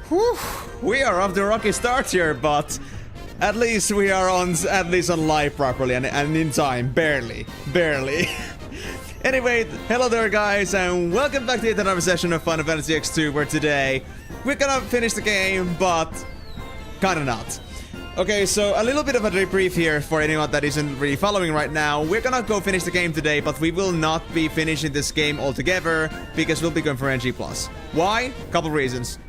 Whew, we are off the rocky start here, but at least we are on live properly and in time, barely. Anyway, hello there guys, and welcome back to another session of Final Fantasy X2, where today we're gonna finish the game, but kinda not. Okay, so a little bit of a debrief here for anyone that isn't really following right now. We're gonna go finish the game today, but we will not be finishing this game altogether, because we'll be going for NG+. Why? Couple reasons.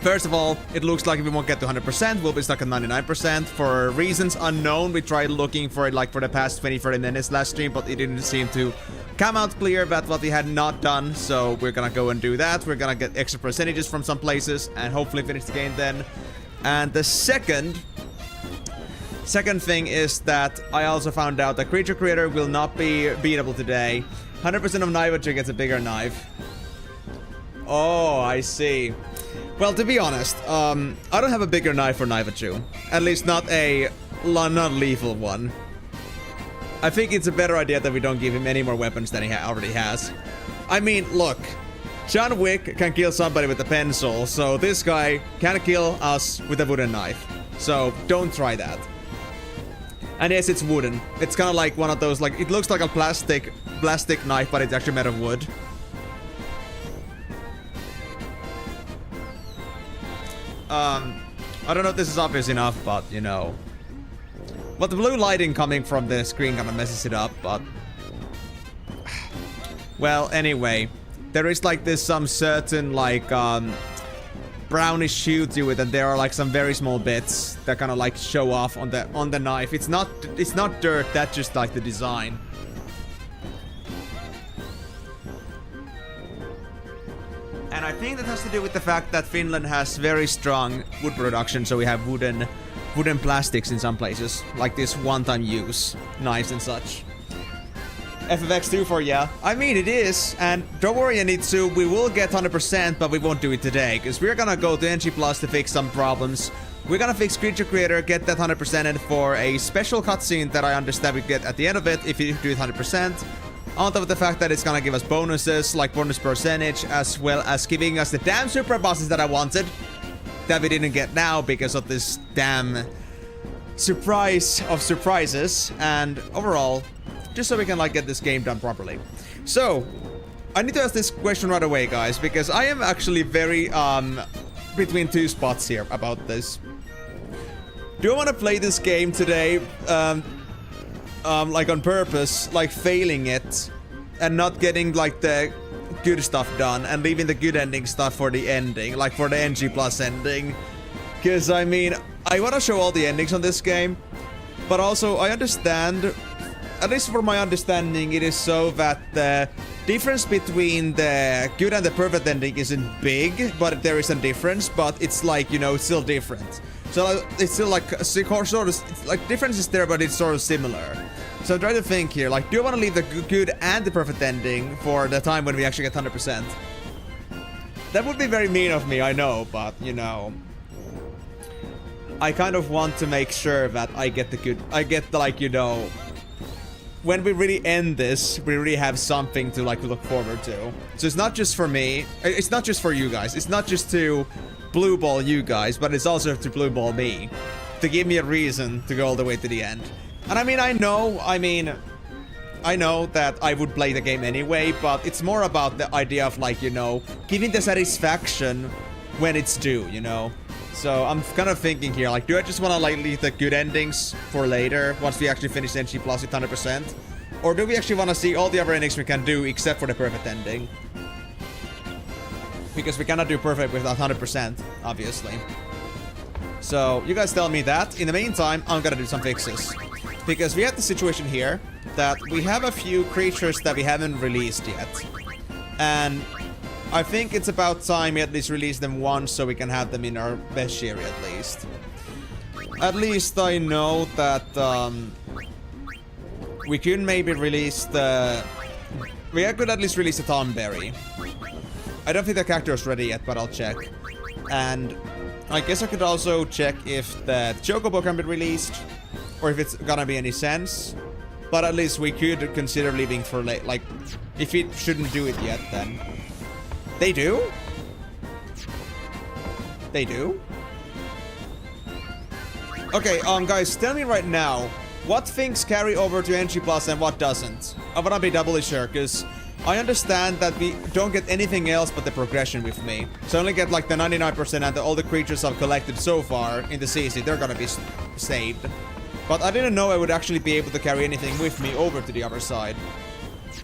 First of all, it looks like we won't get to 100%, we'll be stuck at 99%. For reasons unknown, we tried looking for it like for the past 20-30 minutes last stream, but it didn't seem to come out clear that what we had not done, so we're gonna go and do that. We're gonna get extra percentages from some places, and hopefully finish the game then. And the second thing is that I also found out that Creature Creator will not be beatable today. 100% of Naivachu gets a bigger knife. Oh, I see. Well, to be honest, I don't have a bigger knife for Naivachu. At least not a non-lethal one. I think it's a better idea that we don't give him any more weapons than he already has. I mean, look. John Wick can kill somebody with a pencil, so this guy can kill us with a wooden knife. So, don't try that. And yes, it's wooden. It's kind of like one of those, like, it looks like a plastic knife, but it's actually made of wood. I don't know if this is obvious enough, but, you know. Well, the blue lighting coming from the screen kind of messes it up, but... Well, anyway. There is, like, this some certain, like, brownish hue to it, and there are, like, some very small bits that kind of, like, show off on the knife. It's not dirt, that's just, like, the design. And I think that has to do with the fact that Finland has very strong wood production, so we have wooden plastics in some places, like this one-time use knives and such. FFX2 for ya. I mean, it is, and don't worry, Anitsu, we will get 100%, but we won't do it today, because we're gonna go to NG Plus to fix some problems. We're gonna fix Creature Creator, get that 100%ed for a special cutscene that I understand we get at the end of it if you do it 100%. On top of the fact that it's gonna give us bonuses, like bonus percentage, as well as giving us the damn super bosses that I wanted, that we didn't get now because of this damn surprise of surprises. And overall, just so we can, like, get this game done properly. So, I need to ask this question right away, guys, because I am actually very, between two spots here about this. Do I want to play this game today, like on purpose, like failing it and not getting like the good stuff done and leaving the good ending stuff for the ending, like for the NG Plus ending? Because I mean, I want to show all the endings on this game, but also I understand, at least for my understanding, it is so that the difference between the good and the perfect ending isn't big, but there is a difference, but it's like, you know, it's still different. So it's still like sort of, it's like difference is there, but it's sort of similar. So I'm trying to think here, like, do I want to leave the good and the perfect ending for the time when we actually get 100%? That would be very mean of me, I know, but, you know, I kind of want to make sure that I get the good, I get the, like, you know, when we really end this, we really have something to, like, look forward to. So it's not just for me, it's not just for you guys, it's not just to blue ball you guys, but it's also to blue ball me, to give me a reason to go all the way to the end. And I mean, I know that I would play the game anyway, but it's more about the idea of, like, you know, giving the satisfaction when it's due, you know? So I'm kind of thinking here, like, do I just want to, like, leave the good endings for later, once we actually finish NG Plus with 100%? Or do we actually want to see all the other endings we can do, except for the perfect ending? Because we cannot do perfect without 100%, obviously. So, you guys tell me that. In the meantime, I'm gonna do some fixes. Because we had the situation here, that we have a few creatures that we haven't released yet. And I think it's about time we at least release them once so we can have them in our best share at least. At least I know that we could maybe release the... We could at least release the Thornberry. I don't think the character is ready yet, but I'll check. And I guess I could also check if the Chocobo can be released, or if it's gonna be any sense. But at least we could consider leaving for late, like, if it shouldn't do it yet, then. They do? They do? Okay, guys, tell me right now, what things carry over to NG Plus and what doesn't? I wanna be doubly sure, because I understand that we don't get anything else but the progression with me. So I only get like the 99% and all the creatures I've collected so far in the CC, they're gonna be saved. But I didn't know I would actually be able to carry anything with me over to the other side.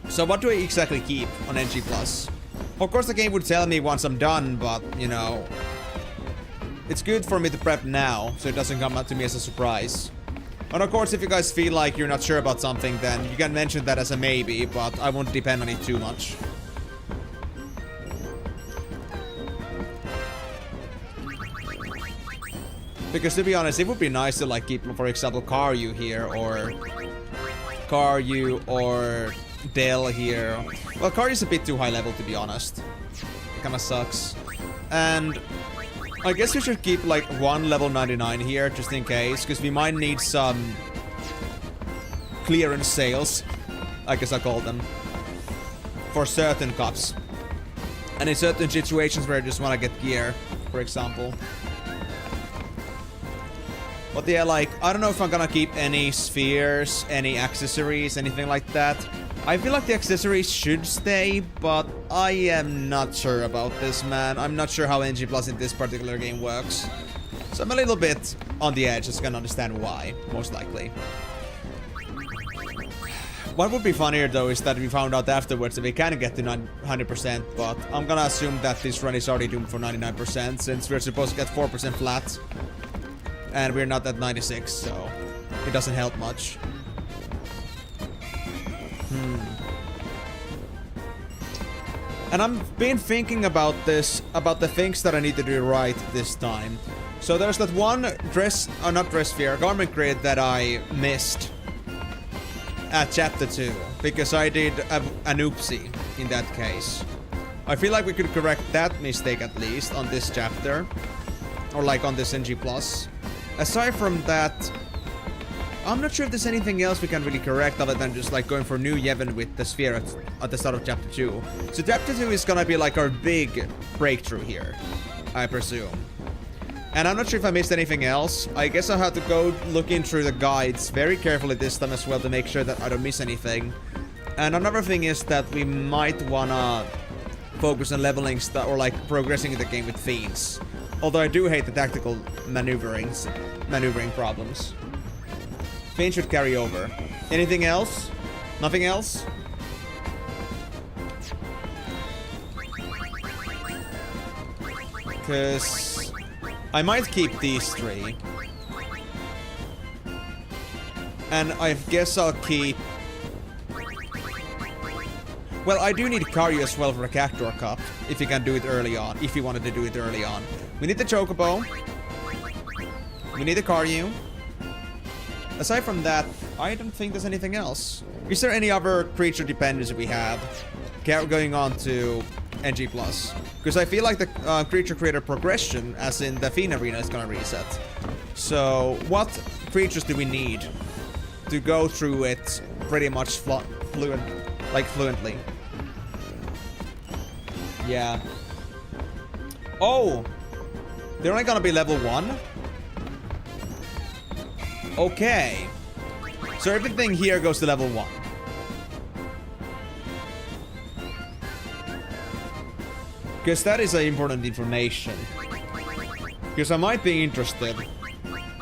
So what do I exactly keep on NG Plus? Of course the game would tell me once I'm done, but, you know... It's good for me to prep now, so it doesn't come up to me as a surprise. And of course, if you guys feel like you're not sure about something, then you can mention that as a maybe, but I won't depend on it too much. Because to be honest, it would be nice to like keep, for example, Karyu here, or Karyu or Del here. Well, Karyu's a bit too high level, to be honest. It kinda sucks. And I guess we should keep like one level 99 here, just in case, because we might need some clearance sales, I guess I call them, for certain cups. And in certain situations where I just want to get gear, for example. But yeah, like, I don't know if I'm gonna keep any spheres, any accessories, anything like that. I feel like the accessories should stay, but I am not sure about this, man. I'm not sure how NG Plus in this particular game works. So I'm a little bit on the edge, just gonna understand why, most likely. What would be funnier though is that we found out afterwards that we can get to 100%, but I'm gonna assume that this run is already doomed for 99% since we're supposed to get 4% flat. And we're not at 96, so it doesn't help much. And I've been thinking about this, about the things that I need to do right this time. So there's that one garment crate that I missed at chapter 2, because I did an oopsie in that case. I feel like we could correct that mistake at least on this chapter, or like on this NG Plus. Aside from that, I'm not sure if there's anything else we can really correct other than just like going for new Yevon with the sphere at the start of chapter 2. So chapter 2 is gonna be like our big breakthrough here, I presume. And I'm not sure if I missed anything else. I guess I'll have to go looking through the guides very carefully this time as well to make sure that I don't miss anything. And another thing is that we might wanna focus on leveling stuff or like progressing the game with fiends. Although I do hate the tactical maneuvering problems. Fiends should carry over. Anything else? Nothing else? Because I might keep these 3. And I guess I'll keep... Well, I do need Karyu as well for a Cactuar Cup, if you can do it early on, if you wanted to do it early on. We need the Chocobo. We need the Karyu. Aside from that, I don't think there's anything else. Is there any other creature dependency we have going on to NG+? Because I feel like the creature creator progression, as in the Fiend Arena, is gonna reset. So, what creatures do we need to go through it pretty much fluently? Yeah. Oh! They're only gonna be level 1? Okay. So everything here goes to level 1. Because that is important information. Because I might be interested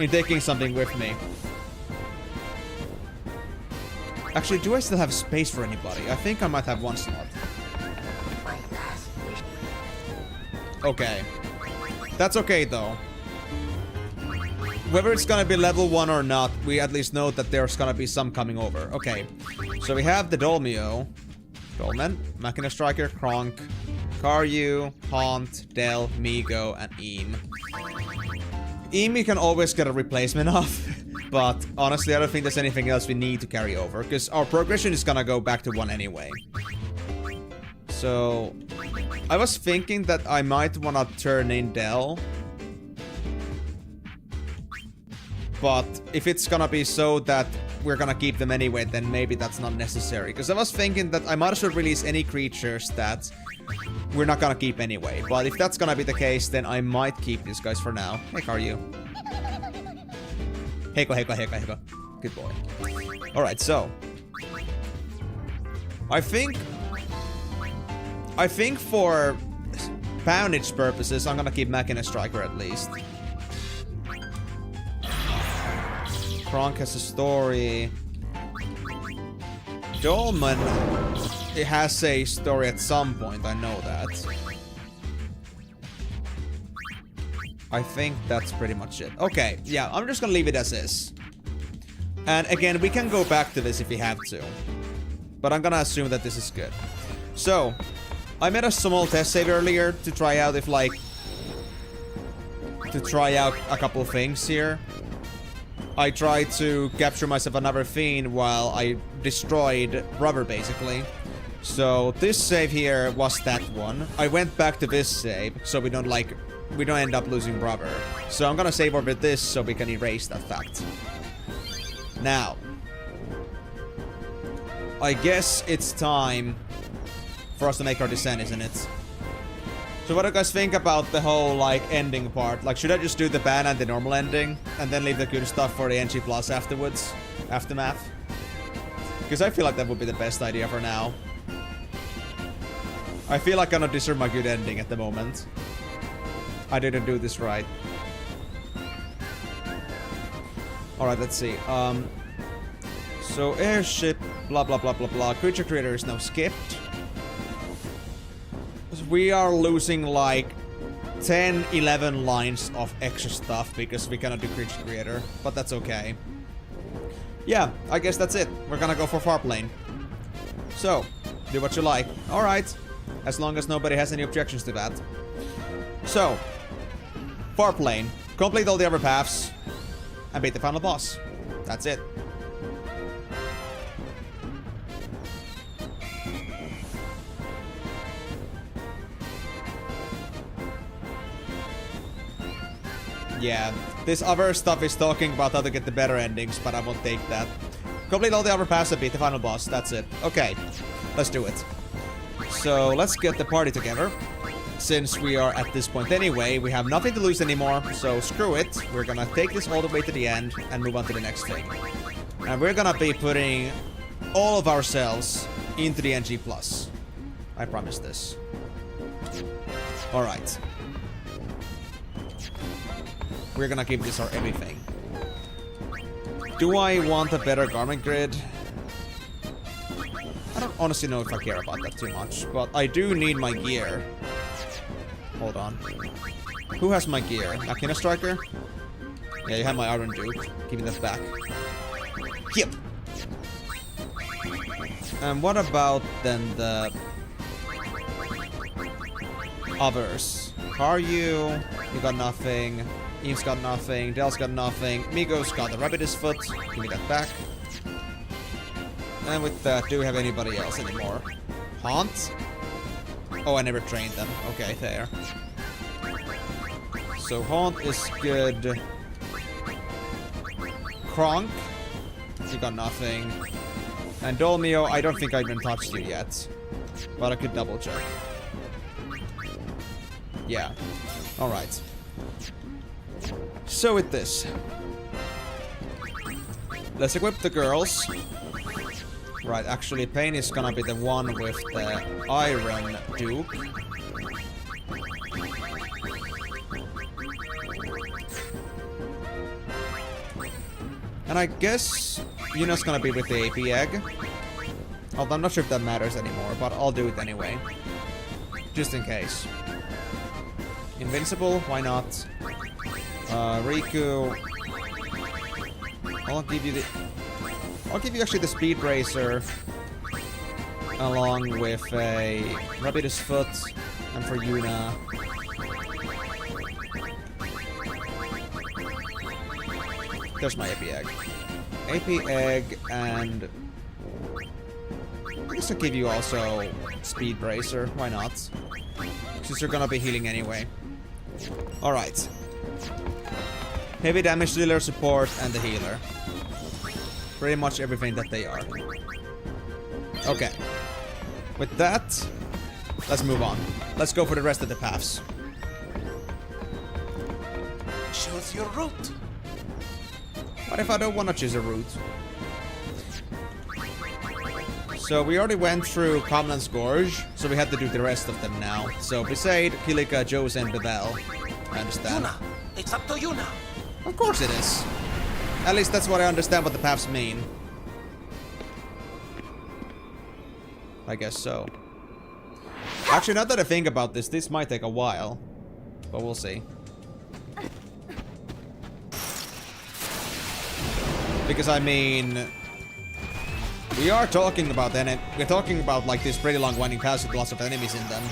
in taking something with me. Actually, do I still have space for anybody? I think I might have one slot. Okay. That's okay though. Whether it's gonna be level 1 or not, we at least know that there's gonna be some coming over. Okay. So we have the Dolmio, Dolmen, Machina Striker, Kronk, Karyu, Haunt, Del, Migo, and Eam. Eam you can always get a replacement of, but honestly I don't think there's anything else we need to carry over, because our progression is gonna go back to 1 anyway. So I was thinking that I might wanna turn in Del. But if it's gonna be so that we're gonna keep them anyway, then maybe that's not necessary. Because I was thinking that I might as well release any creatures that we're not gonna keep anyway. But if that's gonna be the case, then I might keep these guys for now. Hey, Karyu. Heiko. Good boy. Alright, so. I think for poundage purposes, I'm gonna keep Machina Striker at least. Kronk has a story. Dolmen, it has a story at some point, I know that. I think that's pretty much it. Okay, yeah, I'm just gonna leave it as is. And again, we can go back to this if we have to. But I'm gonna assume that this is good. So, I made a small test save earlier to try out if like... to try out a couple things here. I tried to capture myself another Fiend while I destroyed Rubber, basically. So this save here was that one. I went back to this save, so we don't end up losing Rubber. So I'm gonna save over this so we can erase that fact. Now, I guess it's time for us to make our descent, isn't it? So what do you guys think about the whole, like, ending part? Like, should I just do the ban and the normal ending? And then leave the good stuff for the NG Plus afterwards? Aftermath? Because I feel like that would be the best idea for now. I feel like I'm not deserve my good ending at the moment. I didn't do this right. Alright, let's see. So, airship, blah blah blah blah blah. Creature creator is now skipped. We are losing like 10, 11 lines of extra stuff because we cannot do creature creator, but that's okay. Yeah, I guess that's it. We're gonna go for far plane. So, do what you like. Alright, as long as nobody has any objections to that. So, far plane. Complete all the other paths and beat the final boss. That's it. Yeah, this other stuff is talking about how to get the better endings, but I won't take that. Complete all the other paths and beat the final boss, that's it. Okay, let's do it. So, let's get the party together. Since we are at this point anyway, we have nothing to lose anymore, so screw it. We're gonna take this all the way to the end and move on to the next thing. And we're gonna be putting all of ourselves into the NG+. I promise this. Alright. We're gonna give this our everything. Do I want a better garment grid? I don't honestly know if I care about that too much, but I do need my gear. Hold on. Who has my gear? Machina Striker? Yeah, you have my Iron Duke. Give me that back. Yep. And what about then the others? Karyu, you got nothing. Eve's got nothing. Del's got nothing. Migo's got the Rabbit's Foot. Give me that back. And with that, do we have anybody else anymore? Haunt? Oh, I never trained them. Okay, fair. So Haunt is good. Kronk? You got nothing. And Dolmio, I don't think I even touched you yet. But I could double check. Yeah. Alright. So with this, let's equip the girls. Right, actually Payne is gonna be the one with the Iron Duke. And I guess Yuna's gonna be with the AP egg. Although I'm not sure if that matters anymore, but I'll do it anyway. Just in case. Invincible, why not? Rikku. I'll give you the... I'll give you actually the Speed Racer along with a Rapidus Foot, and for Yuna. There's my AP Egg. AP Egg, and I guess I'll give you also Speed Bracer. Why not? Since you're gonna be healing anyway. Alright. Heavy damage dealer, support, and the healer. Pretty much everything that they are. Okay. With that, let's move on. Let's go for the rest of the paths. Choose your route. What if I don't want to choose a route? So we already went through Common's Gorge, so we have to do the rest of them now. So Besaid, Kilika, Jose, and Bevel. I understand. Yuna, it's up to Yuna. Of course it is. At least that's what I understand what the paths mean. I guess so. Actually, now that I think about this, this might take a while. But we'll see. Because I mean, we are talking about like this pretty long winding paths with lots of enemies in them.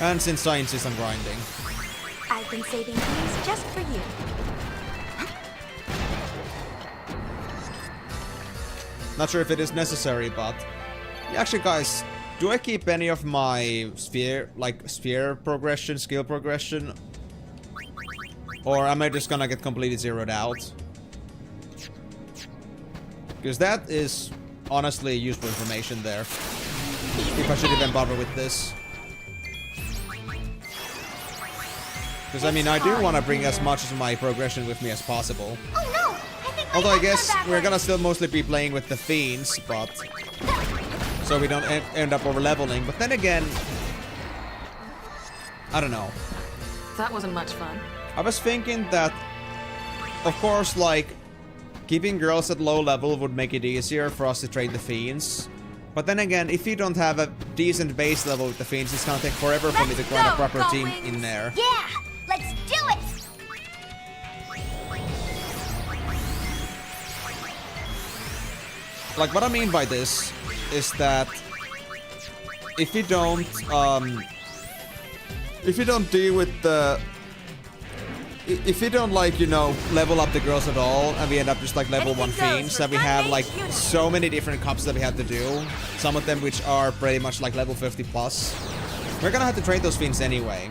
And since science is on grinding. I've been saving these just for you. Not sure if it is necessary, but yeah, actually, guys, do I keep any of my sphere progression, skill progression, or am I just gonna get completely zeroed out? Because that is honestly useful information there. If I should even bother with this. Because I mean, I do want to bring as much of my progression with me as possible. Oh no! I think Although I guess we're gonna still mostly be playing with the fiends, but so we don't end up over leveling. But then again, I don't know. That wasn't much fun. I was thinking that, of course, like keeping girls at low level would make it easier for us to trade the fiends. But then again, if you don't have a decent base level with the fiends, it's gonna take forever for me to grind a proper team in there. Yeah! Let's do it! Like, what I mean by this is that if you don't deal with the... If you don't, like, you know, level up the girls at all, and we end up just like level 1 fiends, that we have like so many different cups that we have to do, some of them which are pretty much like level 50 plus, we're gonna have to trade those fiends anyway.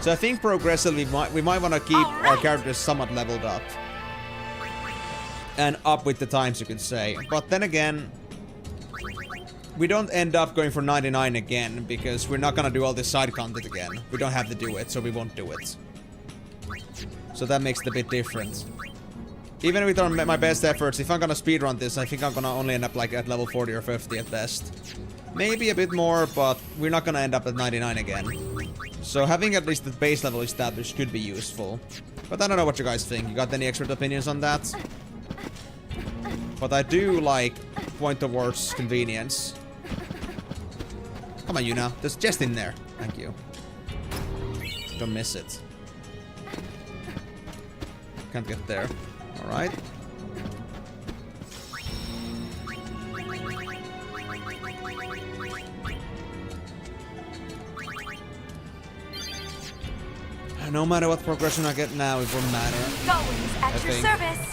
So I think progressively we might want to keep our characters somewhat leveled up. And up with the times, you could say. But then again, we don't end up going for 99 again, because we're not gonna do all this side content again. We don't have to do it, so we won't do it. So that makes it a bit different. Even with my best efforts, if I'm gonna speedrun this, I think I'm gonna only end up like at level 40 or 50 at best. Maybe a bit more, but we're not gonna end up at 99 again. So having at least the base level established could be useful. But I don't know what you guys think. You got any expert opinions on that? But I do like point towards convenience. Come on, Yuna. There's just in there. Thank you. Don't miss it. Can't get there. Alright. No matter what progression I get now, it won't matter. Golems at your service.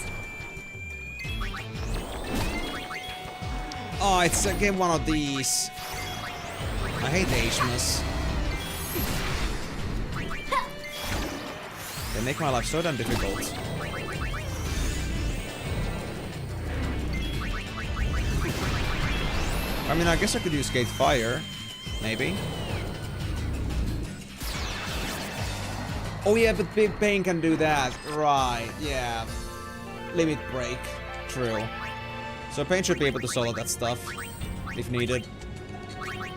Oh, it's again one of these. I hate Ashmas. They make my life so damn difficult. I mean, I guess I could use Gate Fire. Maybe. Oh yeah, but Big Payne can do that. Right, yeah. Limit Break. True. So Payne should be able to solo that stuff. If needed.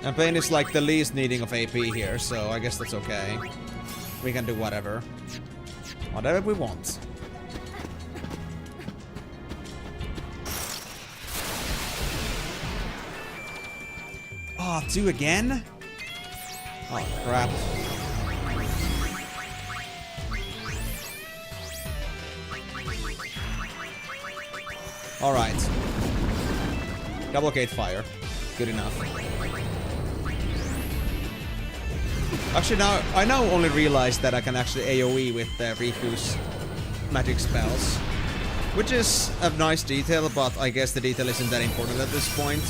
And Payne is like the least needing of AP here, so I guess that's okay. We can do whatever. Whatever we want. Oh, 2 again? Oh, crap. Alright. Double gate fire. Good enough. Actually, I now only realized that I can actually AoE with Riku's magic spells. Which is a nice detail, but I guess the detail isn't that important at this point.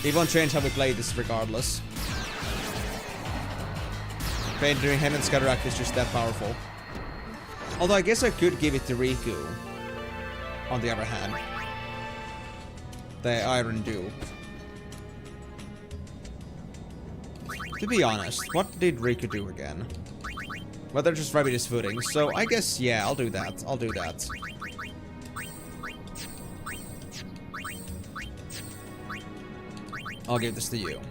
It won't change how we play this regardless. Payne during Heaven's Cataract is just that powerful. Although I guess I could give it to Rikku. On the other hand. The Iron Dew. To be honest, what did Rikku do again? Well, they're just rabbit his footing, so I guess, yeah, I'll do that. I'll do that. I'll give this to you.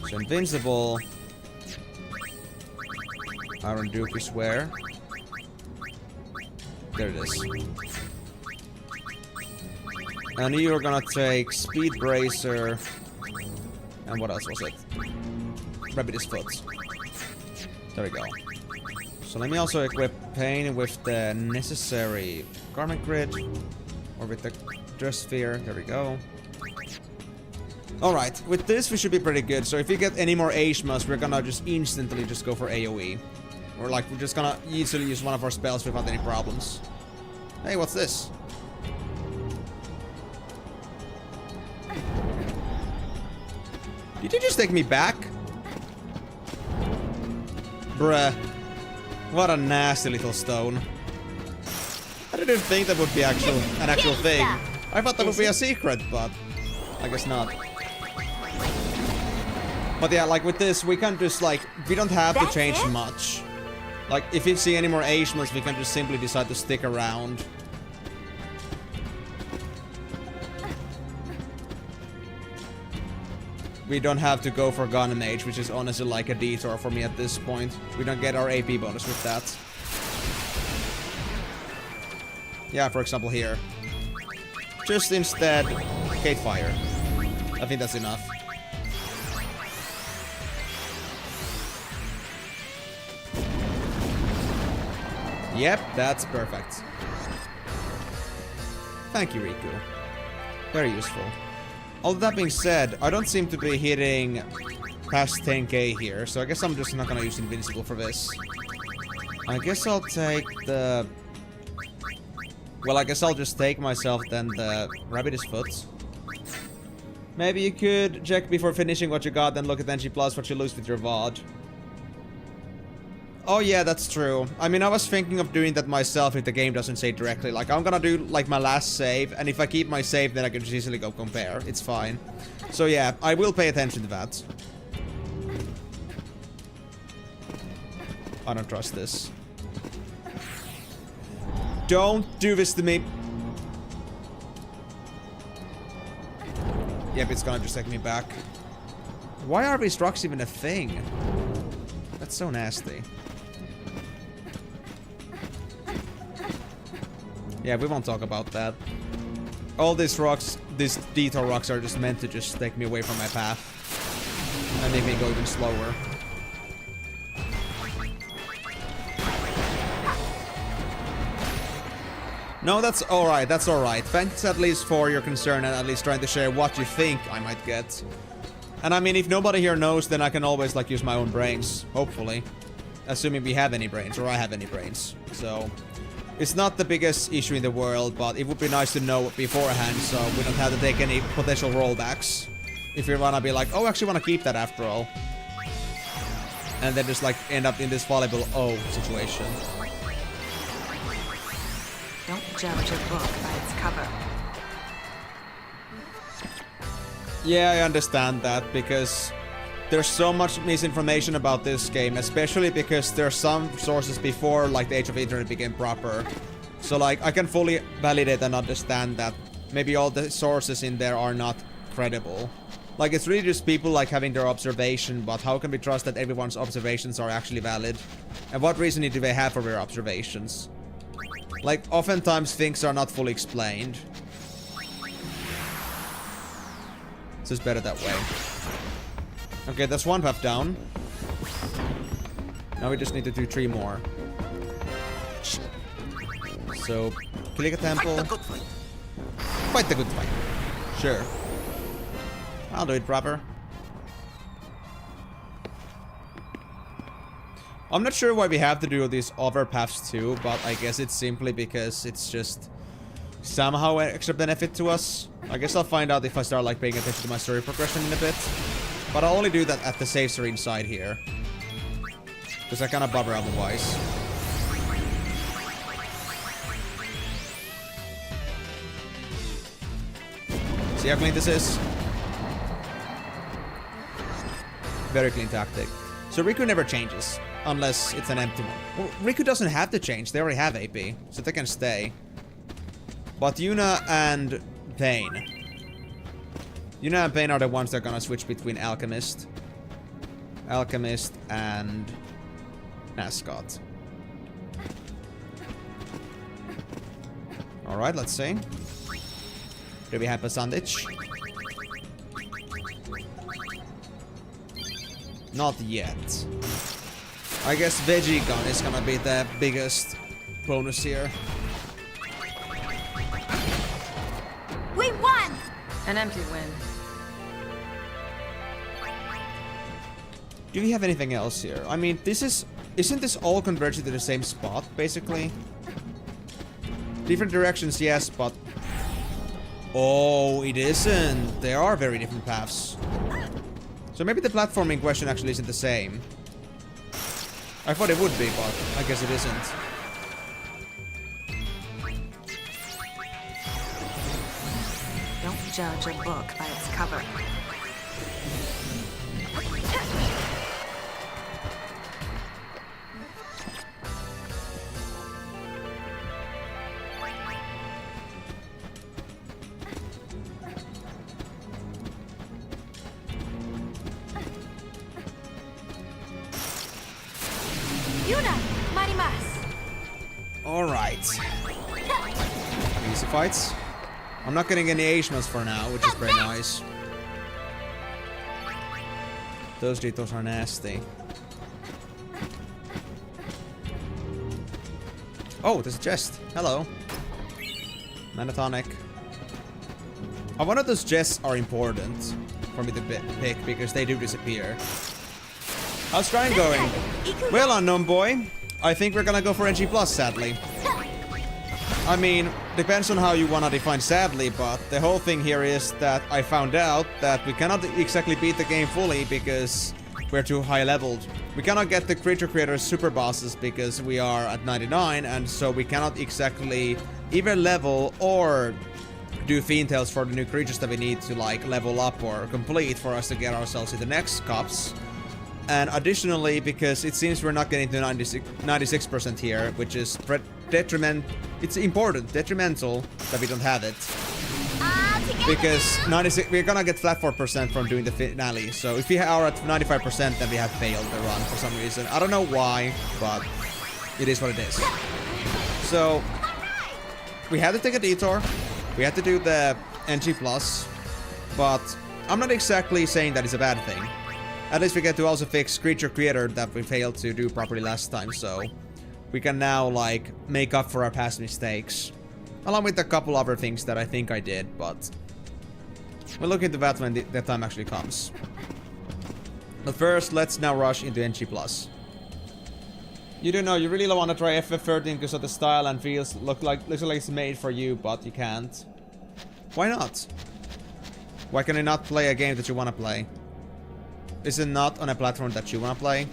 So invincible. Iron Duke is where? There it is. And you're gonna take Speed Bracer. And what else was it? Rabbit's Foot. There we go. So let me also equip Payne with the necessary Garment Grid. Or with the Dress Sphere. There we go. Alright, with this we should be pretty good. So if we get any more Ashmas, we're gonna just instantly just go for AoE. Or like, we're just gonna easily use one of our spells without any problems. Hey, what's this? Did you just take me back? Bruh. What a nasty little stone. I didn't think that would be an actual thing. I thought that would be a secret, but I guess not. But yeah, like with this, we can just like, we don't have to change much. Like, if you see any more Ashmas, we can just simply decide to stick around. We don't have to go for Gun and Age, which is honestly like a detour for me at this point. We don't get our AP bonus with that. Yeah, for example here. Just instead, Gate Fire. I think that's enough. Yep, that's perfect. Thank you, Rikku. Very useful. All that being said, I don't seem to be hitting past 10k here, so I guess I'm just not gonna use Invincible for this. I guess I'll take the... Well, I guess I'll just take myself then the Rabbit's Foot. Maybe you could check before finishing what you got, then look at NG Plus what you lose with your VOD. Oh yeah, that's true. I mean, I was thinking of doing that myself if the game doesn't say directly. Like, I'm gonna do, like, my last save, and if I keep my save, then I can just easily go compare. It's fine. So yeah, I will pay attention to that. I don't trust this. Don't do this to me. Yep, it's gonna just take me back. Why are these rocks even a thing? That's so nasty. Yeah, we won't talk about that. All these rocks, these detour rocks are just meant to just take me away from my path. And make me go even slower. No, that's alright, that's alright. Thanks at least for your concern and at least trying to share what you think I might get. And I mean, if nobody here knows, then I can always, like, use my own brains. Hopefully. Assuming we have any brains, or I have any brains. So... It's not the biggest issue in the world, but it would be nice to know beforehand so we don't have to take any potential rollbacks. If we wanna be like, oh, I actually wanna keep that after all. And then just like end up in this valuable situation. Don't judge a book by its cover. Yeah, I understand that, because there's so much misinformation about this game, especially because there are some sources before, like, the age of internet became proper. So, like, I can fully validate and understand that maybe all the sources in there are not credible. Like, it's really just people, like, having their observation, but how can we trust that everyone's observations are actually valid? And what reason do they have for their observations? Like, oftentimes things are not fully explained. So it's better that way. Okay, that's one path down. Now we just need to do 3 more. So, click a temple. fight the good fight. Sure. I'll do it proper. I'm not sure why we have to do these overpaths too, but I guess it's simply because it's just somehow an extra benefit to us. I guess I'll find out if I start like paying attention to my story progression in a bit. But I'll only do that at the save screen side here. Because I kinda bother otherwise. See how clean this is? Very clean tactic. So Rikku never changes. Unless it's an empty one. Well, Rikku doesn't have to change. They already have AP. So they can stay. But Yuna and Payne. Yuna and Payne are the ones that are gonna switch between Alchemist. Alchemist and Mascot. Alright, let's see. Do we have a sandwich? Not yet. I guess Veggie Gun is gonna be the biggest bonus here. We won! An empty win. Do we have anything else here? I mean, isn't this all converging to the same spot, basically? Different directions, yes, but... Oh, it isn't. There are very different paths. So maybe the platforming question actually isn't the same. I thought it would be, but I guess it isn't. Don't judge a book by its cover. Yuna! Marimas! Alright. Easy fights. I'm not getting any Ashmas for now, which is very nice. Those detours are nasty. Oh, there's a chest. Hello. Manatonic. One of those chests are important for me to pick because they do disappear. How's Shrine going? Well, unknown boy. I think we're gonna go for NG+, sadly. I mean, depends on how you wanna define sadly, but the whole thing here is that I found out that we cannot exactly beat the game fully because we're too high leveled. We cannot get the creature creators super bosses because we are at 99, and so we cannot exactly either level or do fiend tails for the new creatures that we need to like level up or complete for us to get ourselves in the next cups. And additionally, because it seems we're not getting to 96% here, which is detrimental that we don't have it. Because 96, we're gonna get flat 4% from doing the finale. So if we are at 95%, then we have failed the run for some reason. I don't know why, but it is what it is. So we had to take a detour. We had to do the NG+, but I'm not exactly saying that it's a bad thing. At least we get to also fix Creature Creator that we failed to do properly last time, so we can now, like, make up for our past mistakes. Along with a couple other things that I think I did, but we'll look into that when the time actually comes. But first, let's now rush into NG+. You don't know, you really want to try FF13 because of the style and feels looks like it's made for you, but you can't. Why not? Why can you not play a game that you want to play? Is it not on a platform that you want to play?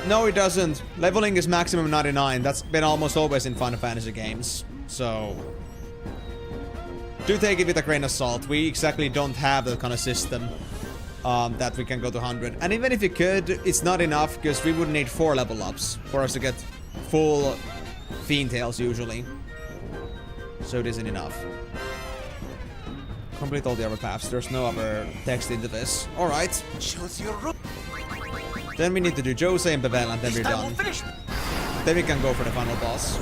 No it doesn't. Leveling is maximum 99. That's been almost always in Final Fantasy games. So do take it with a grain of salt. We exactly don't have that kind of system that we can go to 100. And even if we could, it's not enough because we would need 4 level ups for us to get full Fiend Tails usually. So it isn't enough. Complete all the other paths. There's no other text into this. Alright. Choose your route. Then we need to do Jose and Bevel and then we're done. Then we can go for the final boss.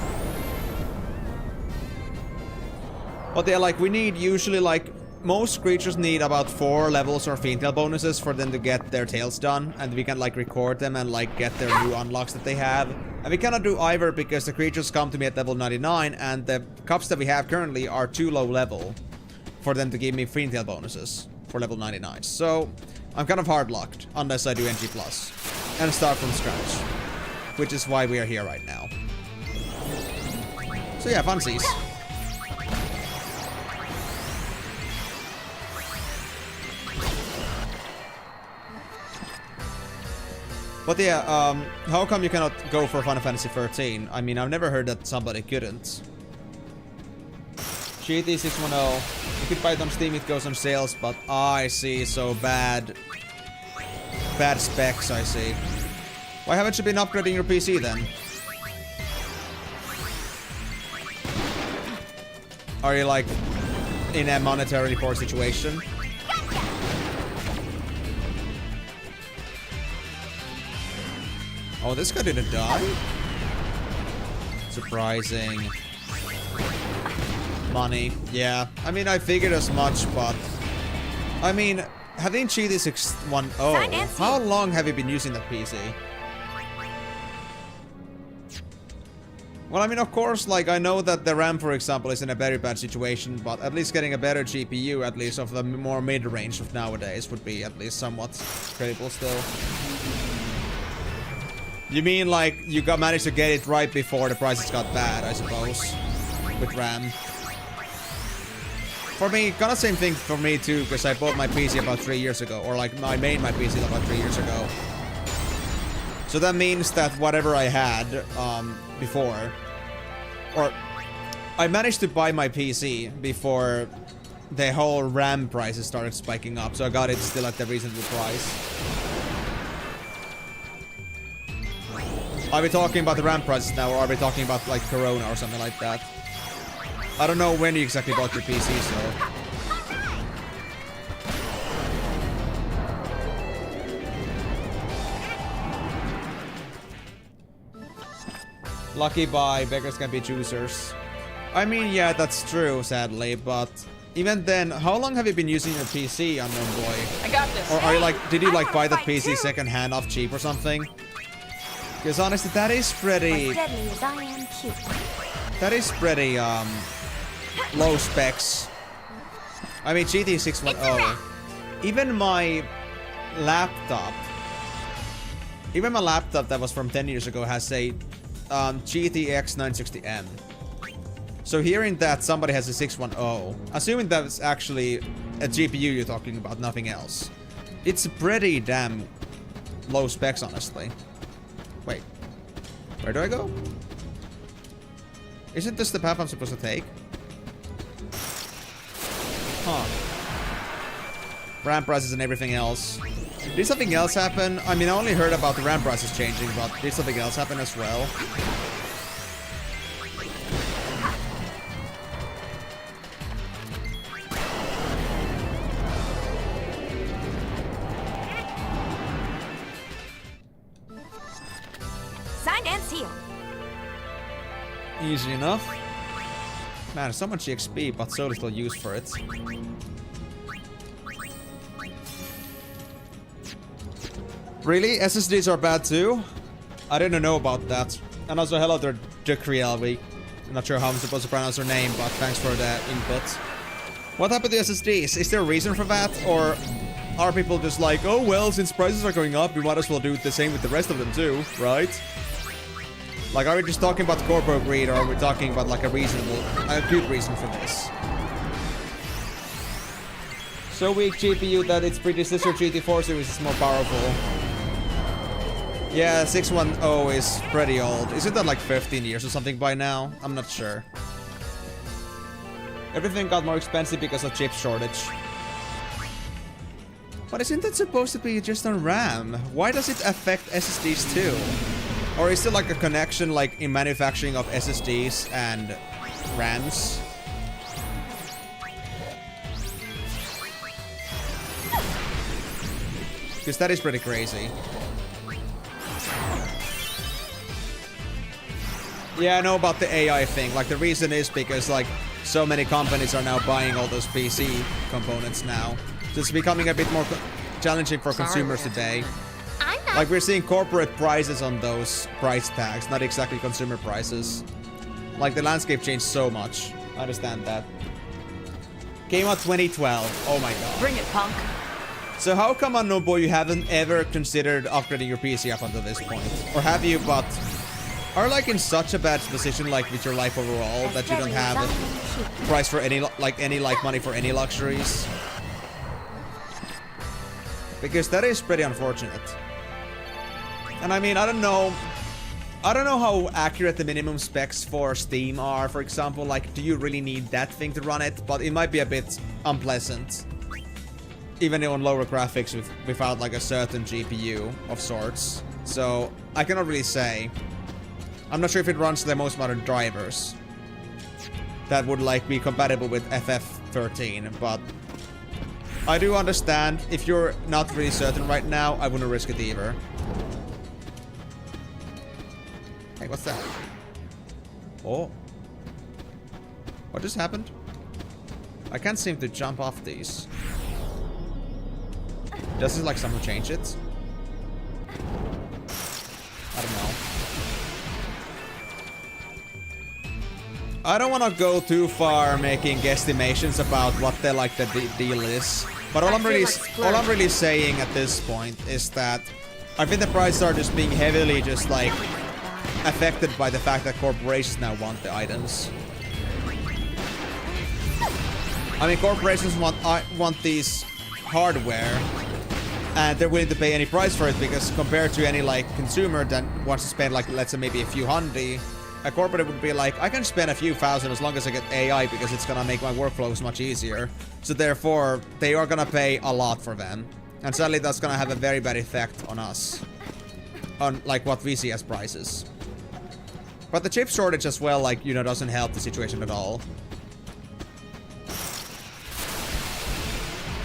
But they're like, we need usually like, most creatures need about 4 levels or fiend tail bonuses for them to get their tails done. And we can like record them and like get their new unlocks that they have. And we cannot do either because the creatures come to me at level 99 and the cups that we have currently are too low level for them to give me fiend tail bonuses for level 99. So I'm kind of hard locked unless I do NG plus and start from scratch, which is why we are here right now. So yeah, funsies. But yeah, how come you cannot go for Final Fantasy 13? I mean, I've never heard that somebody couldn't. GT 610. You could buy it on Steam, it goes on sales, but I see, so bad specs, I see. Why haven't you been upgrading your PC then? Are you like in a monetarily poor situation? Oh, this guy didn't die? Surprising. Money. Yeah. I mean, I figured as much, but... I mean, having GT 610... How long have you been using that PC? Well, I mean, of course, like, I know that the RAM, for example, is in a very bad situation, but at least getting a better GPU, at least of the more mid-range of nowadays, would be at least somewhat credible still. You mean like you managed to get it right before the prices got bad, I suppose, with RAM. For me, kind of same thing for me too, because I bought my PC about 3 years ago, or like I made my PC about 3 years ago. So that means that whatever I had before, or I managed to buy my PC before the whole RAM prices started spiking up, so I got it still at the reasonable price. Are we talking about the RAM prices now, or are we talking about like Corona or something like that? I don't know when you exactly bought your PC, so... Lucky buy, beggars can be choosers. I mean, yeah, that's true, sadly, but... Even then, how long have you been using your PC, unknown boy? I got this. Or are you like, did you like buy that PC second hand off cheap or something? Because honestly, that is pretty... Deadly as I am cute. That is pretty, low specs. I mean, GT 610. Even my laptop that was from 10 years ago has a GTX 960M. So hearing that somebody has a 610, assuming that's actually a GPU you're talking about, nothing else, it's pretty damn low specs, honestly. Wait, where do I go? Isn't this the path I'm supposed to take? Huh. RAM prices and everything else. Did something else happen? I mean, I only heard about the RAM prices changing, but did something else happen as well? Signed and sealed. Easy enough. Man, so much XP, but so little use for it. Really? SSDs are bad too? I didn't know about that. And also, hello there, Dekrielvi. I'm not sure how I'm supposed to pronounce her name, but thanks for the input. What happened to SSDs? Is there a reason for that? Or are people just like, oh well, since prices are going up, we might as well do the same with the rest of them too, right? Like, are we just talking about corporate greed, or are we talking about like a good reason for this? So weak GPU that its predecessor GT4 series is more powerful. Yeah, 610 is pretty old. Isn't that like 15 years or something by now? I'm not sure. Everything got more expensive because of chip shortage. But isn't that supposed to be just on RAM? Why does it affect SSDs too? Or is it like a connection like in manufacturing of SSDs and RAMs? Because that is pretty crazy. Yeah, I know about the AI thing. Like, the reason is because, like, so many companies are now buying all those PC components now. So it's becoming a bit more challenging for consumers today. I'm not. Like we're seeing corporate prices on those price tags, not exactly consumer prices. Like the landscape changed so much. I understand that. Came out 2012. Oh my god. Bring it, punk. So how come, Nobo, you haven't ever considered upgrading your PC up until this point? Or have you, but are like in such a bad position like with your life overall that you don't have a price for any money for any luxuries? Because that is pretty unfortunate. And I mean, I don't know how accurate the minimum specs for Steam are, for example. Like, do you really need that thing to run it? But it might be a bit unpleasant. Even on lower graphics without like a certain GPU of sorts. So, I cannot really say. I'm not sure if it runs the most modern drivers that would like be compatible with FF13, but I do understand if you're not really certain right now, I wouldn't risk it either. Hey, what's that? Oh. What just happened? I can't seem to jump off these. Does it like someone change it? I don't know. I don't want to go too far making guesstimations about what the deal is. But all I'm really saying at this point is that I think the prices are just being heavily just like affected by the fact that corporations now want the items. I mean, corporations want these hardware, and they're willing to pay any price for it because compared to any like consumer that wants to spend like let's say maybe a few hundred, a corporate would be like, I can spend a few thousand as long as I get AI because it's gonna make my workflows much easier. So therefore, they are gonna pay a lot for them, and sadly that's gonna have a very bad effect on us, on like what we see as prices. But the chip shortage as well, like, you know, doesn't help the situation at all.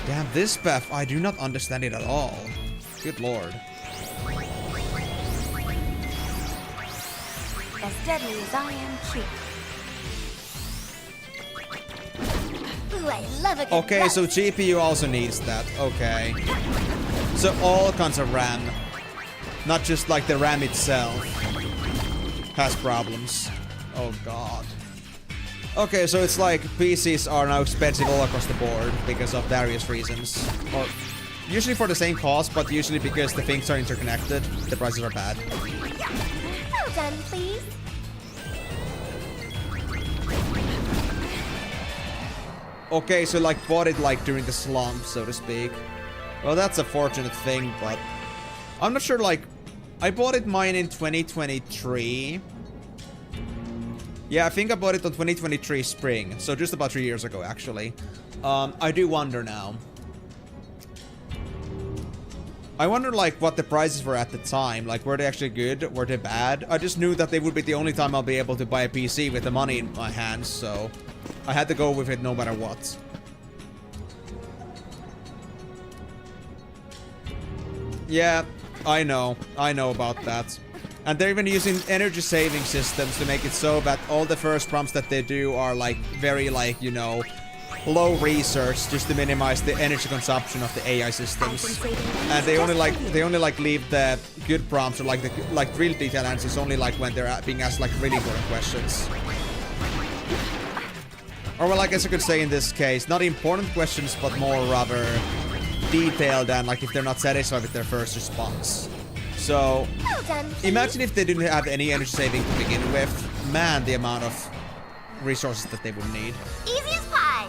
Damn, this path, I do not understand it at all. Good lord. As deadly as I am cute. Ooh, I love a good Okay, rub. so GPU also needs that. Okay. So all kinds of RAM. Not just like the RAM itself has problems. Oh god. Okay, so it's like PCs are now expensive all across the board because of various reasons. Or usually for the same cost, but usually because the things are interconnected, the prices are bad. Well done, please. Okay, so like bought it like during the slump, so to speak. Well, that's a fortunate thing, but I'm not sure, like, I bought mine in 2023. Yeah, I think I bought it on 2023 spring, so just about 3 years ago, actually. I do wonder now. I wonder, like, what the prices were at the time. Like, were they actually good? Were they bad? I just knew that they would be the only time I'll be able to buy a PC with the money in my hands, so I had to go with it no matter what. Yeah, I know about that. And they're even using energy saving systems to make it so that all the first prompts that they do are like very like, you know, low research just to minimize the energy consumption of the AI systems. And they only like leave the good prompts or like the real detailed answers only like when they're being asked like really important questions. Or well, I guess I could say in this case, not important questions, but more rather detailed than like if they're not satisfied with their first response. So, Well done, please. imagine if they didn't have any energy saving to begin with. Man, the amount of resources that they would need. Easy as pie.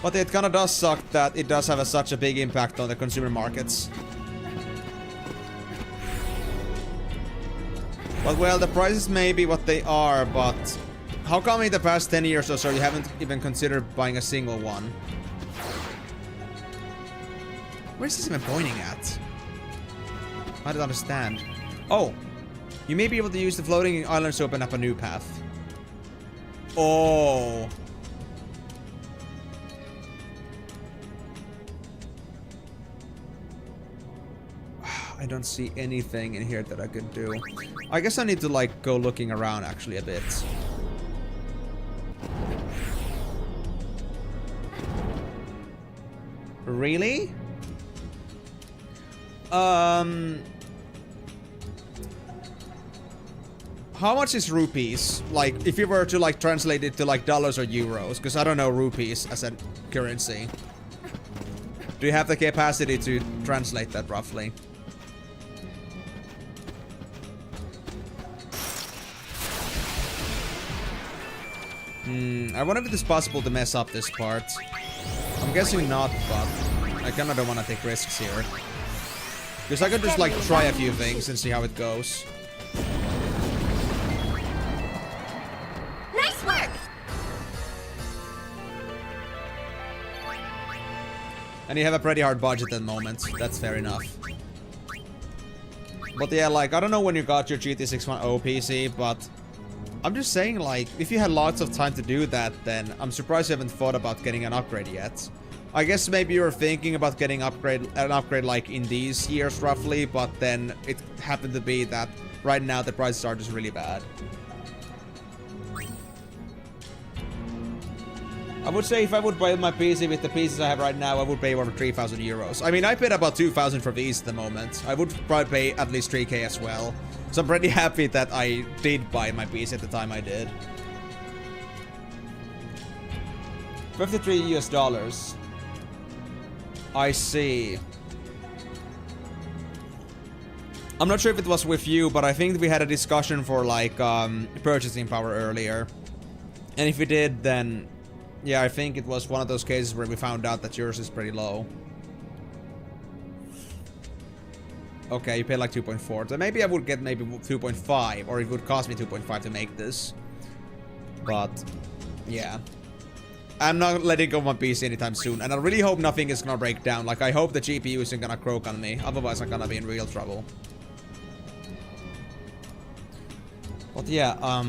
But it kind of does suck that it does have such a big impact on the consumer markets. But well, the prices may be what they are, but how come in the past 10 years or so you haven't even considered buying a single one? Where's this even pointing at? I don't understand. Oh! You may be able to use the floating islands to open up a new path. Oh! I don't see anything in here that I could do. I guess I need to like go looking around actually a bit. Really? How much is rupees? Like, if you were to like translate it to like dollars or euros, because I don't know rupees as a currency. Do you have the capacity to translate that roughly? I wonder if it is possible to mess up this part. I'm guessing not, but I kinda don't wanna take risks here. Because I could just like try a few things and see how it goes. Nice work! And you have a pretty hard budget at the moment. That's fair enough. But yeah, like, I don't know when you got your GT 610 PC, but I'm just saying, like, if you had lots of time to do that, then I'm surprised you haven't thought about getting an upgrade yet. I guess maybe you were thinking about getting an upgrade like in these years roughly, but then it happened to be that right now the prices are just really bad. I would say if I would buy my PC with the pieces I have right now, I would pay over 3,000 euros. I mean, I paid about 2,000 for these at the moment. I would probably pay at least 3k as well. So I'm pretty happy that I did buy my PC at the time I did. 53 US dollars. I see. I'm not sure if it was with you, but I think we had a discussion for like purchasing power earlier. And if we did, then yeah, I think it was one of those cases where we found out that yours is pretty low. Okay, you pay like 2.4. So maybe I would get maybe 2.5, or it would cost me 2.5 to make this. But yeah, I'm not letting go of my PC anytime soon, and I really hope nothing is gonna break down. Like, I hope the GPU isn't gonna croak on me, otherwise I'm gonna be in real trouble. But yeah,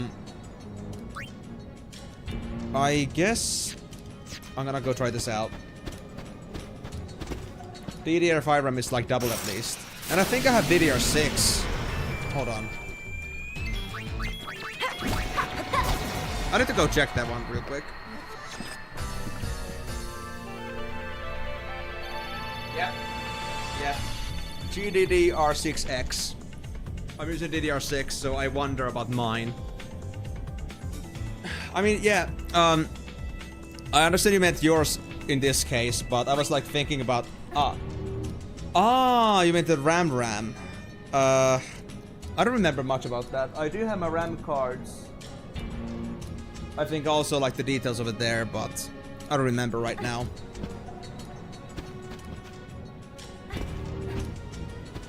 I guess I'm gonna go try this out. DDR5 RAM is like double at least. And I think I have DDR6. Hold on. I need to go check that one real quick. Yeah. Yeah. GDDR6X. I'm using DDR6, so I wonder about mine. I mean, yeah, I understand you meant yours in this case, but I was like thinking about, you meant the RAM. I don't remember much about that. I do have my RAM cards. I think also like the details of it there, but I don't remember right now.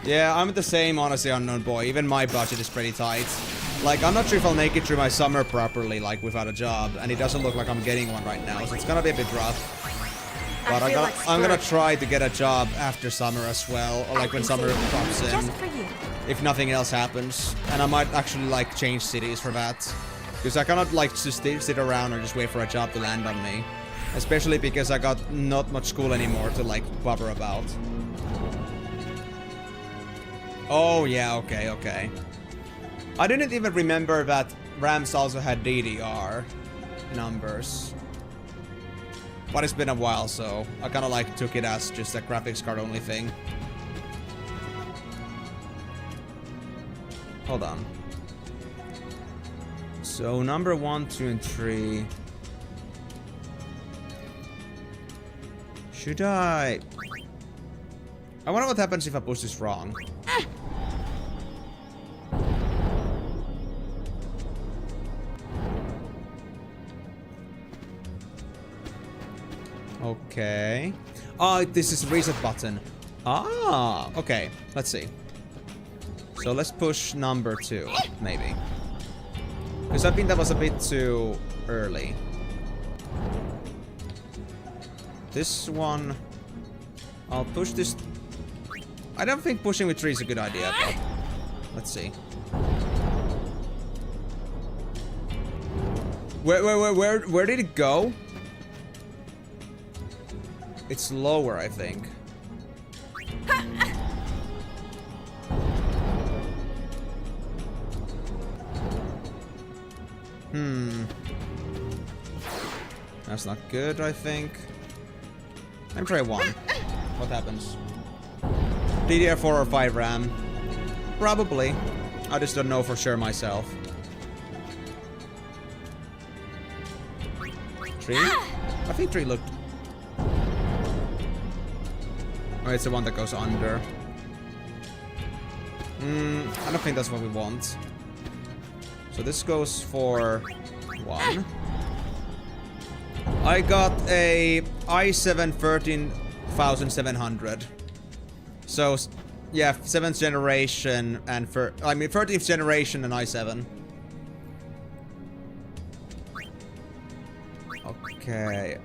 Yeah, I'm the same, honestly, Unknown Boy. Even my budget is pretty tight. Like, I'm not sure if I'll make it through my summer properly, like, without a job. And it doesn't look like I'm getting one right now, so it's gonna be a bit rough. But I'm gonna try to get a job after summer as well, or like when summer drops in. If nothing else happens. And I might actually, like, change cities for that. Because I cannot, like, just sit around and just wait for a job to land on me. Especially because I got not much school anymore to, like, bother about. Oh, yeah, okay. I didn't even remember that RAMs also had DDR numbers. But it's been a while, so I kinda like took it as just a graphics card only thing. Hold on. So number 1, 2, and 3. Should I wonder what happens if I push this wrong. Okay. Oh, this is reset button. Ah, okay. Let's see. So let's push number 2, maybe. Because I think that was a bit too early. This one, I'll push this. I don't think pushing with 3 is a good idea, but let's see. Where did it go? It's lower, I think. That's not good, I think. Let me try 1. What happens? DDR4 or 5 RAM? Probably. I just don't know for sure myself. 3? I think 3 looked... Oh, it's the one that goes under. I don't think that's what we want. So this goes for 1. I got a i7 13700. So, yeah, 7th generation and 13th generation and i7. Okay,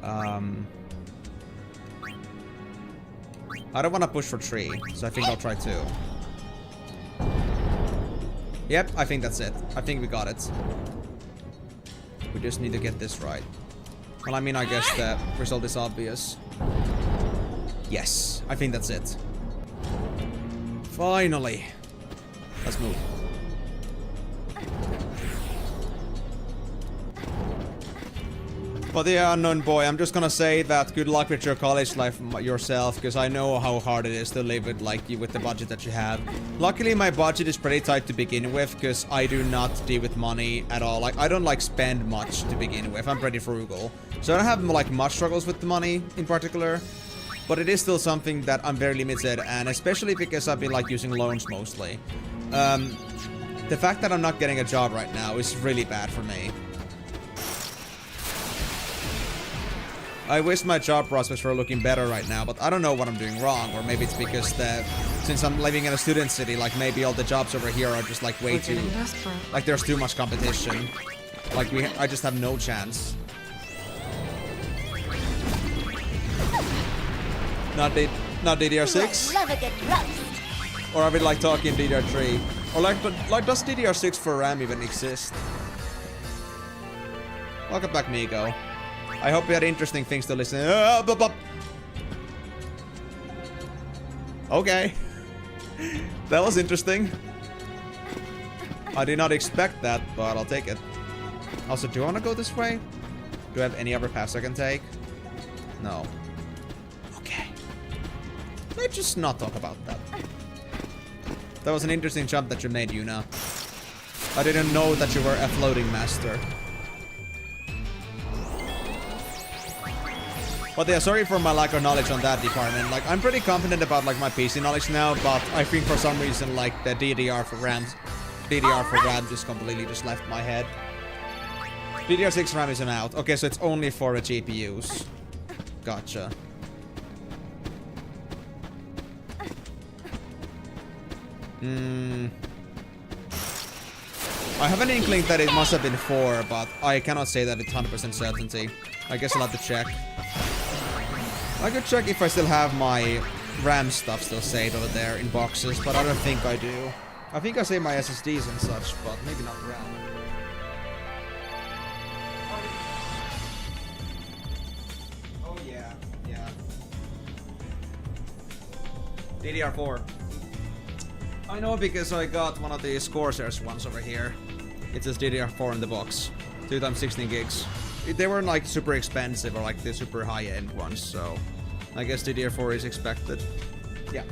I don't want to push for 3, so I think I'll try 2. Yep, I think that's it. I think we got it. We just need to get this right. Well, I mean, I guess the result is obvious. Yes, I think that's it. Finally. Let's move. For the unknown boy, I'm just gonna say that good luck with your college life yourself, because I know how hard it is to live with with the budget that you have. Luckily, my budget is pretty tight to begin with, because I do not deal with money at all. Like, I don't spend much to begin with. I'm pretty frugal, so I don't have much struggles with the money in particular. But it is still something that I'm very limited, and especially because I've been using loans mostly. The fact that I'm not getting a job right now is really bad for me. I wish my job prospects were looking better right now, but I don't know what I'm doing wrong, or maybe it's because since I'm living in a student city, maybe all the jobs over here are just way too, there's too much competition. I just have no chance. Not DDR6? Or are we talking DDR3? Or does DDR6 for RAM even exist? Welcome back, Migo. I hope you had interesting things to listen. Okay. That was interesting. I did not expect that, but I'll take it. Also, do you want to go this way? Do I have any other paths I can take? No. Okay. Let's just not talk about that. That was an interesting jump that you made, Yuna. I didn't know that you were a floating master. But yeah, sorry for my lack of knowledge on that department. I'm pretty confident about my PC knowledge now, but I think for some reason the DDR for RAM just completely just left my head. DDR6 RAM isn't out. Okay, so it's only for the GPUs. Gotcha. I have an inkling that it must have been 4, but I cannot say that with 100% certainty. I guess I'll have to check. I could check if I still have my RAM stuff still saved over there in boxes, but I don't think I do. I think I save my SSDs and such, but maybe not RAM. Oh yeah, yeah. DDR4. I know because I got one of the Corsairs ones over here. It says DDR4 in the box. 2 times 16 gigs. They weren't super expensive or the super high-end ones, so I guess DDR4 is expected. Yeah.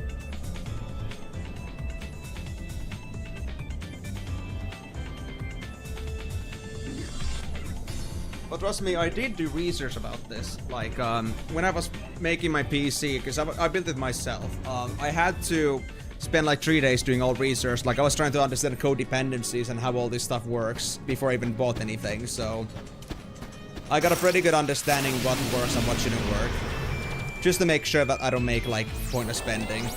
But trust me, I did do research about this. When I was making my PC, because I built it myself, I had to spend 3 days doing all research. I was trying to understand code dependencies and how all this stuff works before I even bought anything, so I got a pretty good understanding what works and what shouldn't work. Just to make sure that I don't make pointless spending.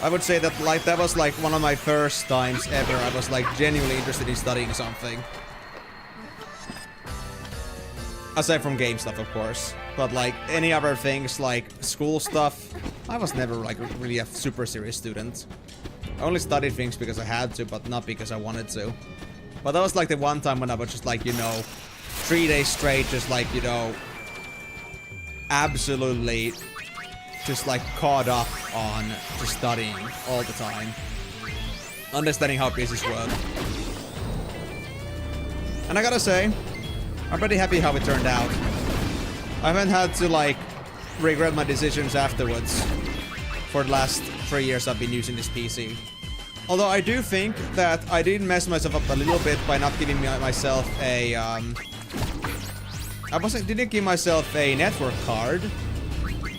I would say that that was one of my first times ever I was genuinely interested in studying something. Aside from game stuff, of course. But any other things school stuff, I was never really a super serious student. I only studied things because I had to, but not because I wanted to. But that was the one time when I was just 3 days straight, just absolutely just caught up on just studying all the time. Understanding how pieces work. And I gotta say, I'm pretty happy how it turned out. I haven't had to regret my decisions afterwards. For the last 3 years I've been using this PC. Although I do think that I did mess myself up a little bit by not giving myself a didn't give myself a network card.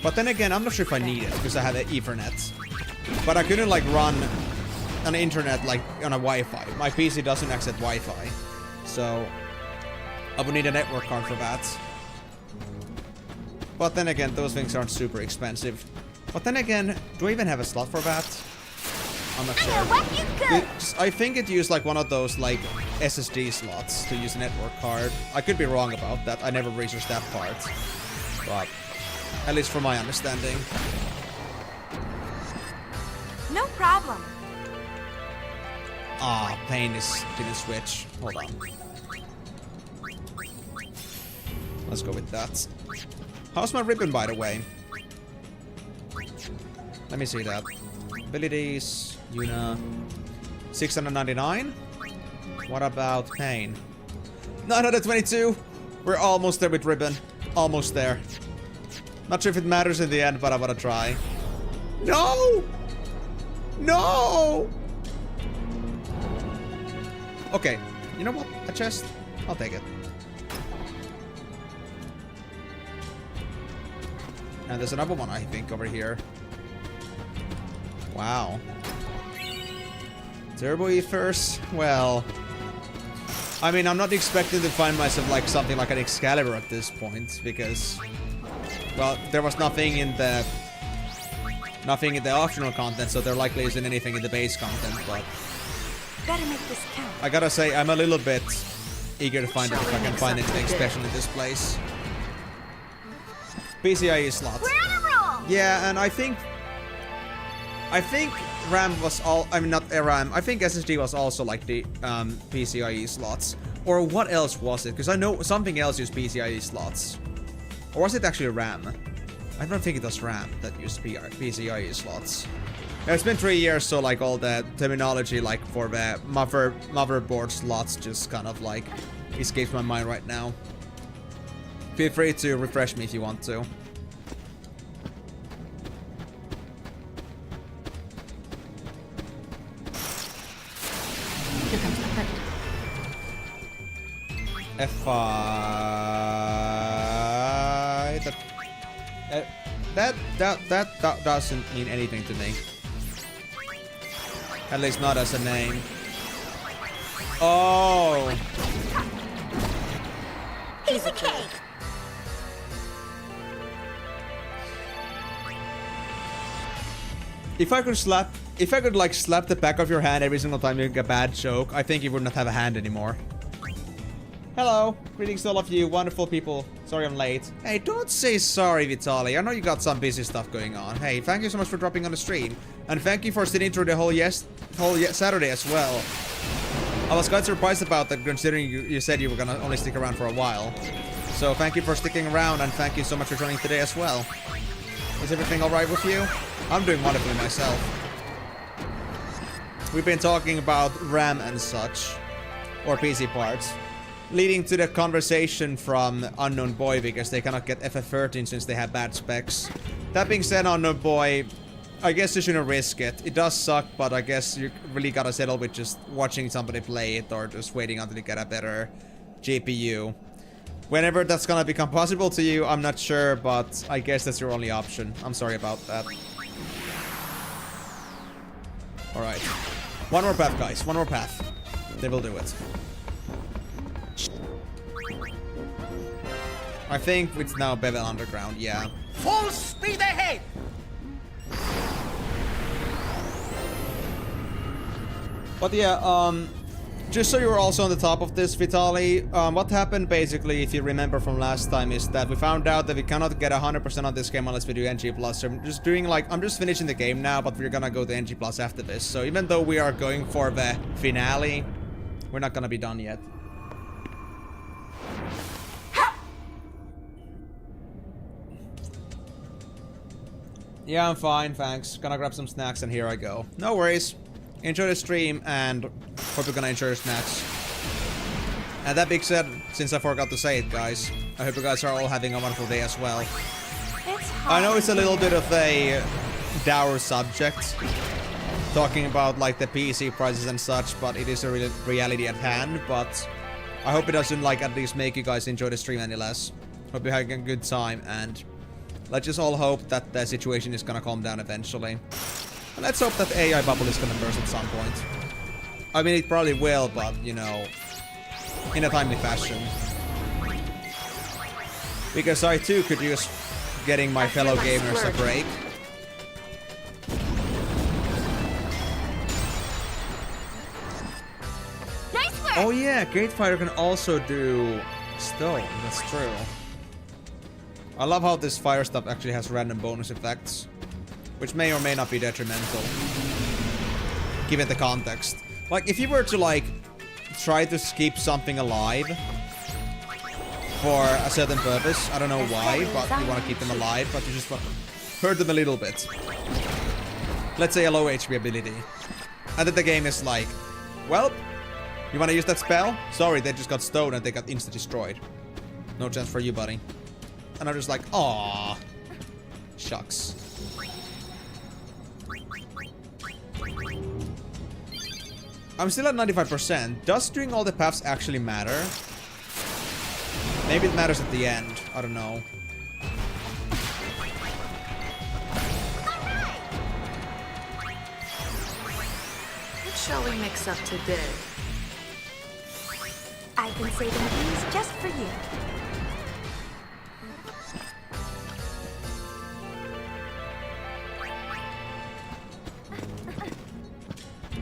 But then again, I'm not sure if I need it because I had an Ethernet. But I couldn't like run an internet like on a Wi-Fi. My PC doesn't accept Wi-Fi. So I would need a network card for that. But then again, those things aren't super expensive. But then again, do I even have a slot for that? I'm not sure. I think it used like one of those like SSD slots to use a network card. I could be wrong about that. I never researched that part. But at least from my understanding. No problem. Ah, Payne didn't switch. Hold on. Let's go with that. How's my ribbon, by the way? Let me see that. Abilities, Yuna, 699. What about Payne? 922. We're almost there with ribbon. Almost there. Not sure if it matters in the end, but I wanna try. No! No! Okay, you know what? A chest? I'll take it. And there's another one, I think, over here. Wow. Turbo Ethers? Well... I mean, I'm not expecting to find myself like something like an Excalibur at this point, because... Well, there was nothing in the optional content, so there likely isn't anything in the base content, but... Better make this count. I gotta say, I'm a little bit eager to find out if I can find anything special in this place. PCIe slots. We're on a roll! Yeah, and I think RAM was all... I mean, not RAM. I think SSD was also like the PCIe slots. Or what else was it? Because I know something else used PCIe slots. Or was it actually RAM? I don't think it was RAM that used PCIe slots. It's been 3 years, so like all the terminology like for the motherboard slots just kind of like escapes my mind right now. Feel free to refresh me if you want to. Here comes the credit. F5. That doesn't mean anything to me. At least not as a name. Oh. Piece of cake! If I could like slap the back of your hand every single time you make a bad joke, I think you would not have a hand anymore. Hello, greetings to all of you wonderful people. Sorry I'm late. Hey, don't say sorry, Vitaly. I know you got some busy stuff going on. Hey, thank you so much for dropping on the stream. And thank you for sitting through the whole Saturday as well. I was quite surprised about that considering you said you were gonna only stick around for a while. So thank you for sticking around and thank you so much for joining today as well. Is everything alright with you? I'm doing wonderfully myself. We've been talking about RAM and such. Or PC parts. Leading to the conversation from Unknown Boy because they cannot get FF13 since they have bad specs. That being said, Unknown Boy, I guess you shouldn't risk it. It does suck, but I guess you really gotta settle with just watching somebody play it or just waiting until you get a better GPU. Whenever that's gonna become possible to you, I'm not sure, but I guess that's your only option. I'm sorry about that. Alright. One more path, guys. One more path. They will do it. I think it's now Bevel Underground, yeah. Full speed ahead! But yeah, just so you're also on the top of this, Vitaly, what happened basically, if you remember from last time, is that we found out that we cannot get 100% on this game unless we do NG+. So I'm just doing like, I'm just finishing the game now, but we're gonna go to NG+ after this. So even though we are going for the finale, we're not gonna be done yet. Yeah, I'm fine, thanks. Gonna grab some snacks and here I go. No worries. Enjoy the stream and hope you're gonna enjoy your snacks. And that being said, since I forgot to say it, guys, I hope you guys are all having a wonderful day as well. It's I know it's a little bit of a dour subject, talking about like the PC prices and such, but it is a reality at hand. But I hope it doesn't like at least make you guys enjoy the stream any less. Hope you're having a good time, and let's just all hope that the situation is gonna calm down eventually. And let's hope that the AI bubble is gonna burst at some point. I mean, it probably will, but you know, in a timely fashion. Because I too could use getting my fellow gamers a break. Nice work. Oh yeah, Gatefighter can also do stone, that's true. I love how this fire stuff actually has random bonus effects, which may or may not be detrimental, given the context. Like, if you were to like, try to keep something alive for a certain purpose, I don't know why, but you want to keep them alive, but you just want to hurt them a little bit. Let's say a low HP ability. And then the game is like, well, you want to use that spell? Sorry, they just got stoned and they got insta-destroyed. No chance for you, buddy. And I'm just like, aww. Shucks. I'm still at 95%. Does doing all the paths actually matter? Maybe it matters at the end. I don't know. What shall we mix up today? I can say them things just for you.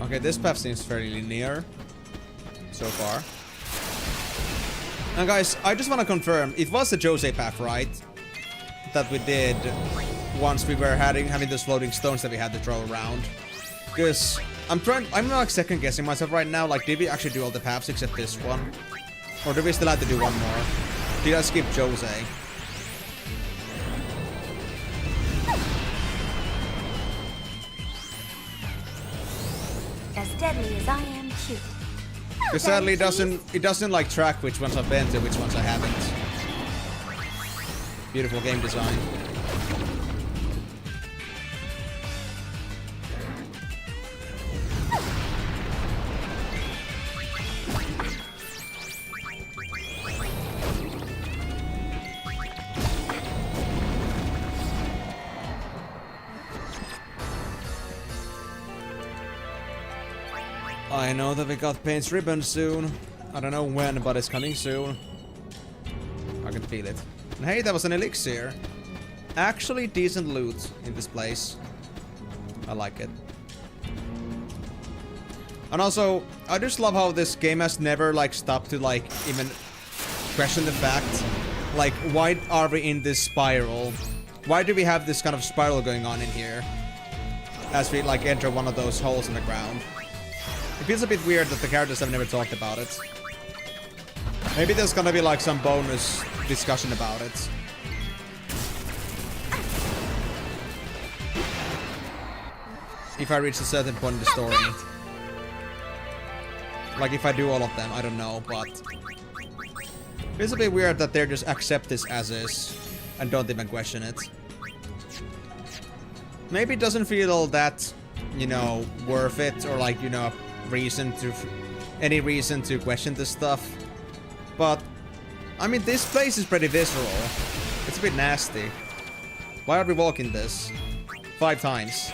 Okay, this path seems fairly linear so far. Now guys, I just want to confirm, it was the Jose path, right? That we did once we were having those floating stones that we had to throw around. Because I'm like second guessing myself right now, like did we actually do all the paths except this one? Or do we still have to do one more? Did I skip Jose? As deadly as I am cute. Because sadly it doesn't like track which ones I've been to, which ones I haven't. Beautiful game design. I know that we got Payne's ribbon soon. I don't know when, but it's coming soon. I can feel it. And hey, that was an elixir. Actually decent loot in this place. I like it. And also, I just love how this game has never like stopped to like even question the fact, like, why are we in this spiral? Why do we have this kind of spiral going on in here? As we like enter one of those holes in the ground. It feels a bit weird that the characters have never talked about it. Maybe there's gonna be like some bonus discussion about it. If I reach a certain point in the story. Like if I do all of them, I don't know, but it's a bit weird that they just accept this as is and don't even question it. Maybe it doesn't feel that, you know, worth it, or like, you know, any reason to question this stuff. But I mean, this place is pretty visceral. It's a bit nasty. Why are we walking this 5 times?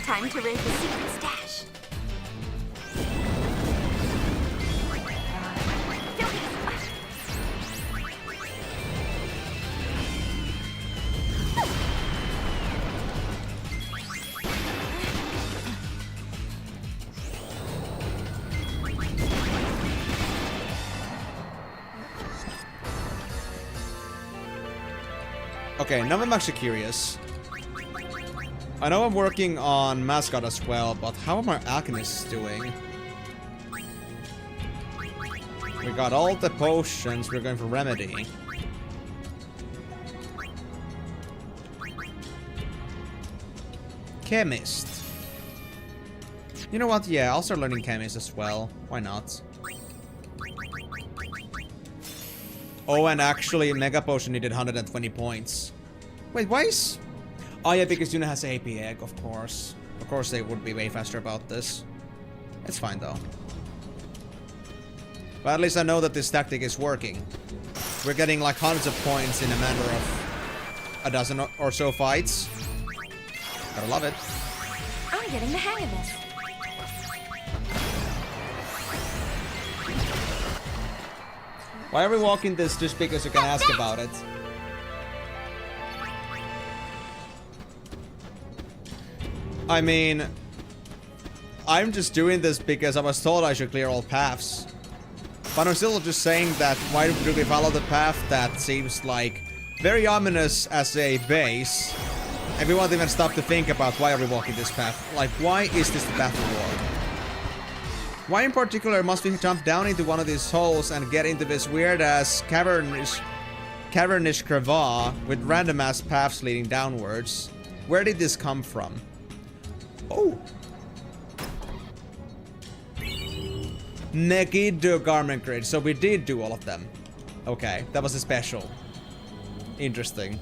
Time to raid the secret stash. Okay, now I'm actually curious. I know I'm working on Mascot as well, but how are my alchemists doing? We got all the potions, we're going for Remedy. Chemist. You know what, yeah, I'll start learning Chemist as well. Why not? Oh, and actually, Mega Potion needed 120 points. Wait, why is... Oh yeah, because Yuna has AP Egg, of course. Of course they would be way faster about this. It's fine, though. But at least I know that this tactic is working. We're getting like hundreds of points in a matter of a dozen or so fights. Gotta love it. I'm getting the hang of this. Why are we walking this just because you can ask about it? I mean, I'm just doing this because I was told I should clear all paths. But I'm still just saying that why do we follow the path that seems like very ominous as a base, and we won't even stop to think about why are we walking this path. Like, why is this the path forward? Why in particular must we jump down into one of these holes and get into this weird-ass cavernish crevasse with random-ass paths leading downwards? Where did this come from? Oh! Megiddo Garment Grid. So we did do all of them. Okay, that was a special. Interesting.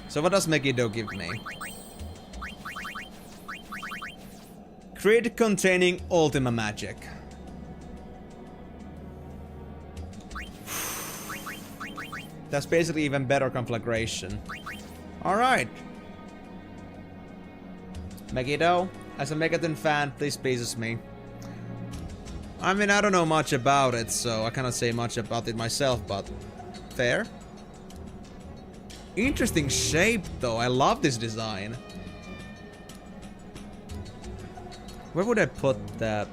So what does Megiddo give me? Grid containing Ultima Magic. That's basically even better conflagration. Alright. Megiddo, as a Megaton fan, please pleases me. I mean, I don't know much about it, so I cannot say much about it myself, but fair. Interesting shape, though. I love this design. Where would I put that?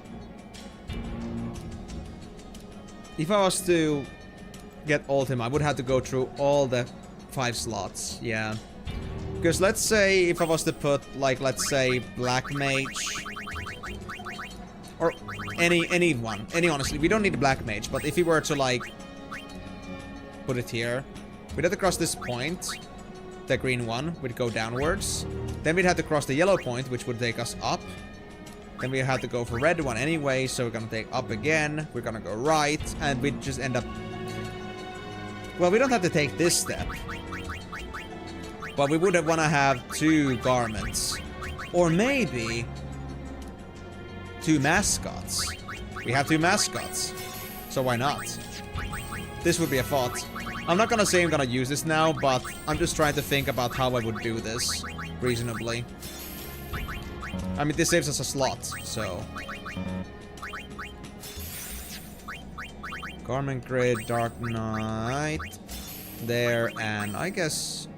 If I was to get Ultima, I would have to go through all the 5 slots. Yeah. Because let's say if I was to put, like, let's say Black Mage. Or any one. Honestly. We don't need a Black Mage, but if we were to, like, put it here. We'd have to cross this point. The green one would go downwards. Then we'd have to cross the yellow point, which would take us up. Then we had to go for red one anyway, so we're gonna take up again. We're gonna go right, and we just end up... Well, we don't have to take this step. But we would want to have 2 garments. Or maybe... 2 mascots. We have 2 mascots. So why not? This would be a thought. I'm not gonna say I'm gonna use this now, but I'm just trying to think about how I would do this reasonably. I mean, this saves us a slot, so... Garment Grid, Dark Knight. There, and I guess...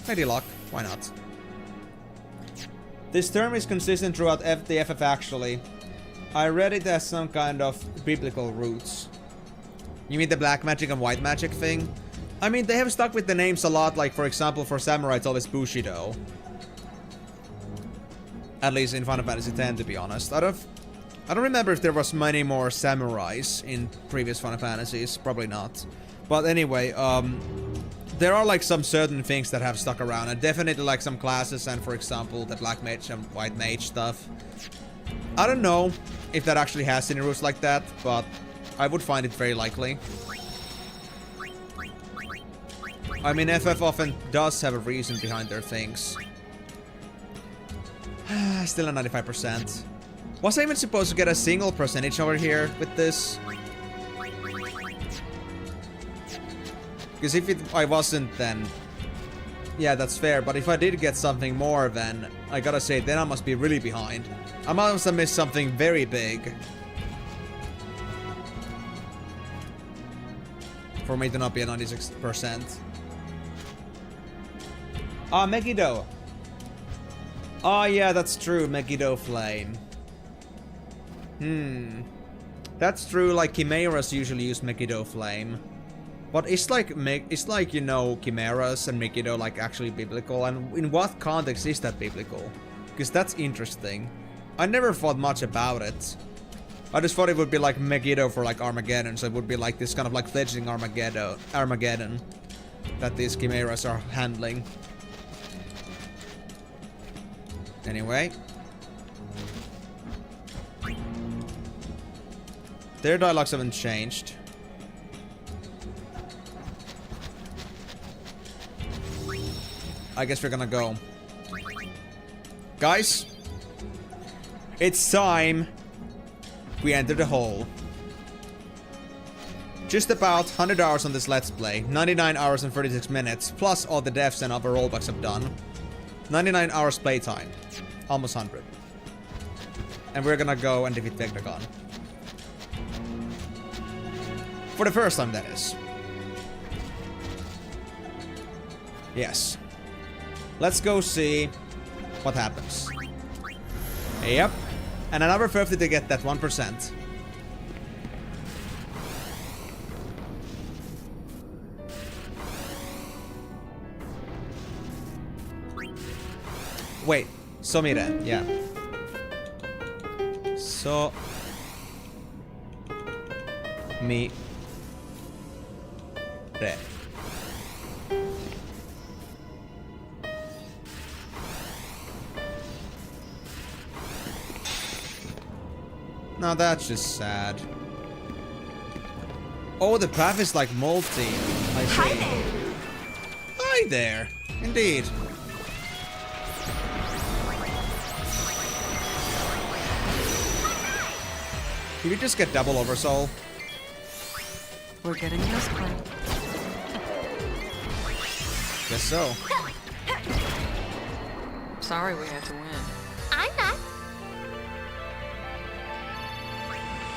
Lady Luck, why not? This term is consistent throughout the FF actually. I read it as some kind of biblical roots. You mean the black magic and white magic thing? I mean, they have stuck with the names a lot, like for example for samurai it's always Bushido. At least in Final Fantasy X, to be honest. I don't remember if there was many more samurais in previous Final Fantasies, probably not. But anyway, there are like some certain things that have stuck around, and definitely like some classes and for example the black mage and white mage stuff. I don't know if that actually has any roots like that, but I would find it very likely. I mean, FF often does have a reason behind their things. Still a 95%. Was I even supposed to get a single percentage over here with this? Because if I wasn't, then... Yeah, that's fair. But if I did get something more, then... I gotta say, then I must be really behind. I must have missed something very big. For me to not be at 96%. Ah, Megiddo. Oh yeah, that's true. Megiddo Flame. That's true, like Chimeras usually use Megiddo Flame. But it's like, you know, Chimeras and Megiddo like actually biblical, and in what context is that biblical? Because that's interesting. I never thought much about it. I just thought it would be like Megiddo for like Armageddon, so it would be like this kind of like fledgling Armageddon that these Chimeras are handling. Anyway. Their dialogues haven't changed. I guess we're gonna go. Guys, it's time we enter the hole. Just about 100 hours on this Let's Play. 99 hours and 36 minutes, plus all the deaths and other rollbacks I've done. 99 hours playtime. Almost 100. And we're gonna go and defeat Vectagon. For the first time, that is. Yes. Let's go see what happens. Yep. And another 50 to get that 1%. Wait. So me then. Yeah. So me there. Now that's just sad. Oh, the path is like multi. I see. Hi there. Hi there. Indeed. Did we just get double oversoul? We're getting this part. Guess so. Sorry we had to win. I'm not.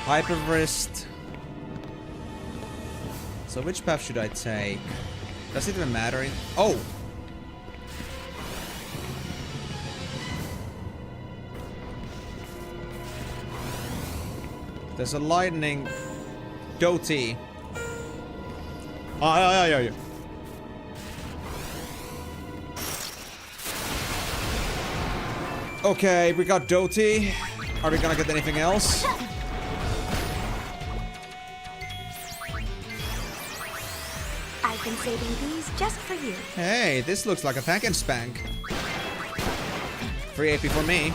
Hyper wrist. So which path should I take? Does it even matter? Oh! There's a lightning goatee. Yeah. Okay, we got Doty. Are we gonna get anything else? I've been saving these just for you. Hey, this looks like a pack and spank. Free AP for me.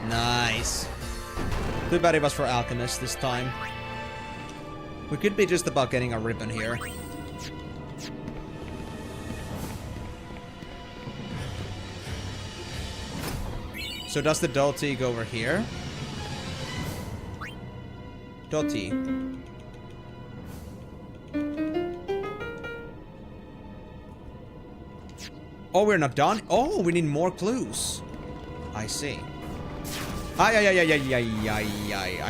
Nice. Too bad it was for Alchemist this time. We could be just about getting a ribbon here. So does the Doty go over here? Doty. Oh, we're not done? Oh, we need more clues. I see. I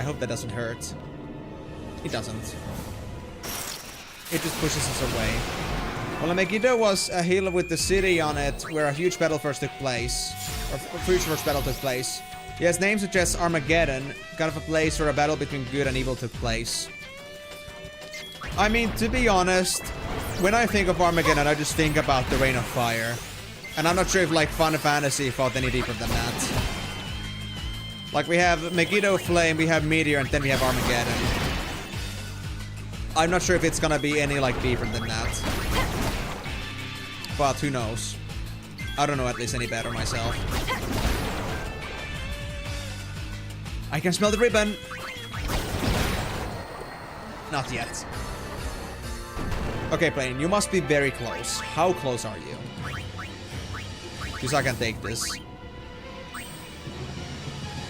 hope that doesn't hurt. It doesn't. It just pushes us away. Well, Megiddo was a hill with the city on it, where a huge battle first took place. Or huge first battle took place. Yes, name suggests Armageddon, kind of a place where a battle between good and evil took place. I mean, to be honest, when I think of Armageddon, I just think about the Rain of Fire. And I'm not sure if, like, Final Fantasy thought any deeper than that. Like, we have Megiddo Flame, we have Meteor, and then we have Armageddon. I'm not sure if it's gonna be any, like, deeper than that. But who knows? I don't know at least any better myself. I can smell the ribbon! Not yet. Okay, Payne, you must be very close. How close are you? Because I can take this.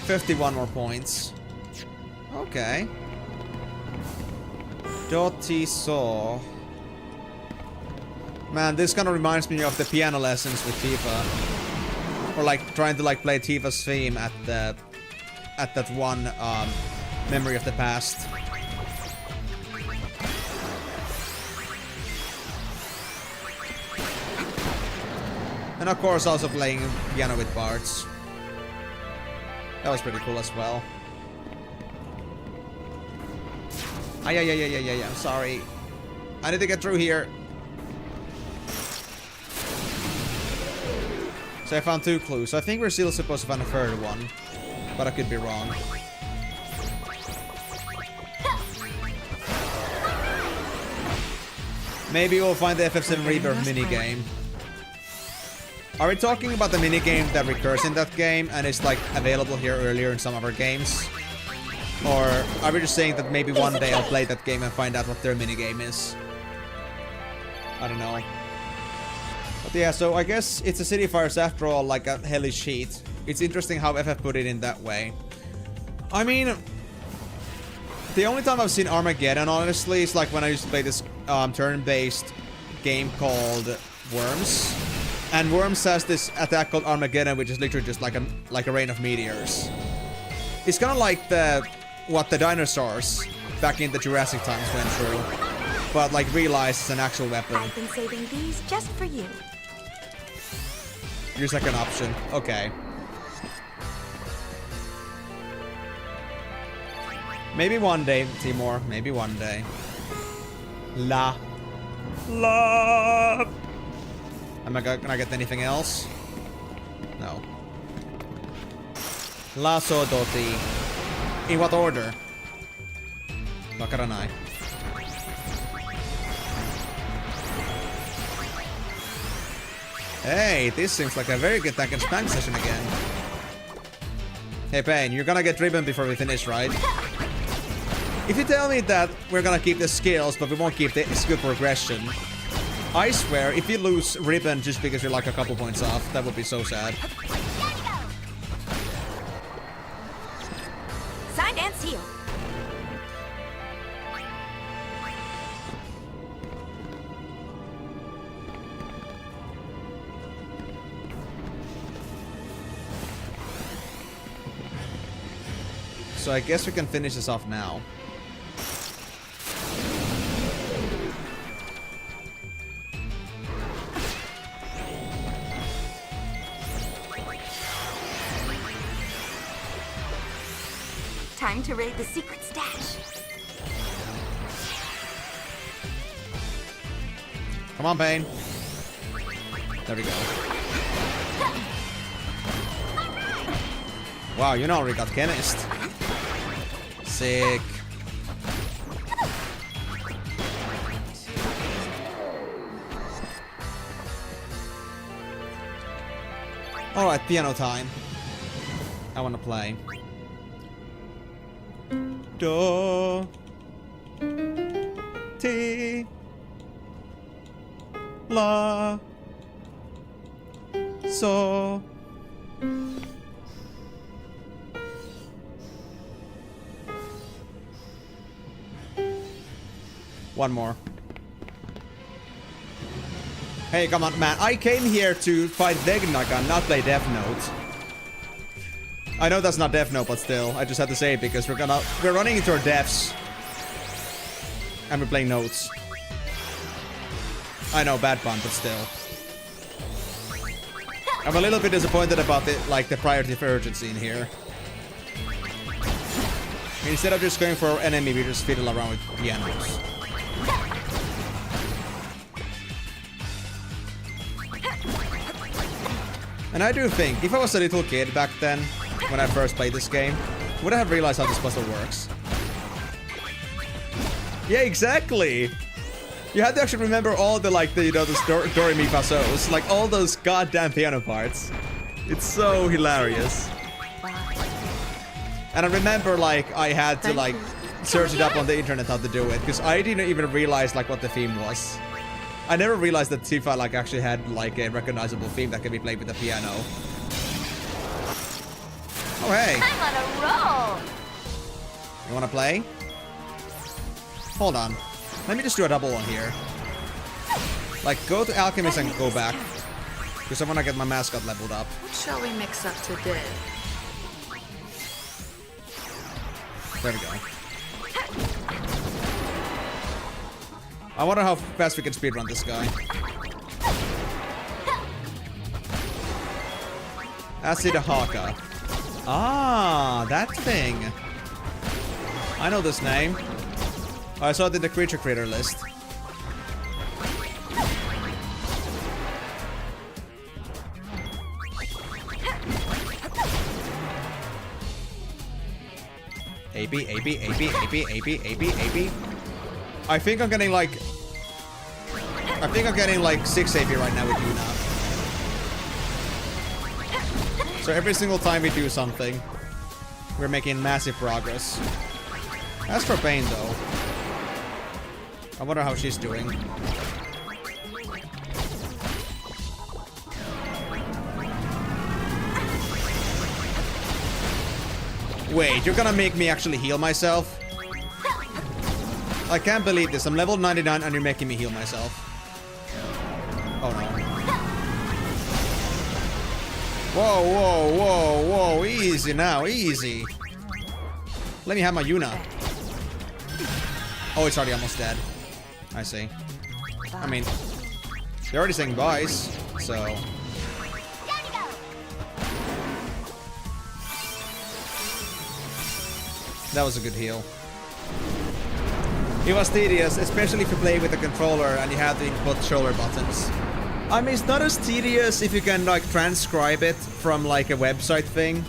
51 more points. Okay. Doty Saw. Man, this kind of reminds me of the piano lessons with Tifa. Or like trying to like play Tifa's theme at that one memory of the past. And of course also playing piano with bards. That was pretty cool as well. Yeah, I'm sorry. I need to get through here. So I found 2 clues. I think we're still supposed to find a 3rd one. But I could be wrong. Maybe we'll find the FF7 Rebirth minigame. Are we talking about the minigame that recurs in that game and is like available here earlier in some other games? Or are we just saying that maybe one day I'll play that game and find out what their minigame is? I don't know. But yeah, so I guess it's a City Fires after all, like a hellish heat. It's interesting how FF put it in that way. I mean, the only time I've seen Armageddon, honestly, is like when I used to play this turn-based game called Worms. And Worms has this attack called Armageddon, which is literally just like a rain of meteors. It's kind of like what the dinosaurs back in the Jurassic times went through, but like realized it's an actual weapon. I've been saving these just for you. Your second option. Okay. Maybe one day, Timor. Maybe one day. Love. Am I gonna get anything else? No. Lasso Doti. In what order? Wakaranai. Hey, this seems like a very good tank and spank session again. Hey Payne, you're gonna get driven before we finish, right? If you tell me that we're gonna keep the skills, but we won't keep the skill progression, I swear, if you lose ribbon just because you're like a couple points off, that would be so sad. Signed and sealed. So I guess we can finish this off now. Time to raid the secret stash. Come on, Payne. There we go. Wow, you already got chemist. Sick. Alright, piano time. I wanna play. Do. Ti. La. So. One more. Hey, come on, man. I came here to fight Vegnaga, not play Death Note. I know that's not Death Note, but still. I just had to say it because we're running into our deaths. And we're playing notes. I know, bad pun, but still. I'm a little bit disappointed about the priority of urgency in here. Instead of just going for our enemy, we just fiddle around with pianos. And I do think, if I was a little kid back then, when I first played this game, would I have realized how this puzzle works? Yeah, exactly! You had to actually remember all the, the Do Re Mi Fa So's, like all those goddamn piano parts. It's so hilarious. And I remember, I had to, search it up on the internet how to do it, because I didn't even realize, what the theme was. I never realized that Tifa, actually had, a recognizable theme that can be played with the piano. Oh, hey! I'm on a roll! You wanna play? Hold on. Let me just do a double one here. Go to Alchemist and go back. Because I wanna get my mascot leveled up. What shall we mix up today? There we go. I wonder how fast we can speedrun this guy. Acid Haka. Ah, that thing. I know this name. I saw it in the creature creator list. AB. I think I'm getting I think I'm getting like 6 AP right now with Yuna. So every single time we do something, we're making massive progress. As for Payne though, I wonder how she's doing. Wait, you're gonna make me actually heal myself? I can't believe this. I'm level 99 and you're making me heal myself. Oh no. Whoa, whoa, whoa, whoa. Easy now, easy. Let me have my Yuna. Oh, it's already almost dead. I see. I mean, they're already saying buys, so... That was a good heal. It was tedious, especially if you play with a controller and you have to input shoulder buttons. I mean, it's not as tedious if you can, like, transcribe it from, like, a website thing.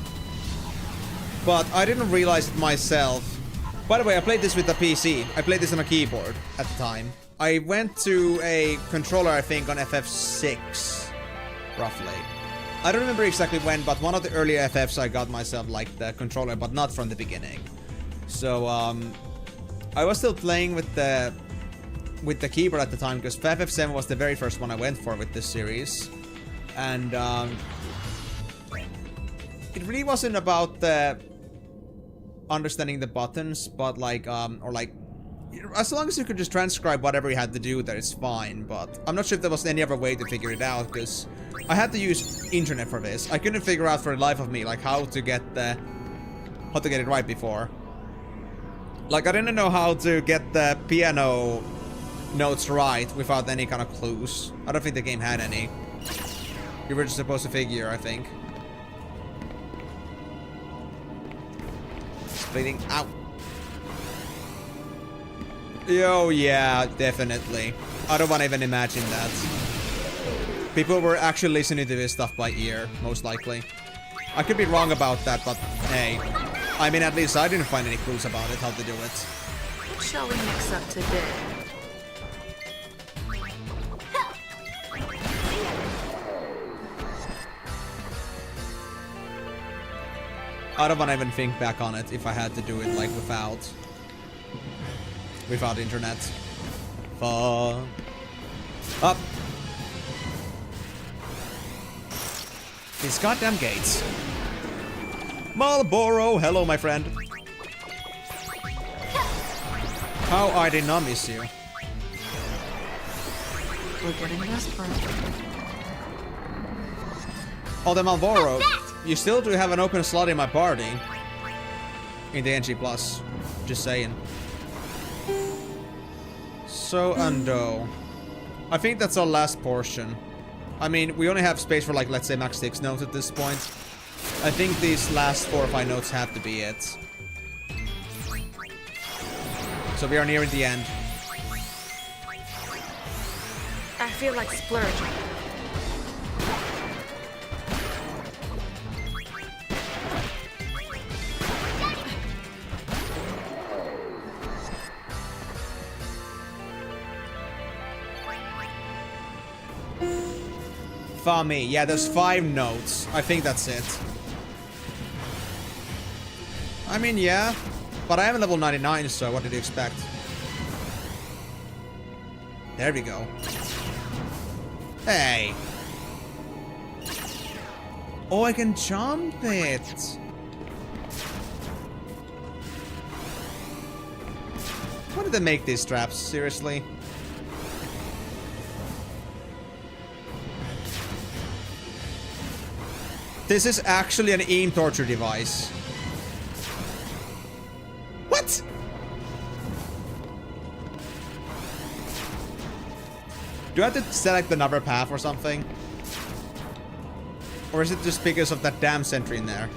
But I didn't realize it myself. By the way, I played this with a PC. I played this on a keyboard at the time. I went to a controller, I think, on FF6, roughly. I don't remember exactly when, but one of the earlier FFs I got myself, like, the controller, but not from the beginning. So, I was still playing with the keyboard at the time, because FF7 was the very first one I went for with this series. And, it really wasn't about the understanding the buttons, but like, or like, as long as you could just transcribe whatever you had to do, that is fine. But I'm not sure if there was any other way to figure it out, because I had to use internet for this. I couldn't figure out for the life of me, like, how to get it right before. Like, I didn't know how to get the piano notes right without any kind of clues. I don't think the game had any. You were just supposed to figure, I think. Splitting out. Oh yeah, definitely. I don't want to even imagine that. People were actually listening to this stuff by ear, most likely. I could be wrong about that, but hey. I mean, at least I didn't find any clues about it, how to do it. What shall we mix up today? I don't want to even think back on it if I had to do it, like, without internet. Fun. Up. These goddamn gates. Marlboro, hello, my friend. How I did not miss you. We're getting desperate. Oh, the Marlboro. You still do have an open slot in my party. In the NG+. Just saying. So, Undo. I think that's our last portion. I mean, we only have space for, like, let's say max 6 notes at this point. I think these last 4 or 5 notes have to be it. So we are nearing the end. I feel like splurging. Me. Yeah, there's 5 notes. I think that's it. I mean, yeah. But I am level 99, so what did you expect? There we go. Hey. Oh, I can jump it. What did they make these straps? Seriously? This is actually an aim torture device. What? Do I have to select another path or something? Or is it just because of that damn sentry in there?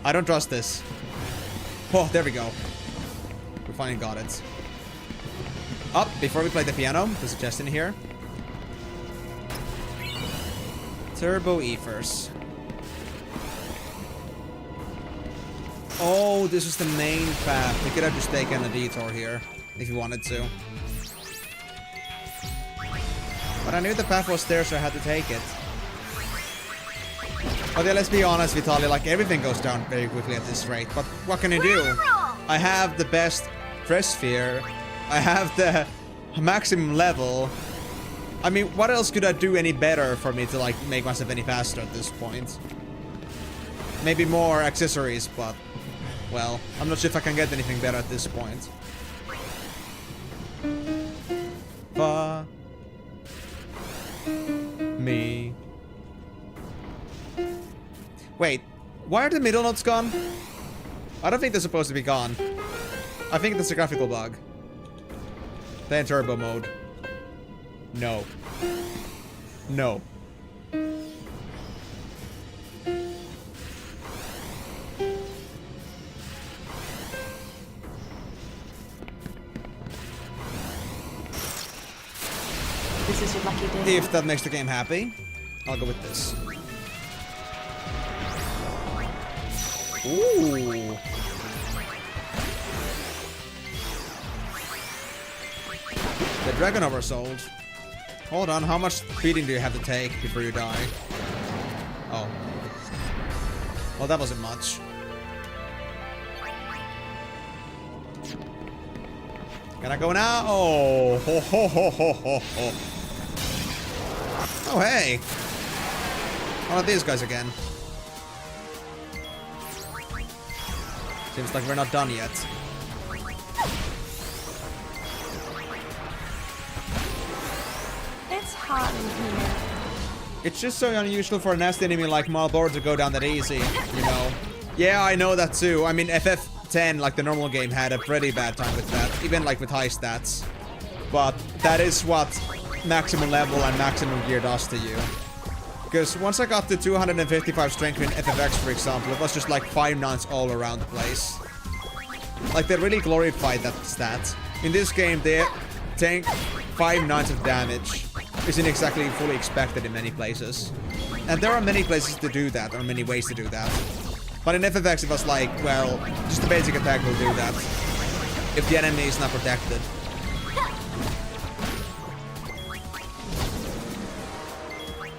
I don't trust this. Oh, there we go. We finally got it. Oh, before we play the piano, there's a chest in here. Turbo Ethers. Oh, this is the main path. We could have just taken a detour here, if you wanted to. But I knew the path was there, so I had to take it. But yeah, let's be honest, Vitaly, like, everything goes down very quickly at this rate. But what can you do? I have the best press sphere. I have the maximum level. I mean, what else could I do any better for me to, like, make myself any faster at this point? Maybe more accessories, but... well, I'm not sure if I can get anything better at this point. Fuck me. Wait, why are the middle notes gone? I don't think they're supposed to be gone. I think that's a graphical bug. Then turbo mode. No. No. This is your lucky day. If that makes the game happy, I'll go with this. Ooh. The dragon oversold. Hold on, how much beating do you have to take before you die? Oh. Well, that wasn't much. Can I go now? Oh, ho ho ho ho ho ho. Oh, hey. One of these guys again. Seems like we're not done yet. It's hot in here. It's just so unusual for a nasty enemy like Marlboro to go down that easy, you know? Yeah, I know that too. I mean, FF10, like the normal game, had a pretty bad time with that, even like with high stats. But that is what maximum level and maximum gear does to you. Because once I got to 255 strength in FFX, for example, it was just like 5 9s all around the place. Like, they really glorified that stat. In this game, they tank 5 9s of damage. Isn't exactly fully expected in many places. And there are many places to do that, or many ways to do that. But in FFX, it was like, well, just the basic attack will do that. If the enemy is not protected.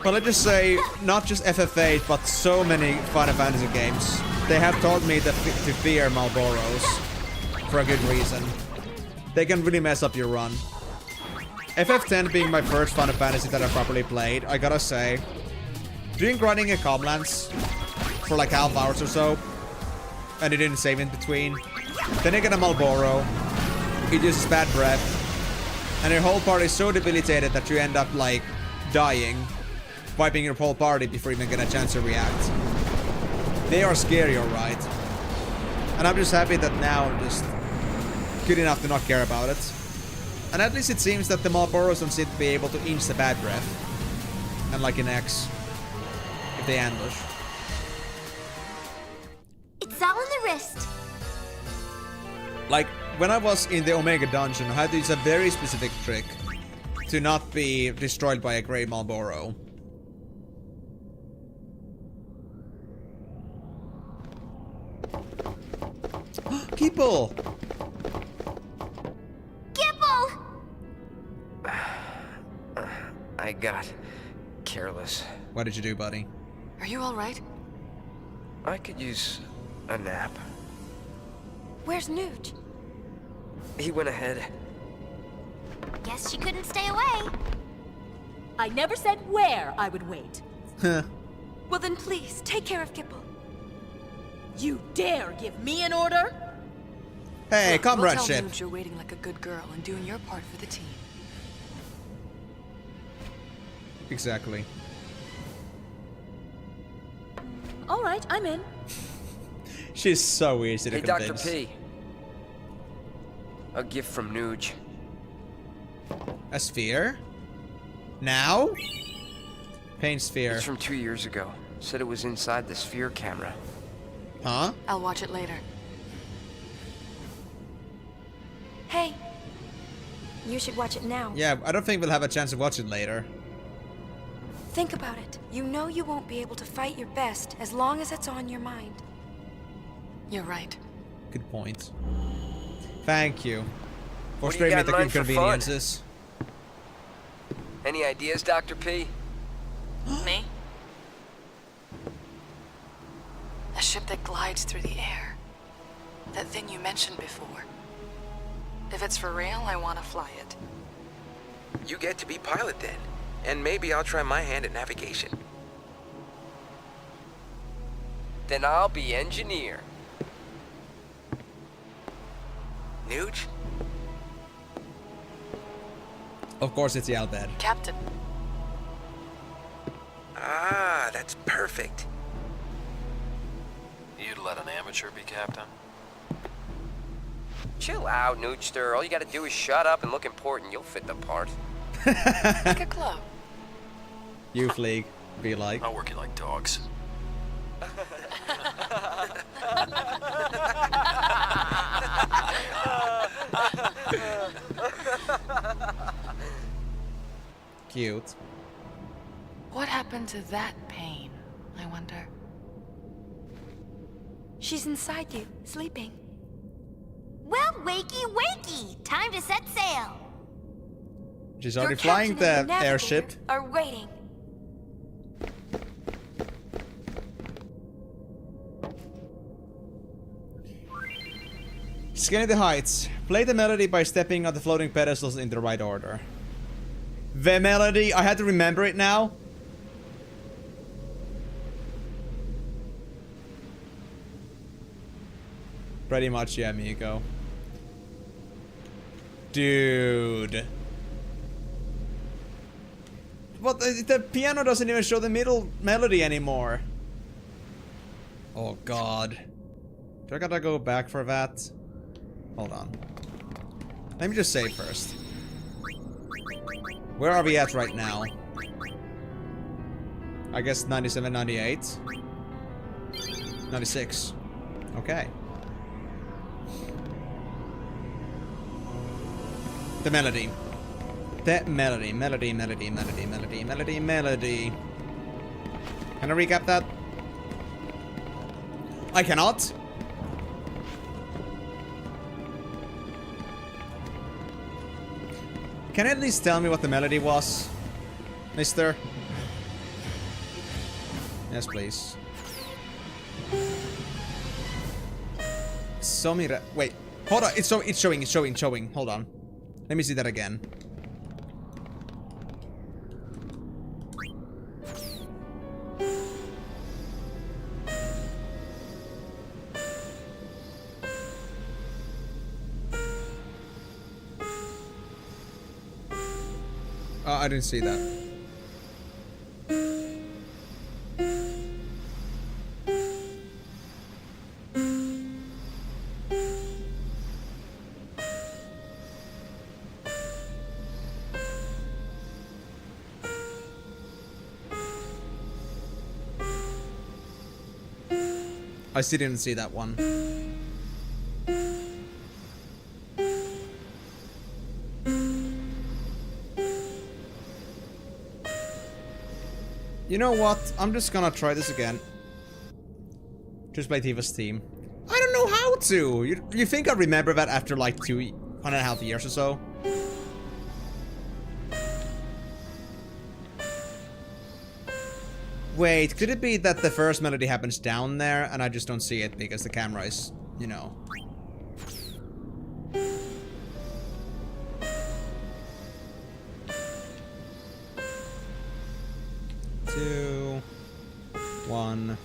But let's just say, not just FF8, but so many Final Fantasy games. They have taught me to fear Marlboros. For a good reason. They can really mess up your run. FF10 being my first Final Fantasy that I properly played, I gotta say, doing grinding in Comlands for like half hours or so, and it didn't save in between. Then you get a Marlboro, it uses bad breath, and your whole party is so debilitated that you end up like dying, wiping your whole party before you even get a chance to react. They are scary, alright. And I'm just happy that now I'm just good enough to not care about it. And at least it seems that the Marlboros don't seem to be able to inch the bad breath. Unlike in X. If they ambush. It's all in the wrist. Like, when I was in the Omega Dungeon, I had to use a very specific trick to not be destroyed by a grey Marlboro. People! I got careless. What did you do, buddy? Are you all right? I could use a nap. Where's Nuge? He went ahead. Guess she couldn't stay away. I never said where I would wait. Huh. Well then please, take care of Kipple. You dare give me an order? Hey, We'll comradeship. tell Nuge you're waiting like a good girl and doing your part for the team. Exactly. All right, I'm in. She's so easy to Hey, convince. Dr. P. A gift from Nuge. A sphere? Now? Payne sphere. It's from 2 years ago. Said it was inside the sphere camera. Huh? I'll watch it later. Hey, you should watch it now. Yeah, I don't think we'll have a chance to watch it later. Think about it. You know you won't be able to fight your best as long as it's on your mind. You're right. Good point. Thank you. For What do you sparing me got in the mind for fun? inconveniences. Any ideas, Dr. P? Me? A ship that glides through the air. That thing you mentioned before. If it's for real, I want to fly it. You get to be pilot then. And maybe I'll try my hand at navigation. Then I'll be engineer. Nooch? Of course it's Yalbed. Captain. Ah, that's perfect. You'd let an amateur be captain? Chill out, Noochster. All you gotta do is shut up and look important. You'll fit the part. Like a club. Youth League, be like. I'll work you like dogs. Cute. What happened to that Payne, I wonder? She's inside you, sleeping. Well, wakey, wakey! Time to set sail! She's Your already flying captain and the navigator airship. are waiting. Scanning the heights. Play the melody by stepping on the floating pedestals in the right order. The melody, I had to remember it now. Pretty much, yeah, Miko. Dude. But the piano doesn't even show the middle melody anymore. Oh god. Do I gotta go back for that? Hold on. Let me just save first. Where are we at right now? I guess 97, 98. 96. Okay. The melody. The melody. Melody. Can I recap that? I cannot. Can you at least tell me what the melody was, mister? Yes, please. Somira. Wait. Hold on. It's showing. Hold on. Let me see that again. Oh, I didn't see that. I still didn't see that one. You know what? I'm just gonna try this again. Just play Tifa's team. I don't know how to! You think I remember that after like 1.5 years or so? Wait, could it be that the first melody happens down there and I just don't see it because the camera is, you know... Two... One...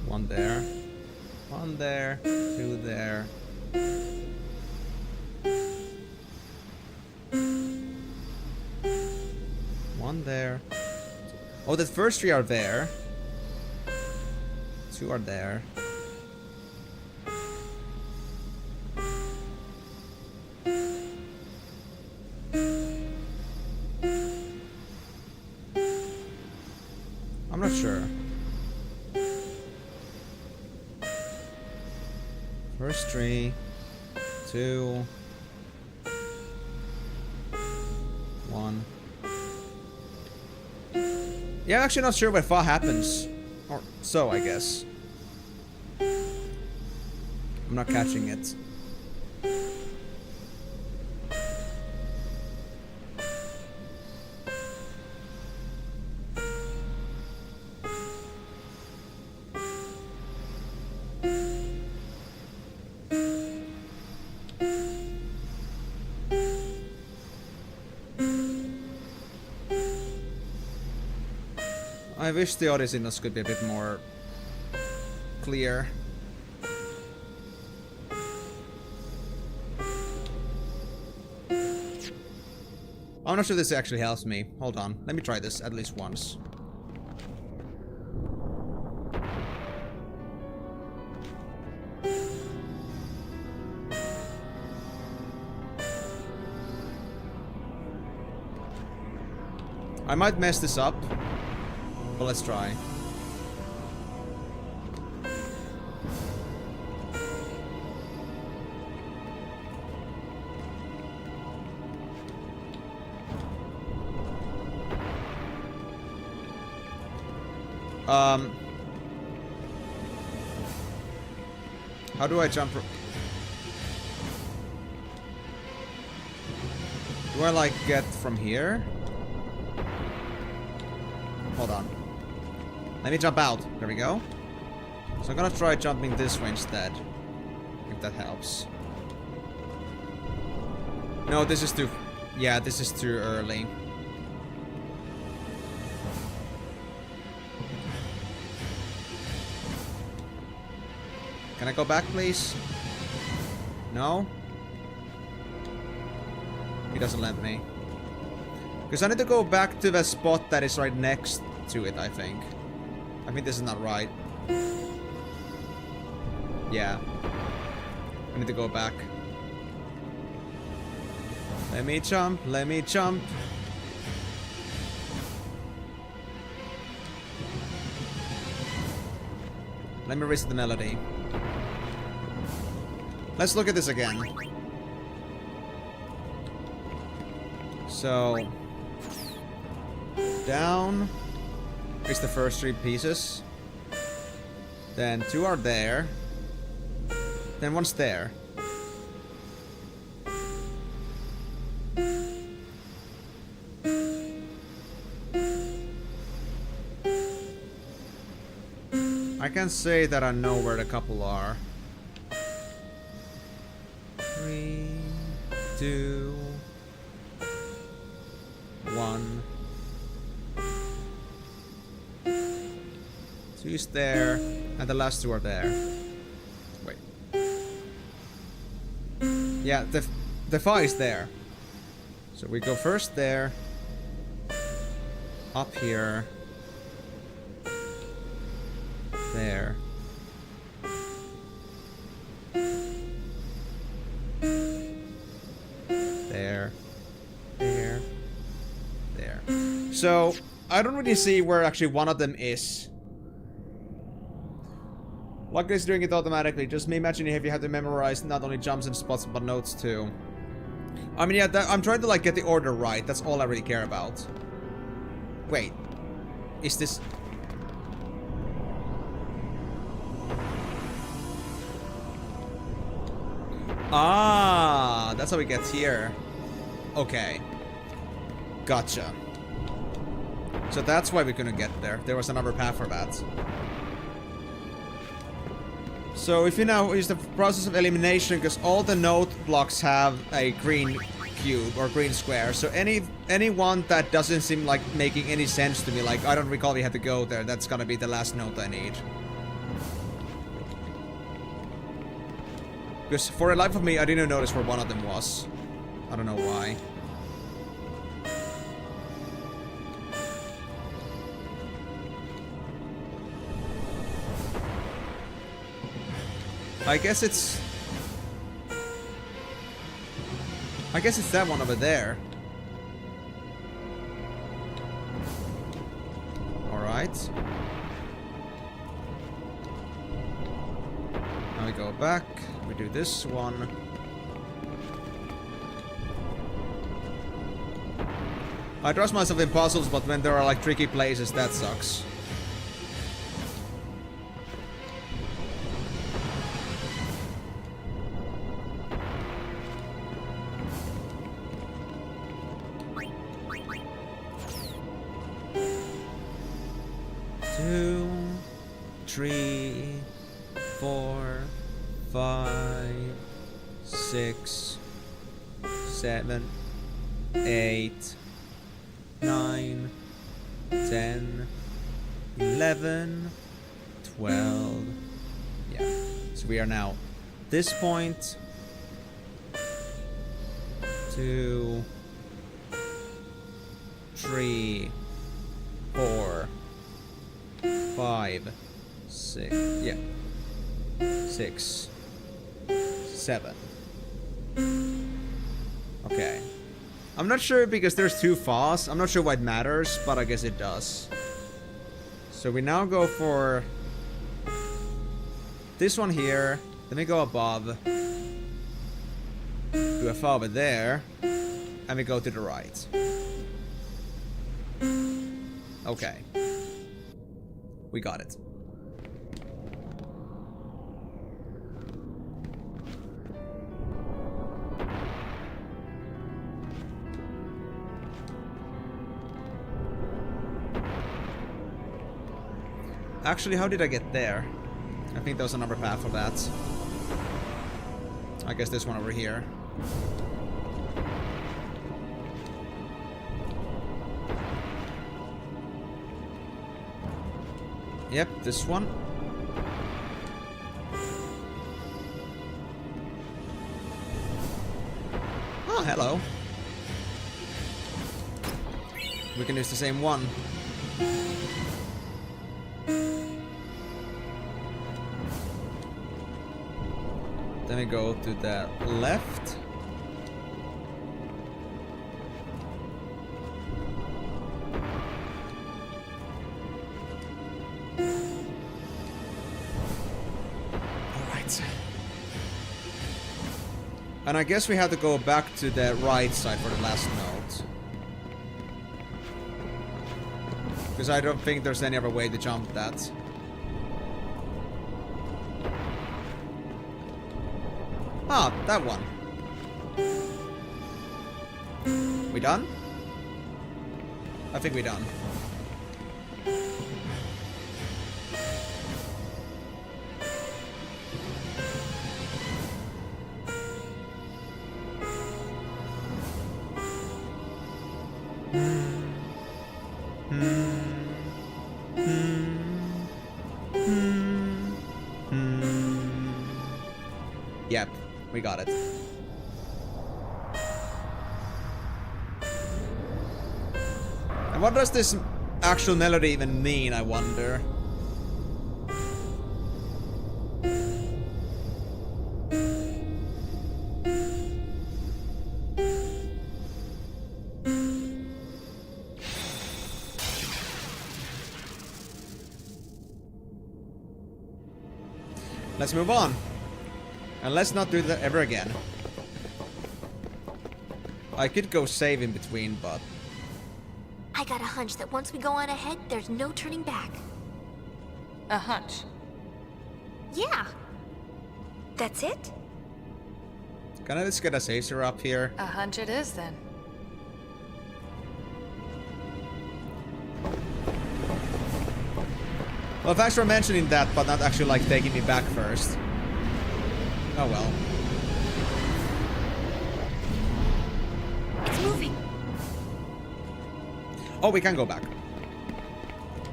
One there. One there. Two there. One there. Oh, the first three are there. Two are there. I'm not sure. First three. Two. One. Yeah, I'm actually not sure what fall happens. Or so, I guess. I'm not catching it. I wish the Odyssey notes could be a bit more clear. I'm not sure this actually helps me. Hold on. Let me try this at least once. I might mess this up, but let's try. How do I jump? Do I like get from here? Hold on. Let me jump out. There we go. So I'm gonna try jumping this way instead. If that helps. No, this is too... Yeah, this is too early. Can I go back, please? No? He doesn't let me. Because I need to go back to the spot that is right next to it, I think. I think this is not right. Yeah. I need to go back. Let me jump, let me jump. Let me reset the melody. Let's look at this again. So... down is the first 3 pieces. Then 2 are there. Then 1's there. I can say that I know where the couple are. 3, 2, 1. 2 is there, and the last 2 are there. Wait. Yeah, the 5 is there. So we go first there. Up here. There. There. There. There. So, I don't really see where actually one of them is. Luckily it's doing it automatically. Just me imagining if you have to memorize not only jumps and spots, but notes too. I mean, yeah, I'm trying to like get the order right. That's all I really care about. Wait. Is this... Ah, that's how we get here. Okay. Gotcha. So that's why we couldn't get there. There was another path for that. So if you now use the process of elimination, because all the note blocks have a green cube or green square. So any one that doesn't seem like making any sense to me, like I don't recall we had to go there, that's gonna be the last note I need. Because for the life of me, I didn't notice where one of them was. I don't know why. I guess it's that one over there. Alright. Now we go back. We do this one. I trust myself in puzzles, but when there are like tricky places, that sucks. 2, 3, 4, 5, 6, 7, 8, 9, 10, 11, 12. Yeah. So we are now at this point. 2, 3, 4, 5, 6. Yeah. 6, 7. Okay. I'm not sure because there's 2 fast. I'm not sure why it matters, but I guess it does. So we now go for this one here. Then we go above. Do a far over there. And we go to the right. Okay. We got it. Actually, how did I get there? I think there was another path for that. I guess this one over here. Yep, this one. Oh, hello. We can use the same one. Then we go to the left. Alright. And I guess we have to go back to the right side for the last note. Because I don't think there's any other way to jump that. Ah, that one. We done? I think we done. Yep. We got it. And what does this actual melody even mean, I wonder? Let's move on. And let's not do that ever again. I could go save in between, but... I got a hunch that once we go on ahead, there's no turning back. A hunch. Yeah. That's it? Can I just get a sacer up here? A hunch it is, then. Well, thanks for mentioning that, but not actually, like, taking me back first. Oh well. It's moving. Oh, we can go back.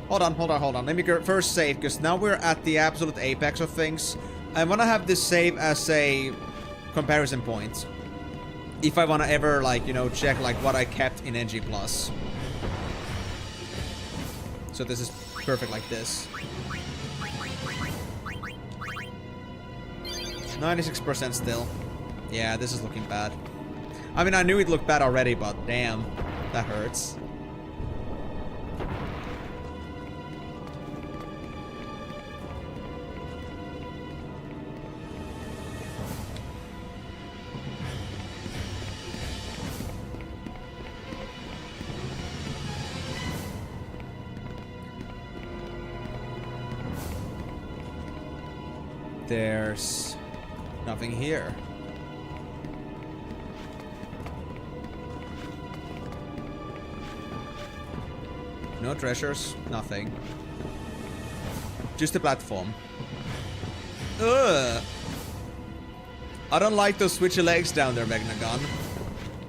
Hold on. Let me first save, because now we're at the absolute apex of things. I want to have this save as a comparison point. If I want to ever, like, you know, check, like, what I kept in NG+. So this is perfect like this. 96% still. Yeah, this is looking bad. I mean, I knew it looked bad already, but damn, that hurts. There's nothing here. No treasures, nothing. Just the platform. Ugh. I don't like those switchy legs down there, Megnagon.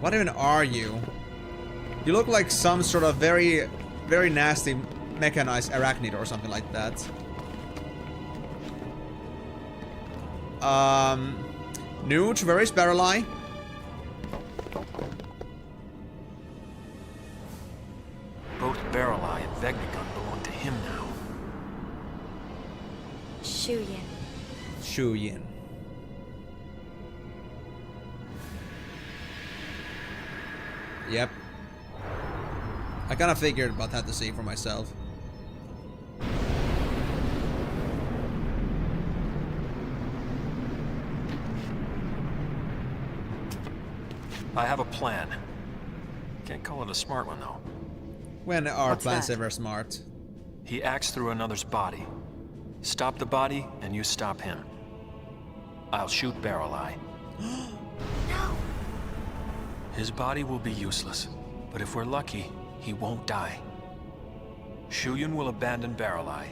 What even are you? You look like some sort of very, very nasty mechanized arachnid or something like that. Nuge, where is Barreleye? Both Barreleye and Vegnagun belong to him now. Shuyin. Shuyin. Yep. I kind of figured about that to see for myself. I have a plan. Can't call it a smart one, though. When are What's plans that? ever smart? He acts through another's body. Stop the body, and you stop him. I'll shoot Barreleye. No. His body will be useless, but if we're lucky, he won't die. Shuyin will abandon Barreleye,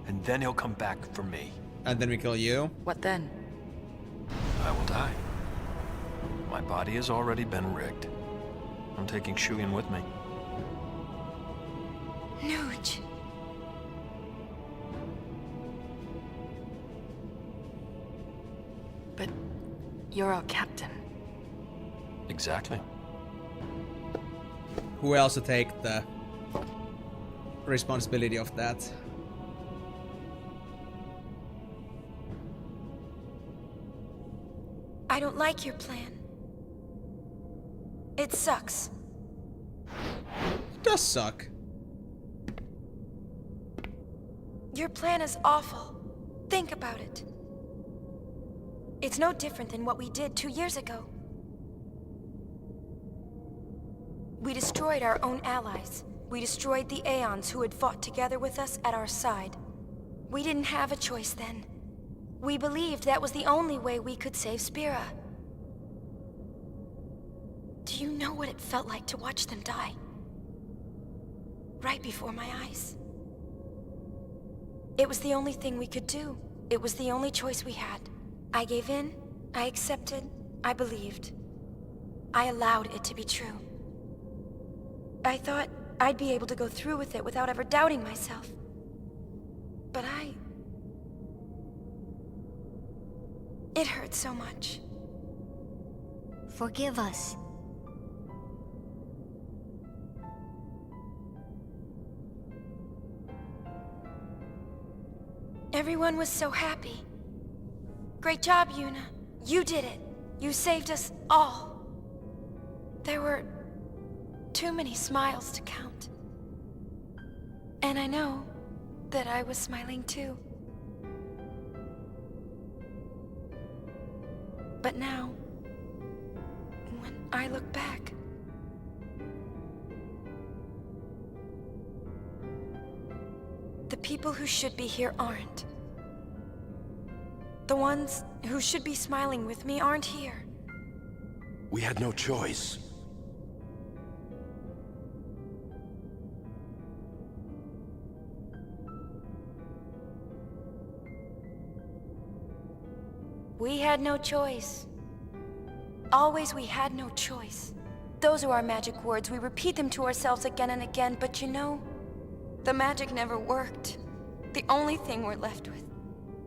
and then he'll come back for me. And then we kill you? What then? I will die. My body has already been rigged. I'm taking Shuyin with me. Nuge. But you're our captain. Exactly. Who else to take the responsibility of that? I don't like your plan. It sucks. It does suck. Your plan is awful. Think about it. It's no different than what we did 2 years ago. We destroyed our own allies. We destroyed the Aeons who had fought together with us at our side. We didn't have a choice then. We believed that was the only way we could save Spira. Do you know what it felt like to watch them die? Right before my eyes. It was the only thing we could do. It was the only choice we had. I gave in, I accepted, I believed. I allowed it to be true. I thought I'd be able to go through with it without ever doubting myself. But it hurt so much. Forgive us. Everyone was so happy. Great job, Yuna. You did it. You saved us all. There were too many smiles to count. And I know that I was smiling too. But now, when I look back, the people who should be here aren't. The ones who should be smiling with me aren't here. We had no choice. We had no choice. Always we had no choice. Those are our magic words. We repeat them to ourselves again and again, but you know, the magic never worked. The only thing we're left with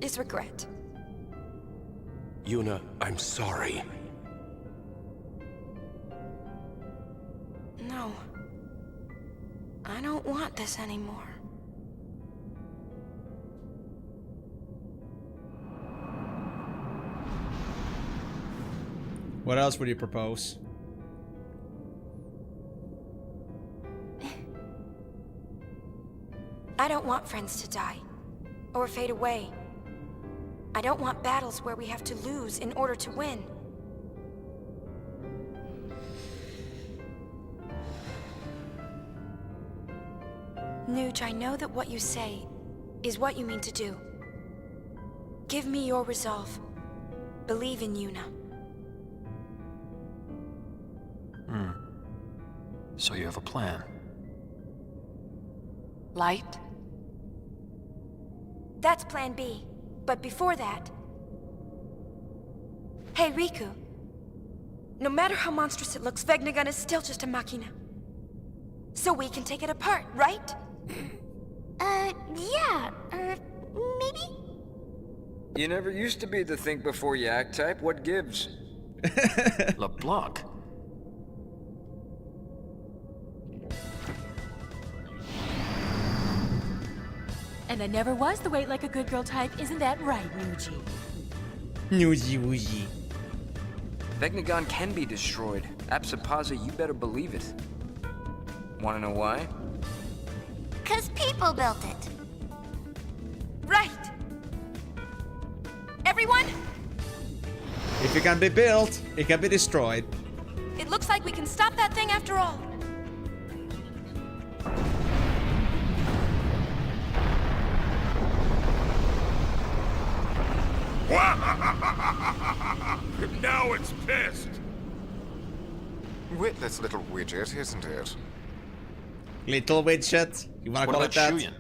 is regret. Yuna, I'm sorry. No. I don't want this anymore. What else would you propose? I don't want friends to die, or fade away. I don't want battles where we have to lose in order to win. Nuge, I know that what you say is what you mean to do. Give me your resolve. Believe in Yuna. So you have a plan. Light? That's plan B. But before that... Hey, Rikku. No matter how monstrous it looks, Vegnagun is still just a machina. So we can take it apart, right? Yeah, maybe? You never used to be the think before you act type. What gives? LeBlanc. And I never was the wait like a good girl type, isn't that right, Nuji? Newsy woozy. Vegnagon can be destroyed. Apsipaza, you better believe it. Wanna know why? 'Cause people built it. Right! Everyone, If it can be built, it can be destroyed. it looks like we can stop that thing after all. Now it's pissed! Witless little widget, isn't it? Little widget. You wanna What call about it that? Shuyan?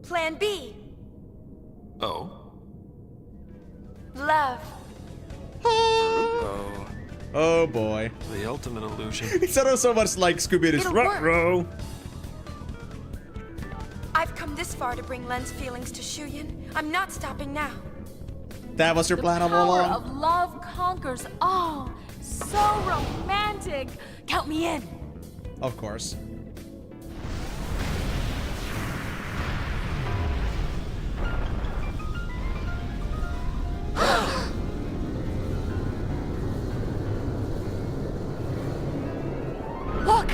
Plan B. Oh? Love. Oh. Oh boy. The ultimate illusion. It sounded so much like Scooby-Doo's It'll work. Ruh-roh. I've come this far to bring Len's feelings to Shuyan. I'm not stopping now. That was your plan all Power along? of love conquers all. So romantic. Count me in. Of course. Look!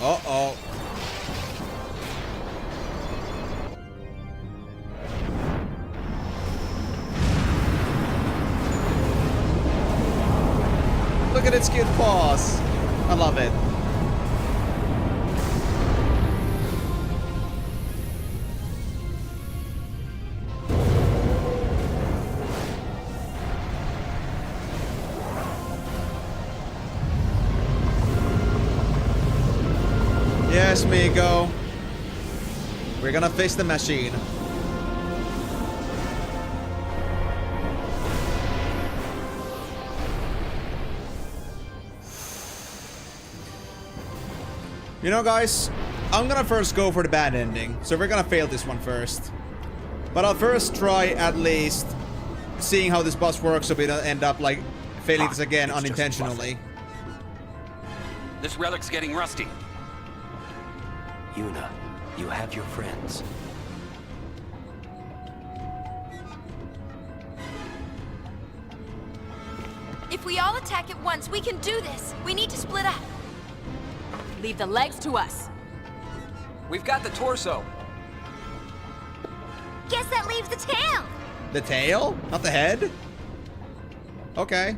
Uh-oh. Look at its cute paws. I love it. Yes, Migo. We're gonna fix the machine. You know, guys, I'm gonna first go for the bad ending. So we're gonna fail this one first. But I'll first try at least seeing how this boss works so we don't end up like failing this again it's just unintentionally. This relic's getting rusty. Yuna, you have your friends. If we all attack at once, we can do this. We need to split up. Leave the legs to us. We've got the torso. Guess that leaves the tail. The tail? Not the head? Okay.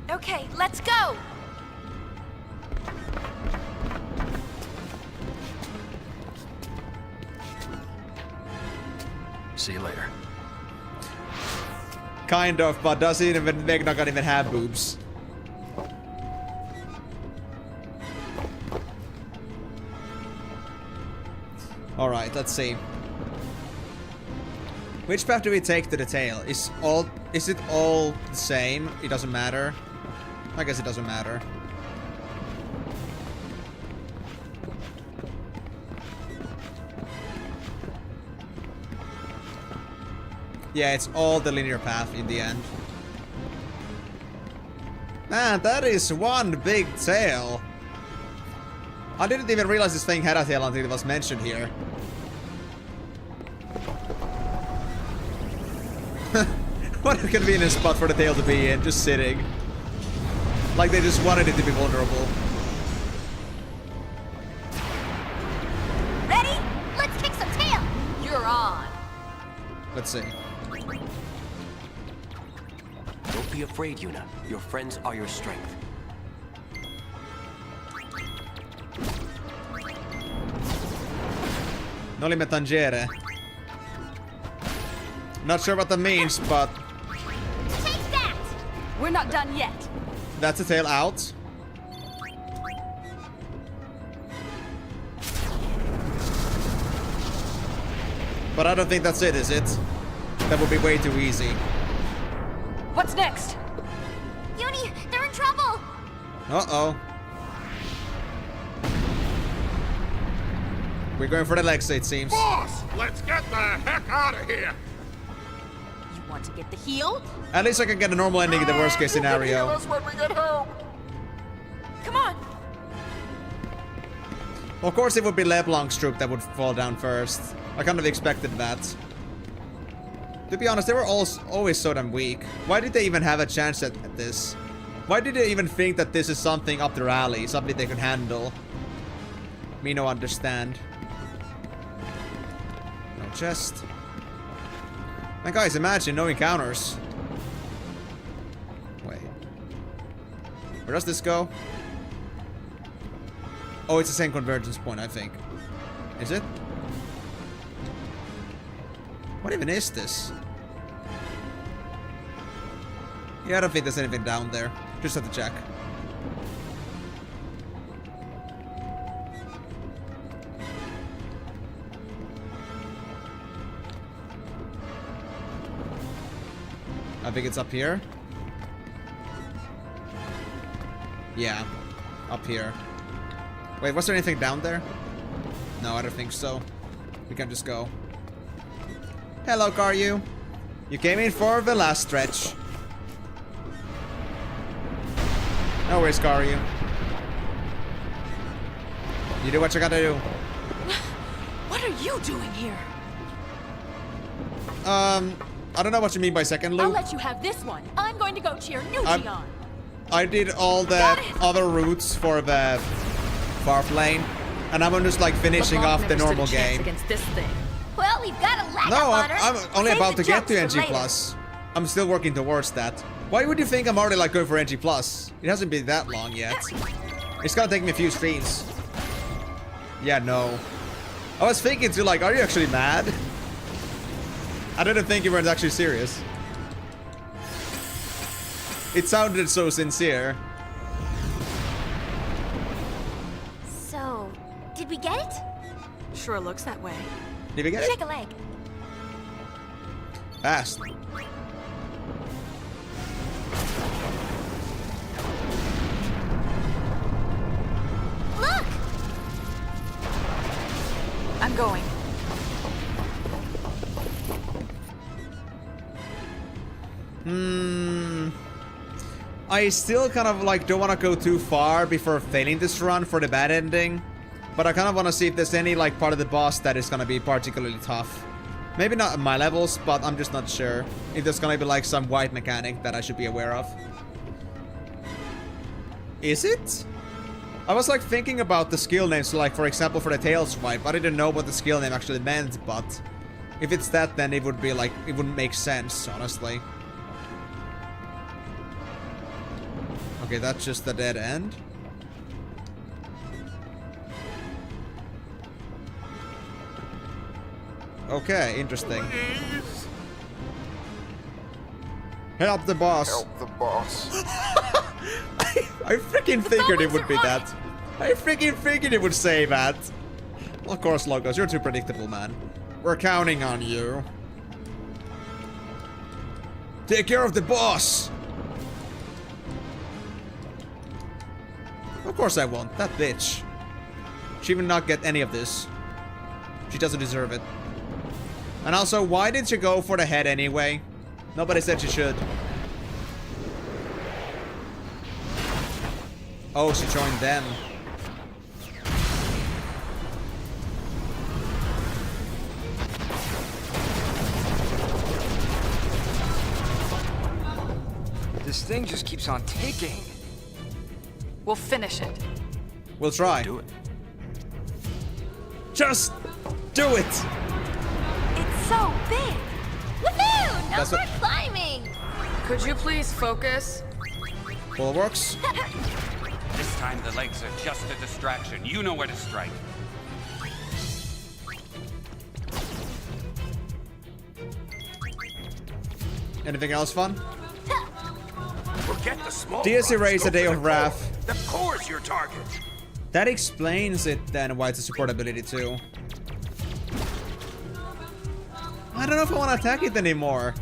Okay, let's go. See you later. Kind of, but doesn't even Vegnagun even have boobs. Alright, let's see. Which path do we take to the tail? Is it all the same? It doesn't matter. I guess it doesn't matter. Yeah, it's all the linear path in the end. Man, that is one big tail. I didn't even realize this thing had a tail until it was mentioned here. What a convenient spot for the tail to be in, just sitting. Like they just wanted it to be vulnerable. Ready? Let's kick some tail. You're on. Let's see. Don't be afraid, Yuna. Your friends are your strength. Noli me tangere. Not sure what that means, but Take that! We're not done yet. that's a tail out. But I don't think that's it, is it? That would be way too easy. What's next? Yuni, they're in trouble! Uh-oh. We're going for the legs, it seems. Boss, let's get the heck out of here. You want to get the heel? At least I can get a normal ending in the worst case scenario. When we get home. Come on. Of course it would be LeBlanc's troop that would fall down first. I kind of expected that. To be honest, they were always so damn weak. Why did they even have a chance at this? Why did they even think that this is something up their alley? Something they could handle? Me no understand. No chest. And guys, imagine no encounters. Wait. Where does this go? Oh, it's the same convergence point, I think. Is it? What even is this? Yeah, I don't think there's anything down there. Just have to check. I think it's up here. Yeah, up here. Wait, was there anything down there? No, I don't think so. We can just go. Hello, Karyu. You came in for the last stretch. No worries, Karyu. You do what you gotta do. What are you doing here? I don't know what you mean by second I'll loop. let you have this one. I'm going to go cheer Nuji on. I did all the Got it. other routes for the Farf lane, and I'm just like finishing off the normal game. Against this thing. Well, we've got a leg No, up on her. I'm only Save about the to get to jokes for NG+. later. Plus. I'm still working towards that. Why would you think I'm already like going for NG+? Plus? It hasn't been that long yet. It's gonna take me a few streams. Yeah, no. I was thinking too, like, are you actually mad? I didn't think you weren't actually serious. It sounded so sincere. So, did we get it? Sure looks that way. Did we get it? Shake a leg. Fast. Look! I'm going. I still kind of like don't want to go too far before failing this run for the bad ending. But I kind of want to see if there's any like part of the boss that is going to be particularly tough. Maybe not at my levels, but I'm just not sure. If there's going to be like some white mechanic that I should be aware of. Is it? I was like thinking about the skill names, like for example for the tail swipe. I didn't know what the skill name actually meant, but if it's that, then it would be like, it wouldn't make sense, honestly. Okay, that's just the dead end. Okay, interesting. Please. Help the boss. Help the boss. I freaking figured it would be that. I freaking figured it would say that. Of course, Logos, you're too predictable, man. We're counting on you. Take care of the boss. Of course I won't. That bitch. She will not get any of this. She doesn't deserve it. And also, why did she go for the head anyway? Nobody said she should. Oh, she joined them. This thing just keeps on ticking. We'll finish it. We'll try. Do it. Just do it. It's so big. Woohoo! Now That's we're what- climbing! Could you please focus? Bulwarks. This time the legs are just a distraction. You know where to strike. Anything else fun? Forget the small DLC parts, raise go a Day for of the Wrath. core. The core's your target. That explains it then, why it's a support ability too. I don't know if I want to attack it anymore.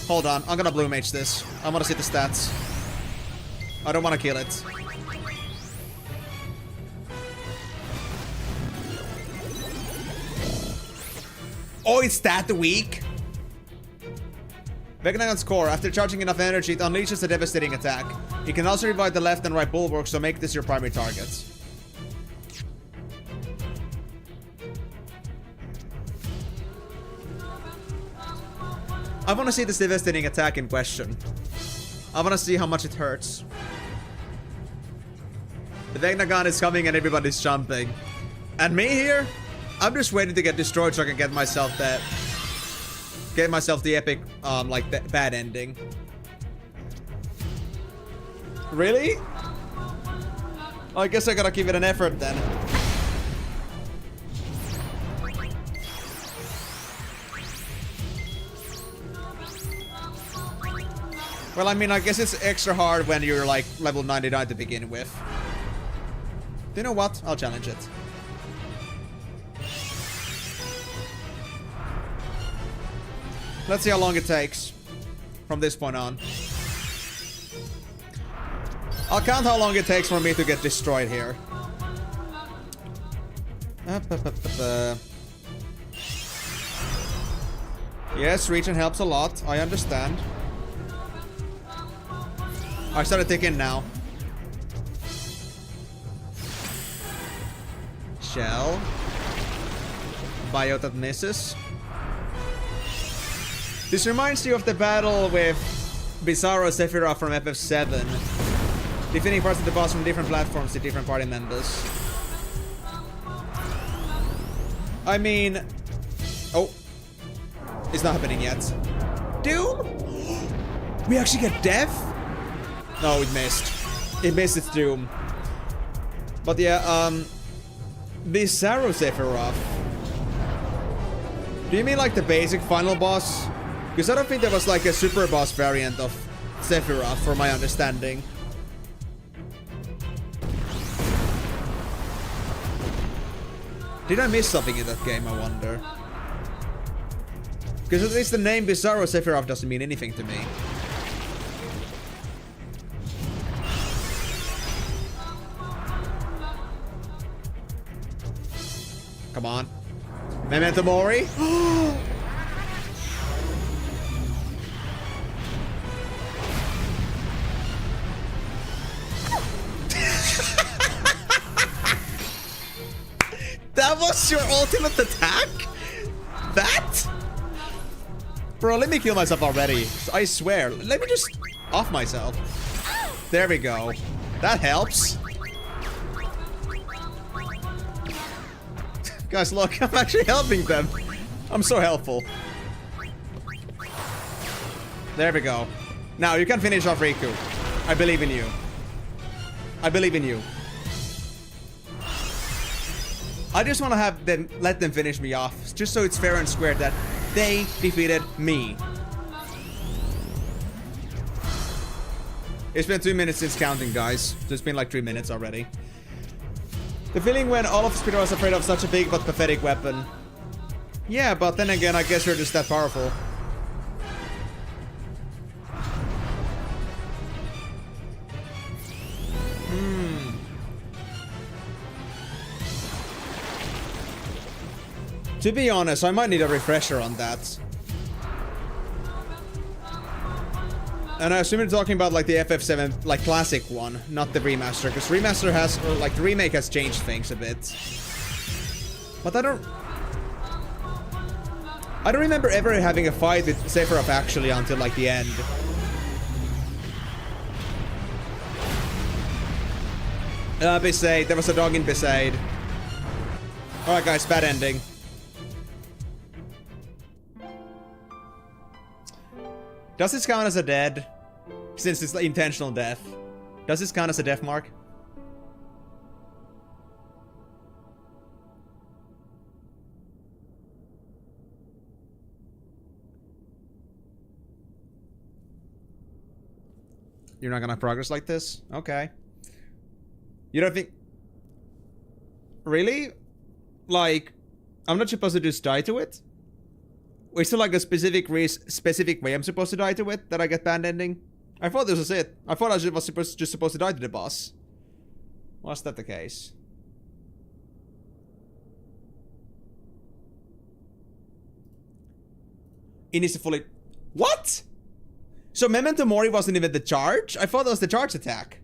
Hold on, I'm gonna blue mage this. I want to see the stats. I don't want to kill it. Oh, it's that weak? Vegnagon's core. After charging enough energy, it unleashes a devastating attack. You can also revive the left and right bulwarks, so make this your primary targets. I want to see this devastating attack in question. I want to see how much it hurts. The Vegnagon is coming and everybody's jumping. And me here? I'm just waiting to get destroyed so I can get myself that... Get myself the epic, like, bad ending. Really? I guess I gotta give it an effort then. Well, I mean, I guess it's extra hard when you're, like, level 99 to begin with. Do you know what? I'll challenge it. Let's see how long it takes from this point on. I'll count how long it takes for me to get destroyed here. Yes, region helps a lot. I understand. I started ticking now. Shell. Bio that misses. This reminds you of the battle with Bizarro Sephiroth from FF7. Defeating parts of the boss from different platforms to different party members. I mean... Oh. It's not happening yet. Doom? We actually get death? No, it missed. It missed its Doom. But yeah, Bizarro Sephiroth. Do you mean like the basic final boss? Because I don't think there was like a super boss variant of Sephiroth, from my understanding. Did I miss something in that game, I wonder? Because at least the name Bizarro Sephiroth doesn't mean anything to me. Come on. Memento Mori? That was your ultimate attack? That? Bro, let me kill myself already. I swear. Let me just off myself. There we go. That helps. Guys, look, I'm actually helping them. I'm so helpful. There we go. Now, you can finish off Rikku. I believe in you. I believe in you. I just want to have them, let them finish me off, just so it's fair and square that they defeated me. It's been 2 minutes since counting, guys. So it's been like 3 minutes already. The feeling when all of Speedrun was afraid of such a big but pathetic weapon. Yeah, but then again, I guess you're just that powerful. To be honest, I might need a refresher on that. And I assume you're talking about like the FF7, like classic one, not the remaster, because remaster has, or like the remake has changed things a bit. But I don't remember ever having a fight with Sephiroth actually until like the end. Besaid, there was a dog in Besaid. Alright guys, bad ending. Does this count as a dead? Since it's intentional death. Does this count as a death mark? You're not gonna progress like this? Okay. You don't think... Really? Like, I'm not supposed to just die to it? Is there like a specific way I'm supposed to die to it that I get banned ending? I thought this was it. I thought I was just supposed to die to the boss. Was that the case? It needs to fully... What? So Memento Mori wasn't even the charge? I thought that was the charge attack.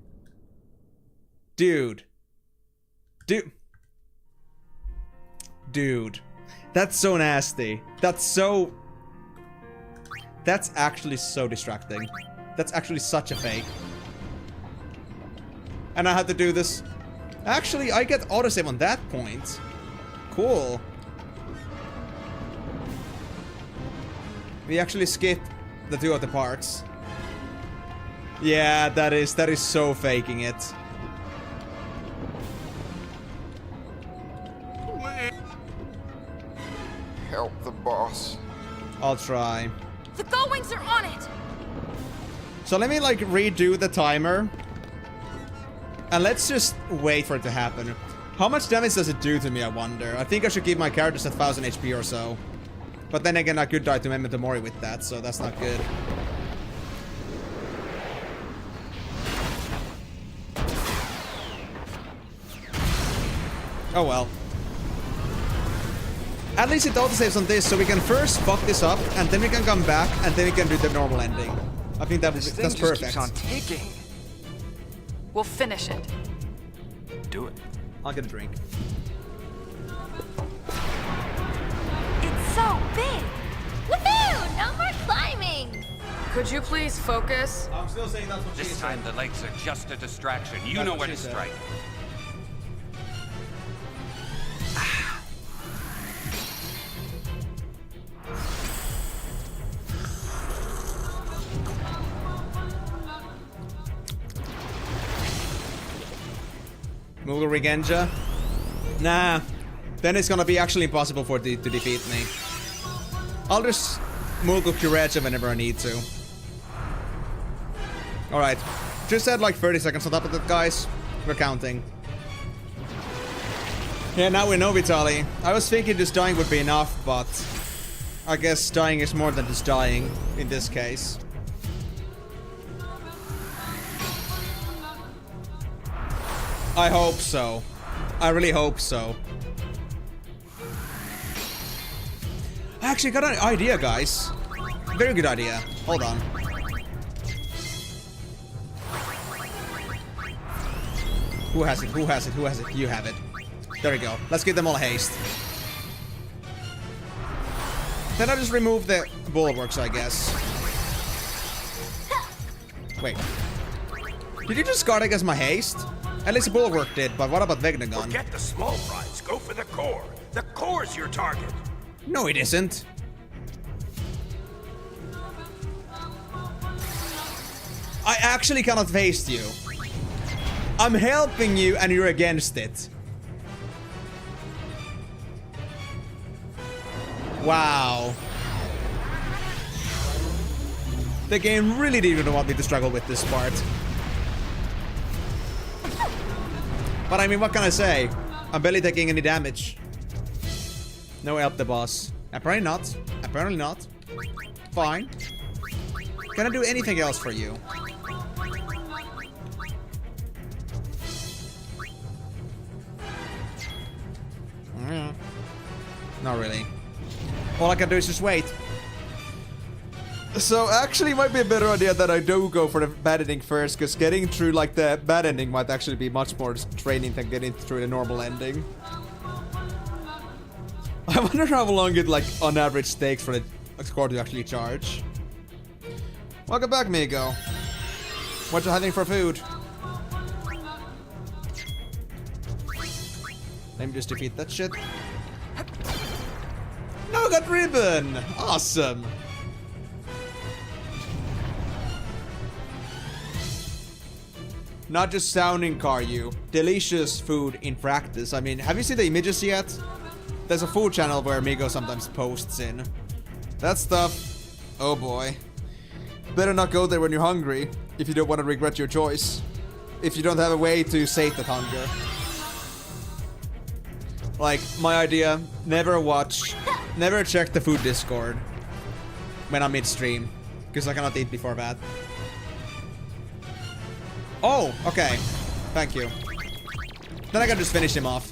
Dude. Dude. That's so nasty. That's actually so distracting. That's actually such a fake. And I had to do this. Actually, I get autosave on that point. Cool. We actually skipped the 2 other parts. Yeah, that is so faking it. Help the boss. I'll try. The Gullwings are on it! So let me like redo the timer. And let's just wait for it to happen. How much damage does it do to me, I wonder? I think I should keep my characters at 1000 HP or so. But then again, I could die to Memento Mori with that, so that's not good. Oh well. At least it autosaves on this, so we can first fuck this up, and then we can come back, and then we can do the normal ending. I think that's perfect. Keeps on ticking. We'll finish it. Do it. I'll get a drink. It's so big! Woohoo! No more climbing! Could you please focus? I'm still saying that's what she This time the legs are just a distraction. You know where to strike. Moogle Regenja? Nah. Then it's gonna be actually impossible for it to defeat me. I'll just Moogle Kurecha whenever I need to. Alright. Just add like 30 seconds on top of that, guys. We're counting. Yeah, now we know, Vitaly. I was thinking just dying would be enough, but... I guess dying is more than just dying in this case. I hope so. I really hope so. I actually got an idea, guys. Very good idea. Hold on. Who has it? Who has it? Who has it? You have it. There we go. Let's give them all haste. Then I just remove the bulwarks, I guess. Wait. Did you just guard against my haste? At least the bulwark did, but what about Vegnagon? Forget the small prize. Go for the core. The core's your target. No, it isn't. I actually cannot face you. I'm helping you and you're against it. Wow. The game really didn't want me to struggle with this part. But I mean, what can I say? I'm barely taking any damage. No help the boss. Apparently not. Apparently not. Fine. Can I do anything else for you? Not really. All I can do is just wait. So actually it might be a better idea that I do go for the bad ending first, because getting through like the bad ending might actually be much more training than getting through the normal ending. I wonder how long it like on average takes for the score to actually charge. Welcome back, Migo. What you having for food? Let me just defeat that shit. No, I got ribbon! Awesome! Not just sounding car you. Delicious food in practice. I mean, have you seen the images yet? There's a food channel where Migo sometimes posts in. That stuff. Oh boy. better not go there when you're hungry if you don't want to regret your choice. If you don't have a way to sate that hunger. Like, my idea, never check the food Discord when I'm midstream. Because I cannot eat before that. Oh, okay. Thank you. Then I can just finish him off.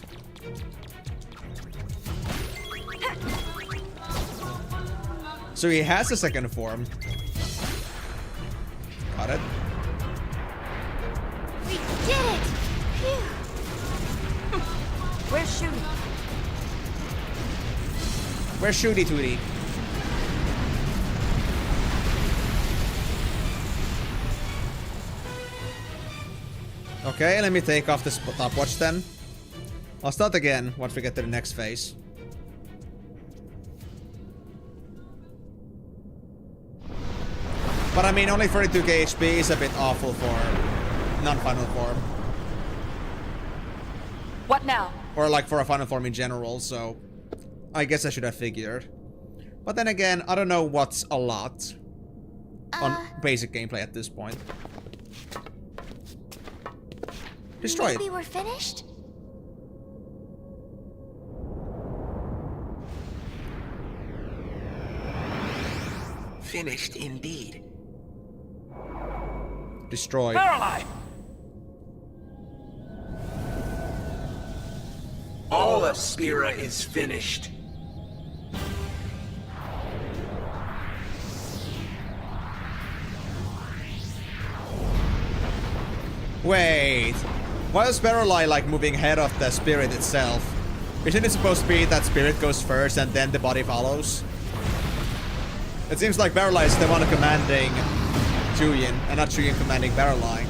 So he has a second form. Got it. We did it! Phew. Where's Shooty? Where's Shooty Tooty? Okay, let me take off the stopwatch then. I'll start again once we get to the next phase. But I mean, only 32k HP is a bit awful for non-final form. What now? Or like for a final form in general, so I guess I should have figured. But then again, I don't know what's a lot on basic gameplay at this point. Destroy it. Maybe we're finished? Finished indeed. Destroyed. Barreleye! All of Spira is finished. Wait. Why is Barreleye like moving ahead of the spirit itself? Isn't it supposed to be that spirit goes first and then the body follows? It seems like Barreleye is the one commanding Julian, and not Julian commanding Barreleye.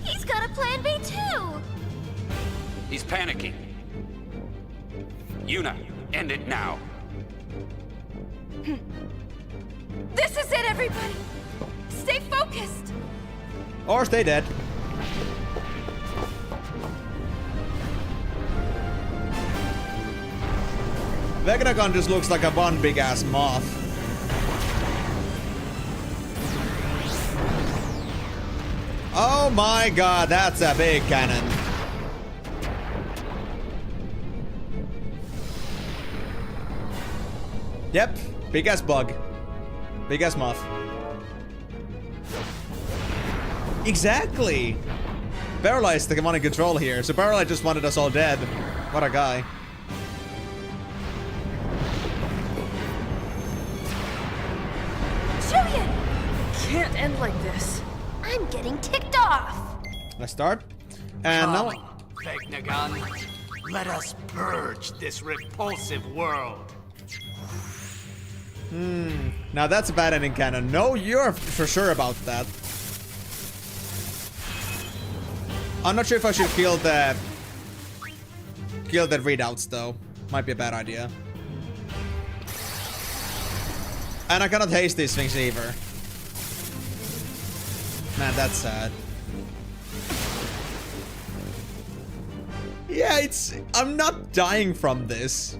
He's got a plan B too! He's panicking. Yuna, end it now. This is it, everybody! Stay focused! Or stay dead. Vegnagon just looks like a one big ass moth. Oh my god, that's a big cannon. Yep, big ass bug. Big ass moth. Exactly! Barreleye is the one in control here, so Barreleye just wanted us all dead. What a guy. Julian! Can't end like this. I'm getting ticked off! Let's start. And now... Vegnagon, let us purge this repulsive world. Now that's a bad ending cannon. No, you're for sure about that. I'm not sure if I should kill the readouts though. Might be a bad idea. And I cannot haste these things either. Man, that's sad. Yeah, I'm not dying from this.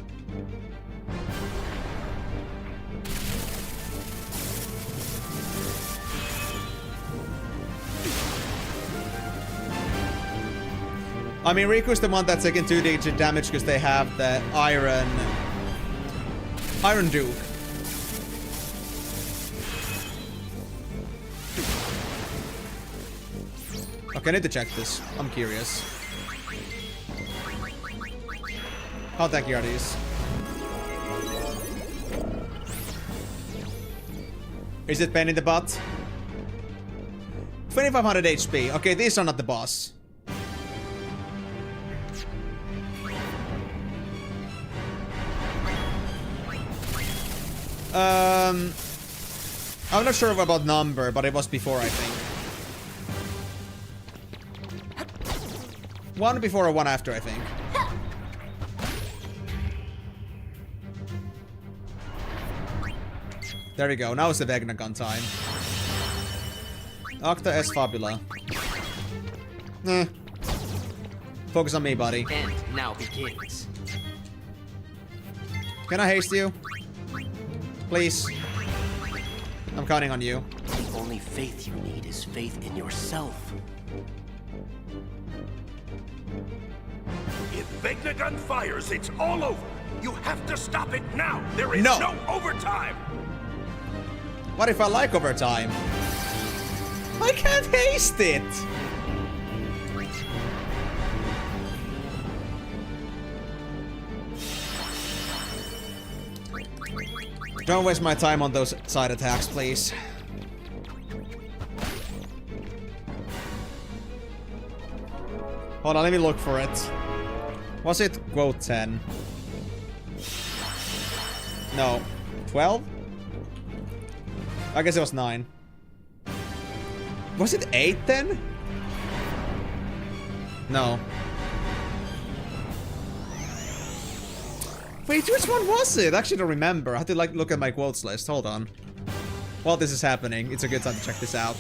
I mean, Riku's the one that's taking 2d damage because they have the Iron Duke. Okay, I need to check this. I'm curious. How tanky are these? Is it Payne in the butt? 2500 HP. Okay, these are not the boss. I'm not sure about number, but it was before, I think. One before or one after, I think. There we go. Now it's the Vegnagon time. Octa S Fabula. Focus on me, buddy. And now begins. Can I haste you? Please. I'm counting on you. The only faith you need is faith in yourself. If Vegnagun fires, it's all over. You have to stop it now. There is no overtime. What if I like overtime? I can't haste it. Don't waste my time on those side attacks, please. Hold on, let me look for it. Was it quote 10? No. 12? I guess it was 9. Was it 8 then? No. Wait, which one was it? I actually don't remember. I had to like look at my quotes list. Hold on. While this is happening, it's a good time to check this out.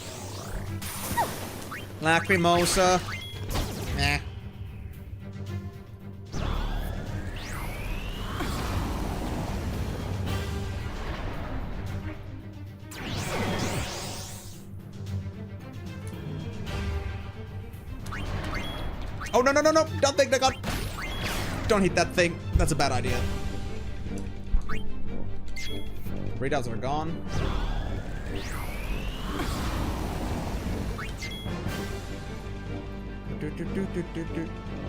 Lacrimosa. Eh. Oh, no, no, no, no. Don't take the gun. Don't hit that thing. That's a bad idea. Readouts are gone.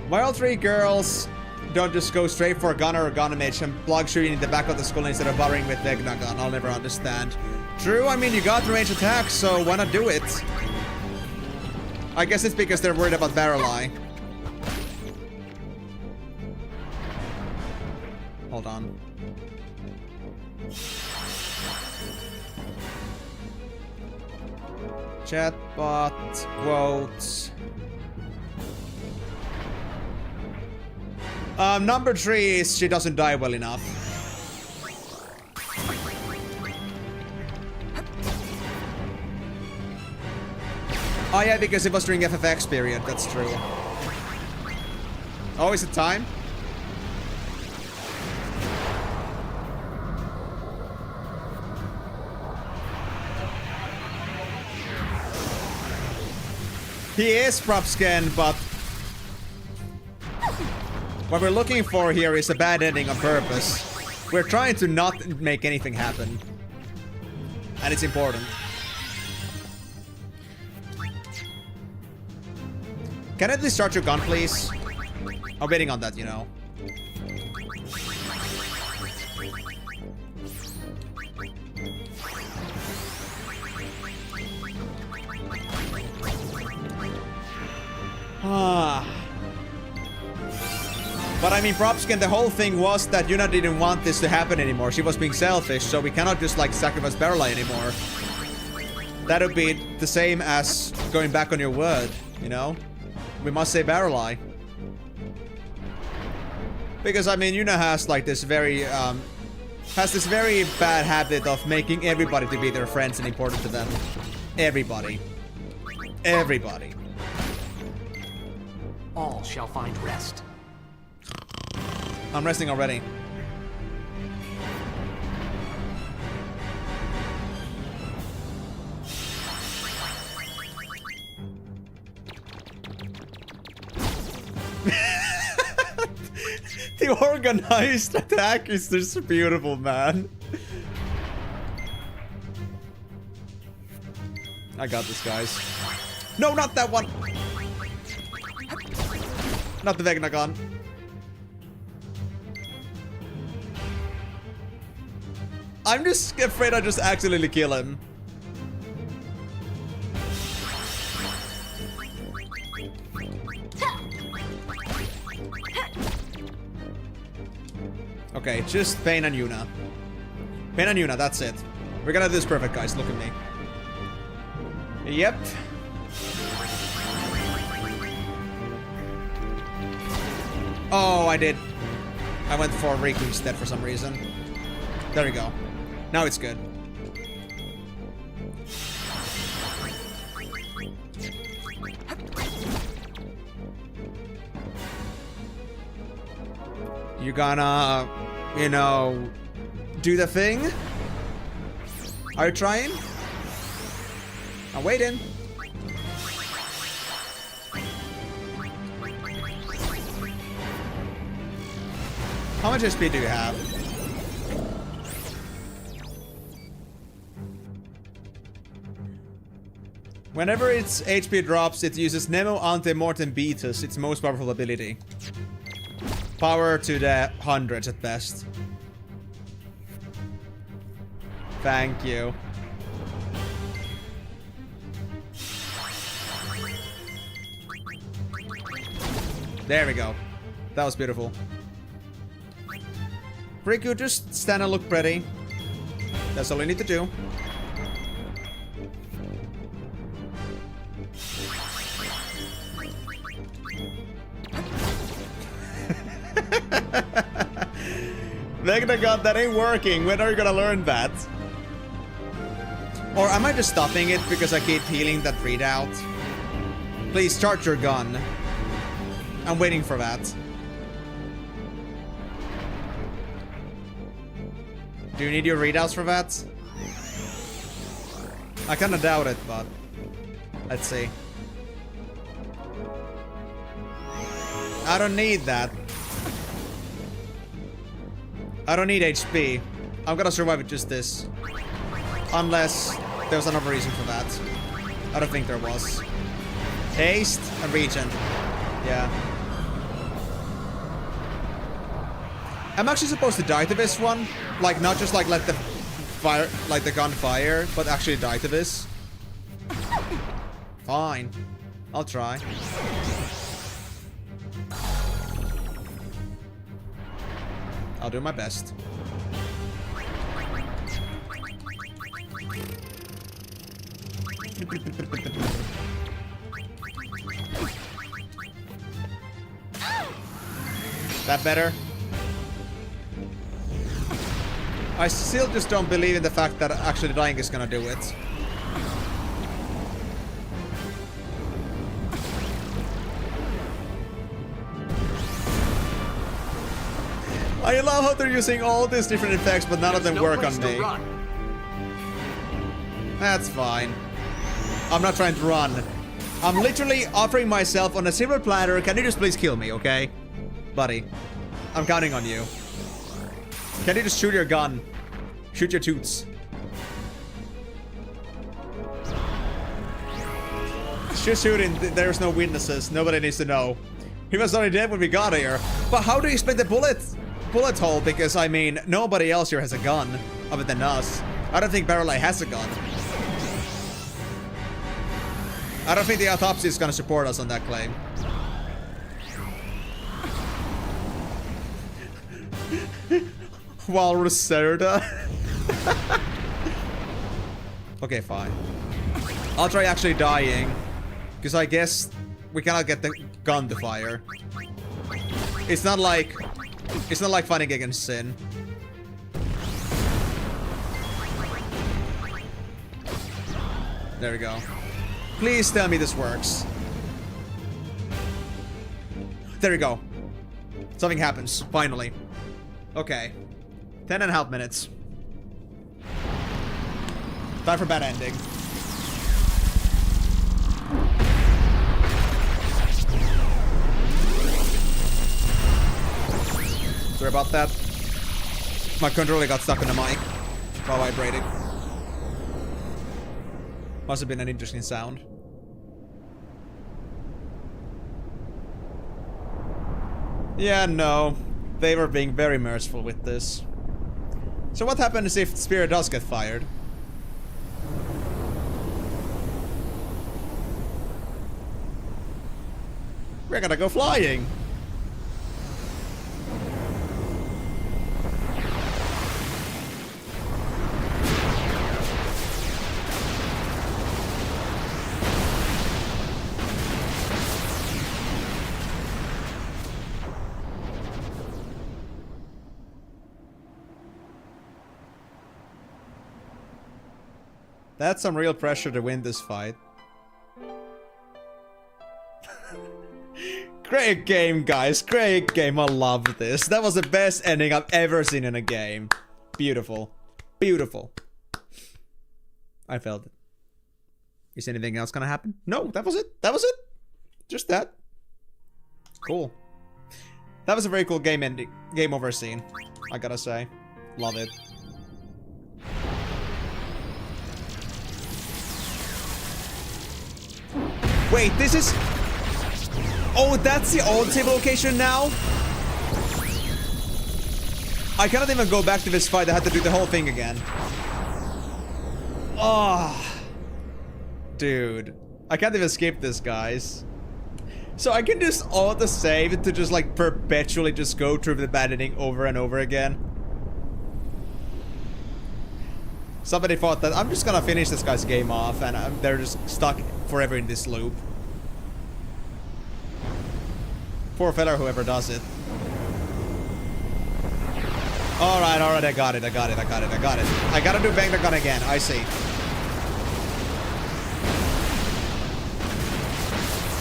Why all three girls don't just go straight for a gunner or gunner mage and plug shooting in the back of the skull instead of bothering with Vegnagun? I'll never understand. True, I mean, you got the range attack, so why not do it? I guess it's because they're worried about Barreleye. Hold on. Chatbot, quotes. Number 3 is she doesn't die well enough. Oh yeah, because it was during FFX period, that's true. Oh, is it time? He is Propscan, but what we're looking for here is a bad ending on purpose. We're trying to not make anything happen. And it's important. Can I at least start your gun, please? I'm waiting on that, you know. But I mean, Propscan, the whole thing was that Yuna didn't want this to happen anymore. She was being selfish, so we cannot just like sacrifice Barreleye anymore. That would be the same as going back on your word, you know? We must say Barreleye. Because I mean, Yuna has like this very bad habit of making everybody to be their friends and important to them. Everybody. Everybody. All shall find rest. I'm resting already. The organized attack is just beautiful, man. I got this, guys. No, not that one. Not the Vegnagun. I'm just afraid I just accidentally kill him. Okay, just Payne and Yuna. Payne and Yuna, that's it. We're gonna do this perfect, guys. Look at me. Yep. Oh, I did. I went for Rikku instead for some reason. There we go. Now it's good. You gonna, you know, do the thing? Are you trying? I'm waiting. How much HP do you have? Whenever its HP drops, it uses Nemo Ante Mortem Beatus, its most powerful ability. Power to the hundreds at best. Thank you. There we go. That was beautiful. Rikku, just stand and look pretty. That's all you need to do. God, that ain't working. When are you gonna learn that? Or am I just stopping it because I keep healing that readout? Please charge your gun. I'm waiting for that. Do you need your readouts for that? I kinda doubt it, but let's see. I don't need that. I don't need HP. I'm gonna survive with just this. Unless there's another reason for that. I don't think there was. Haste and regen. Yeah. I'm actually supposed to die to this one. Like, not just like let the fire, like the gun fire, but actually die to this. Fine. I'll try. I'll do my best. That better? I still just don't believe in the fact that actually dying is gonna do it. I love how they're using all these different effects, but none of them work on me. That's fine. I'm not trying to run. I'm literally offering myself on a silver platter. Can you just please kill me, okay? Buddy, I'm counting on you. Can you just shoot your gun? Shoot your toots. Just shooting. There's no witnesses. Nobody needs to know. He was already dead when we got here. But how do you explain the bullet hole? Because, I mean, nobody else here has a gun other than us. I don't think Barreleye has a gun. I don't think the autopsy is gonna support us on that claim. Walrus Serta. Okay, fine. I'll try actually dying. Because I guess we cannot get the gun to fire. It's not like fighting against sin. There we go. Please tell me this works. There we go. Something happens, finally. Okay. 10.5 minutes. Time for bad ending. Sorry about that. My controller got stuck in the mic while vibrating. Must have been an interesting sound. Yeah, no. They were being very merciful with this. So what happens if Spear does get fired? We're gonna go flying! That's some real pressure to win this fight. Great game, guys. Great game. I love this. That was the best ending I've ever seen in a game. Beautiful. Beautiful. I felt it. Is anything else gonna happen? No, that was it. That was it. Just that. Cool. That was a very cool game over scene, I gotta say. Love it. Wait, this is... Oh, that's the old table location now? I cannot even go back to this fight. I had to do the whole thing again. Oh. Dude. I can't even skip this, guys. So I can just auto-save to just like perpetually just go through the bad ending over and over again. Somebody thought that I'm just gonna finish this guy's game off and they're just stuck forever in this loop. Poor fella whoever does it. Alright, I got it. I gotta do Bang the Gun again, I see.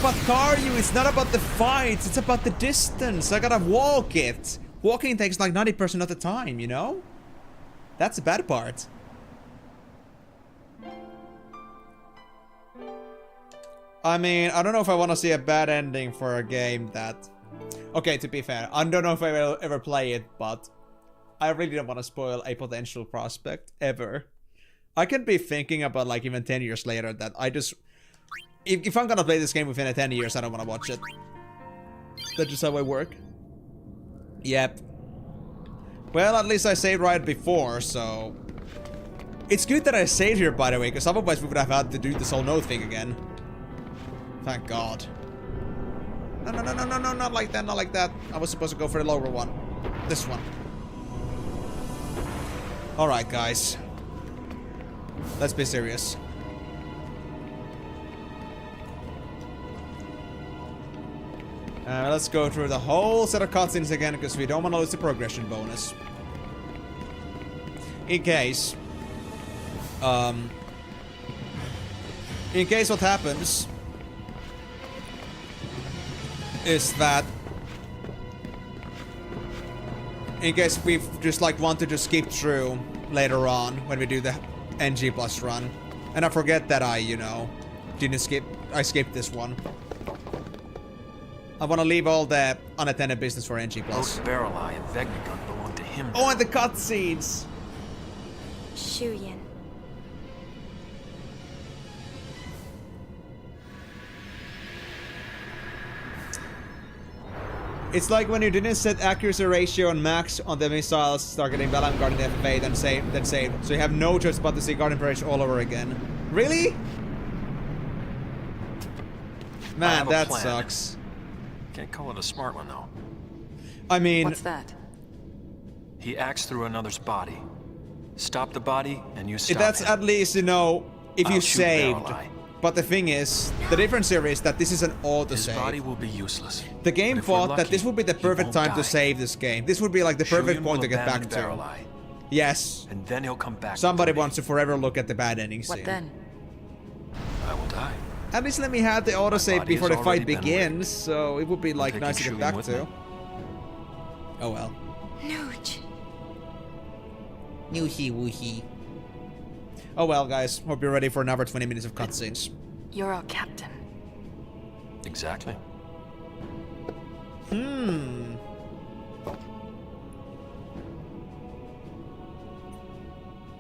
But Karyu, it's not about the fights, it's about the distance. I gotta walk it. Walking takes like 90% of the time, you know? That's the bad part. I mean, I don't know if I want to see a bad ending for a game that... Okay, to be fair, I don't know if I will ever play it, but... I really don't want to spoil a potential prospect, ever. I can be thinking about, like, even 10 years later that I just... If I'm gonna play this game within 10 years, I don't want to watch it. That's just how I work. Yep. Well, at least I saved right before, so... It's good that I saved here, by the way, because otherwise we would have had to do this whole node thing again. Thank God. No, not like that, not like that. I was supposed to go for the lower one. This one. Alright, guys. Let's be serious. Let's go through the whole set of cutscenes again, because we don't want to lose the progression bonus. In case what happens is that in case we just like want to just skip through later on when we do the NG plus run, and I forget that I, you know, I skipped this one. I want to leave all the unattended business for NG plus. Both Barrel Eye and Vegnagun belong to him. Oh, and the cutscenes. Shuyin. It's like when you didn't set accuracy ratio on max on the missiles, start getting Balam Guardian FFA, then save. So you have no choice but to see Guardian Parade all over again. Really? Man, that sucks. Can't call it a smart one, though. I mean... What's that? He acts through another's body. Stop the body, and you stop That's him. at least, you know, if I'll you shoot saved. Barrel Eye. But the thing is, the difference here is that this is an auto-save. His body will be useless. The game But if we're thought that lucky, this would be the perfect time to save this game. This would be like the perfect Shuyin point will to get back abandon Barrel to. Eye, Yes. and then he'll come back. Somebody to me. wants to forever look at the bad ending scene. What then? I will die. At least let me have the autosave body before has the fight already been begins, so it would be like taking nice to get Shuyin back with to. me. Oh well. Nooch. Noohee woohee. Oh well, guys. Hope you're ready for another 20 minutes of cutscenes. You're our captain. Exactly.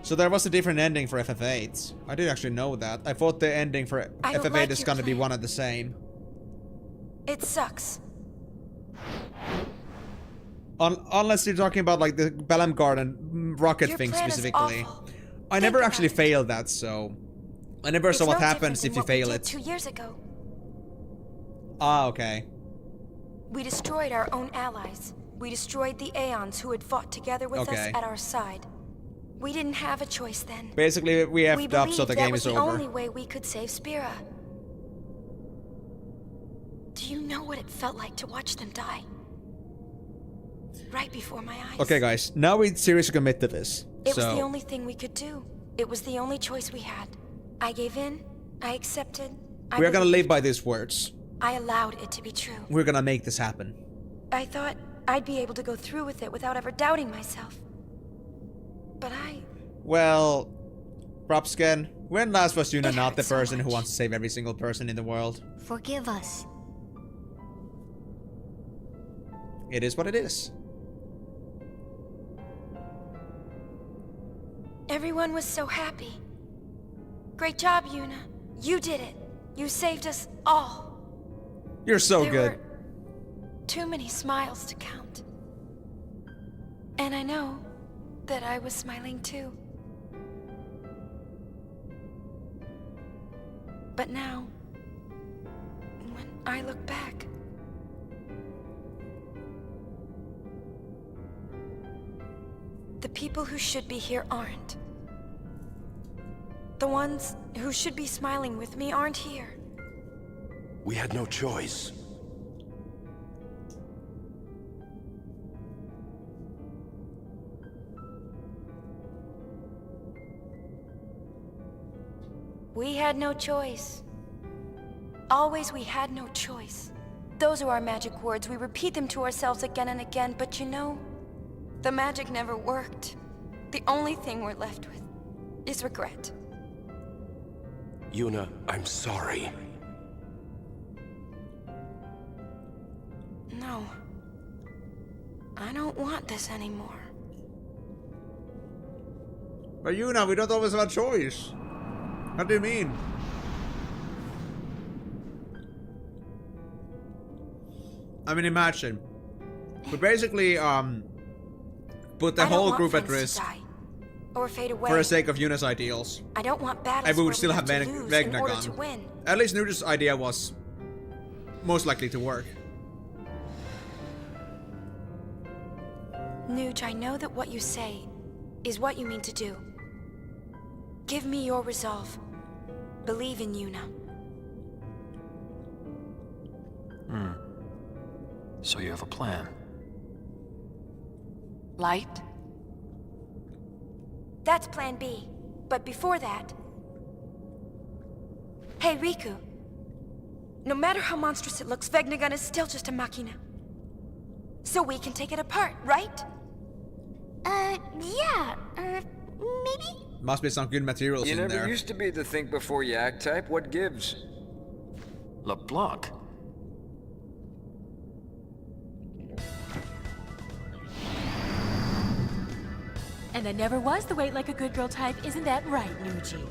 So there was a different ending for FF8. I didn't actually know that. I thought the ending for I don't FF8 like is your gonna be plan. one and the same. It sucks. Unless you're talking about like the Balam Garden rocket Your thing plan is specifically. awful. I Think never about actually it. failed that, so I never saw It's what no happens different if you than what we fail did it. 2 years ago. Ah, okay. We destroyed our own allies. We destroyed the Aeons who had fought together with Okay. us at our side. We didn't have a choice then. Basically, we We effed up, so believed the that game was is the over. only way we could save Spira. Do you know what it felt like to watch them die? Right before my eyes. Okay, guys. Now we seriously commit to this. It was so, the only thing we could do. It was the only choice we had. I gave in. I accepted. we're gonna believed. live by these words. I allowed it to be true. We're gonna make this happen. I thought I'd be able to go through with it without ever doubting myself. But Well, props again. When last was Yuna not the hurts so person who much. wants to save every single person in the world? Forgive us. It is what it is. Everyone was so happy. Great job, Yuna. You did it. You saved us all. You're so There good. were too many smiles to count. And I know that I was smiling too. But now, when I look back, the people who should be here aren't. The ones who should be smiling with me aren't here. We had no choice. We had no choice. Always we had no choice. Those are our magic words. We repeat them to ourselves again and again, but you know, the magic never worked. The only thing we're left with is regret. Yuna, I'm sorry. No. I don't want this anymore. But Yuna, we don't always have a choice. What do you mean? I mean, imagine. We basically, put the I don't whole want group at friends to risk die, or fade away. for the sake of Yuna's ideals. I don't want battles And we would where still have to lose in order to Vegnagun. win. At least Nuja's idea was most likely to work. Nuge, I know that what you say is what you mean to do. Give me your resolve. Believe in Yuna. So you have a plan. Light? That's plan B. But before that... Hey, Rikku. No matter how monstrous it looks, Vegnagun is still just a machina. So we can take it apart, right? Yeah, maybe? Must be some good materials You in never there. used to be the think before you act type. What gives? LeBlanc. And I never was the wait like a good girl type, isn't that right, Nuji?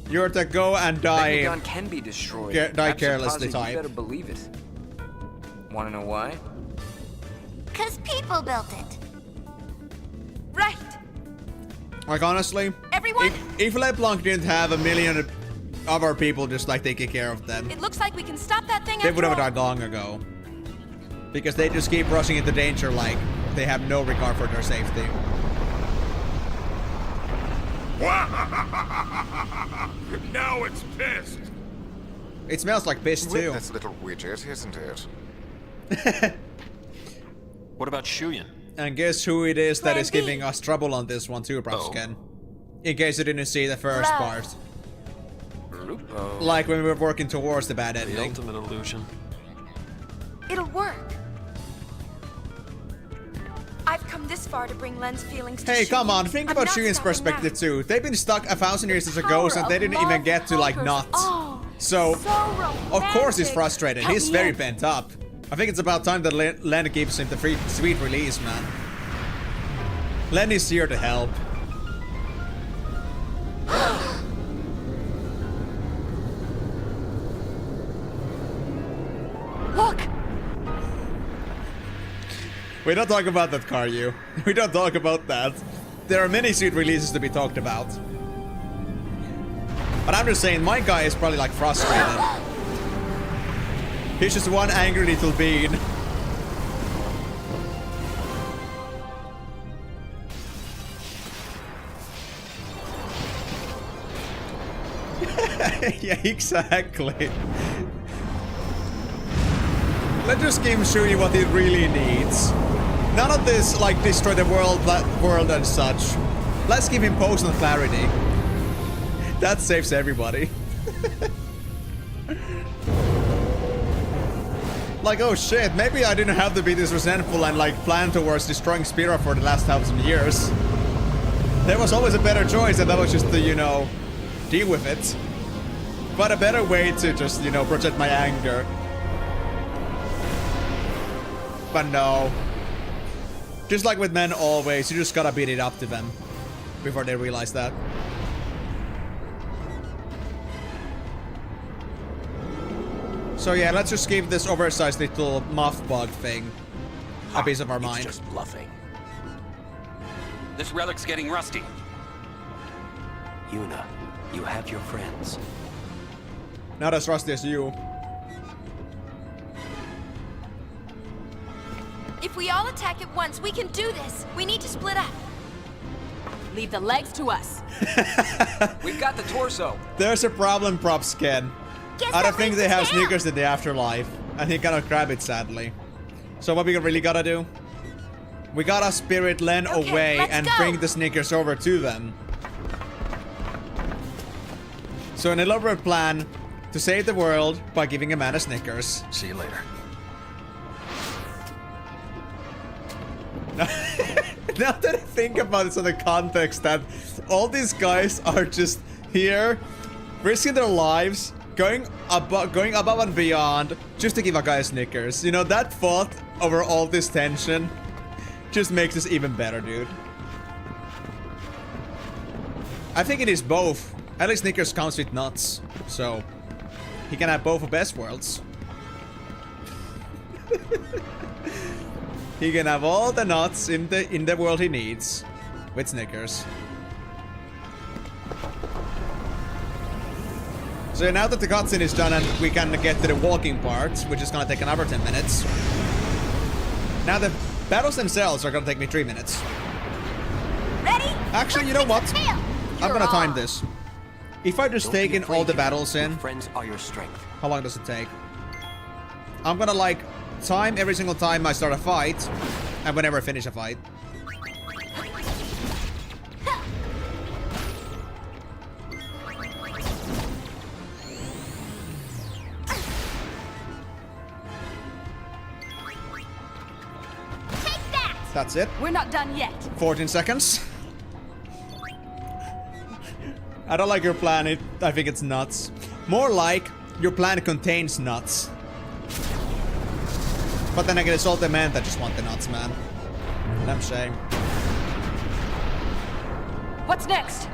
You're the go and die. Vegnagun can be destroyed. Die carelessly Apsapazi, type. You better believe it. Wanna know why? 'Cause people built it. Right! Like, honestly, Everyone, if LeBlanc didn't have a million other people just like taking care of them, it looks like we can stop that thing they would have after all. died long ago. Because they just keep rushing into danger like they have no regard for their safety. Now it's pissed. It smells like piss too. This little widget, isn't it? What about Shuyan? And guess who it is that Plan is B. giving us trouble on this one too, Brusken. In case you didn't see the first Love. part. Lupo. Like when we were working towards the bad The ending. ultimate illusion. It'll work. I've come this far to bring Len's feelings to Hey, Shuyan. come on, think I'm about not Shuyan's stopping perspective now. too. They've been stuck 1,000 years as a Power ghost and they of didn't love even get to like conquers not. all. So, of course he's romantic. frustrated. Help He's me very in. bent up. I think it's about time that Len gives him the free, sweet release, man. Len is here to help. Look! We don't talk about that, Karyu. We don't talk about that. There are many sweet releases to be talked about. But I'm just saying, my guy is probably like frustrated. He's just one angry little bean. Yeah, exactly. Let's just give Shuyi what he really needs. None of this, like, destroy the world and such. Let's give him potion clarity. That saves everybody. Like, oh shit, maybe I didn't have to be this resentful and, like, plan towards destroying Spira for the last 1,000 years. There was always a better choice, and that was just to, you know, deal with it. But a better way to just, you know, project my anger. But no. Just like with men always, you just gotta beat it up to them before they realize that. So yeah, let's just give this oversized little moth bug thing a piece of our mind. It's just bluffing. This relic's getting rusty. Yuna, you have your friends. Not as rusty as you. If we all attack at once, we can do this. We need to split up. Leave the legs to us. We've got the torso. There's a problem, Props Ken. I don't think they have sneakers in the afterlife, and he cannot grab it, sadly. So what we really gotta do? We gotta spirit Len away and bring the sneakers over to them. So an elaborate plan to save the world by giving a man a Snickers. See you later. Now that I think about it in the context that all these guys are just here, risking their lives, going above and beyond just to give a guy a Snickers. You know, that thought over all this tension just makes this even better, dude. I think it is both. At least Snickers comes with nuts, so he can have both of best worlds. He can have all the nuts in the world he needs with Snickers. So now that the cutscene is done and we can get to the walking part, which is gonna take another 10 minutes. Now the battles themselves are gonna take me 3 minutes. Ready? Actually, you know what? I'm gonna time this. If I just take in all the battles in, friends are your strength. How long does it take? I'm gonna like time every single time I start a fight and whenever I finish a fight. Take that! That's it. We're not done yet. 14 seconds. I don't like your plan. I think it's nuts. More like your plan contains nuts. But then again, it's all the men that just want the nuts, man. Damn shame. What's next?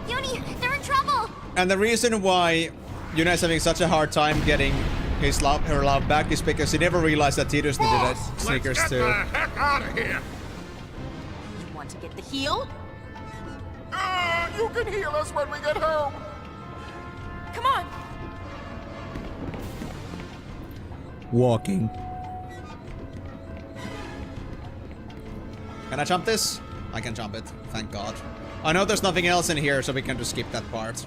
Yuni, they're in trouble! And the reason why Yuna is having such a hard time getting her love back is because he never realized that Tidus needed Snickers Let's get too. the heck out of here! You want to get the heal? You can heal us when we get home! Come on! Walking. Can I jump this? I can jump it. Thank God. I know there's nothing else in here, so we can just skip that part.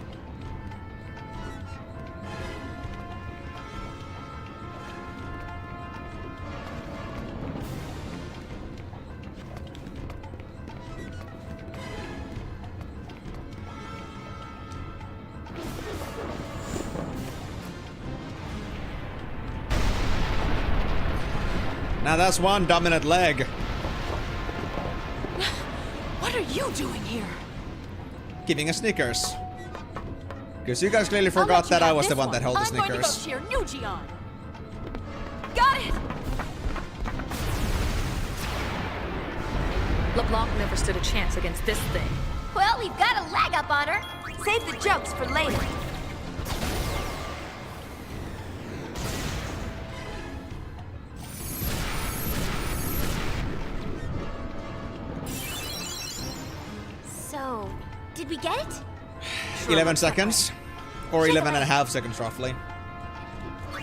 Now that's one dominant leg. What are you doing here? Giving a Snickers. Because you guys clearly forgot that I was the one that held the Snickers. I'm going to go cheer Nuji on. Got it! LeBlanc never stood a chance against this thing. Well, we've got a leg up on her. Save the jokes for later. So, did we get it? 11 seconds. Or 11 and a half seconds, roughly.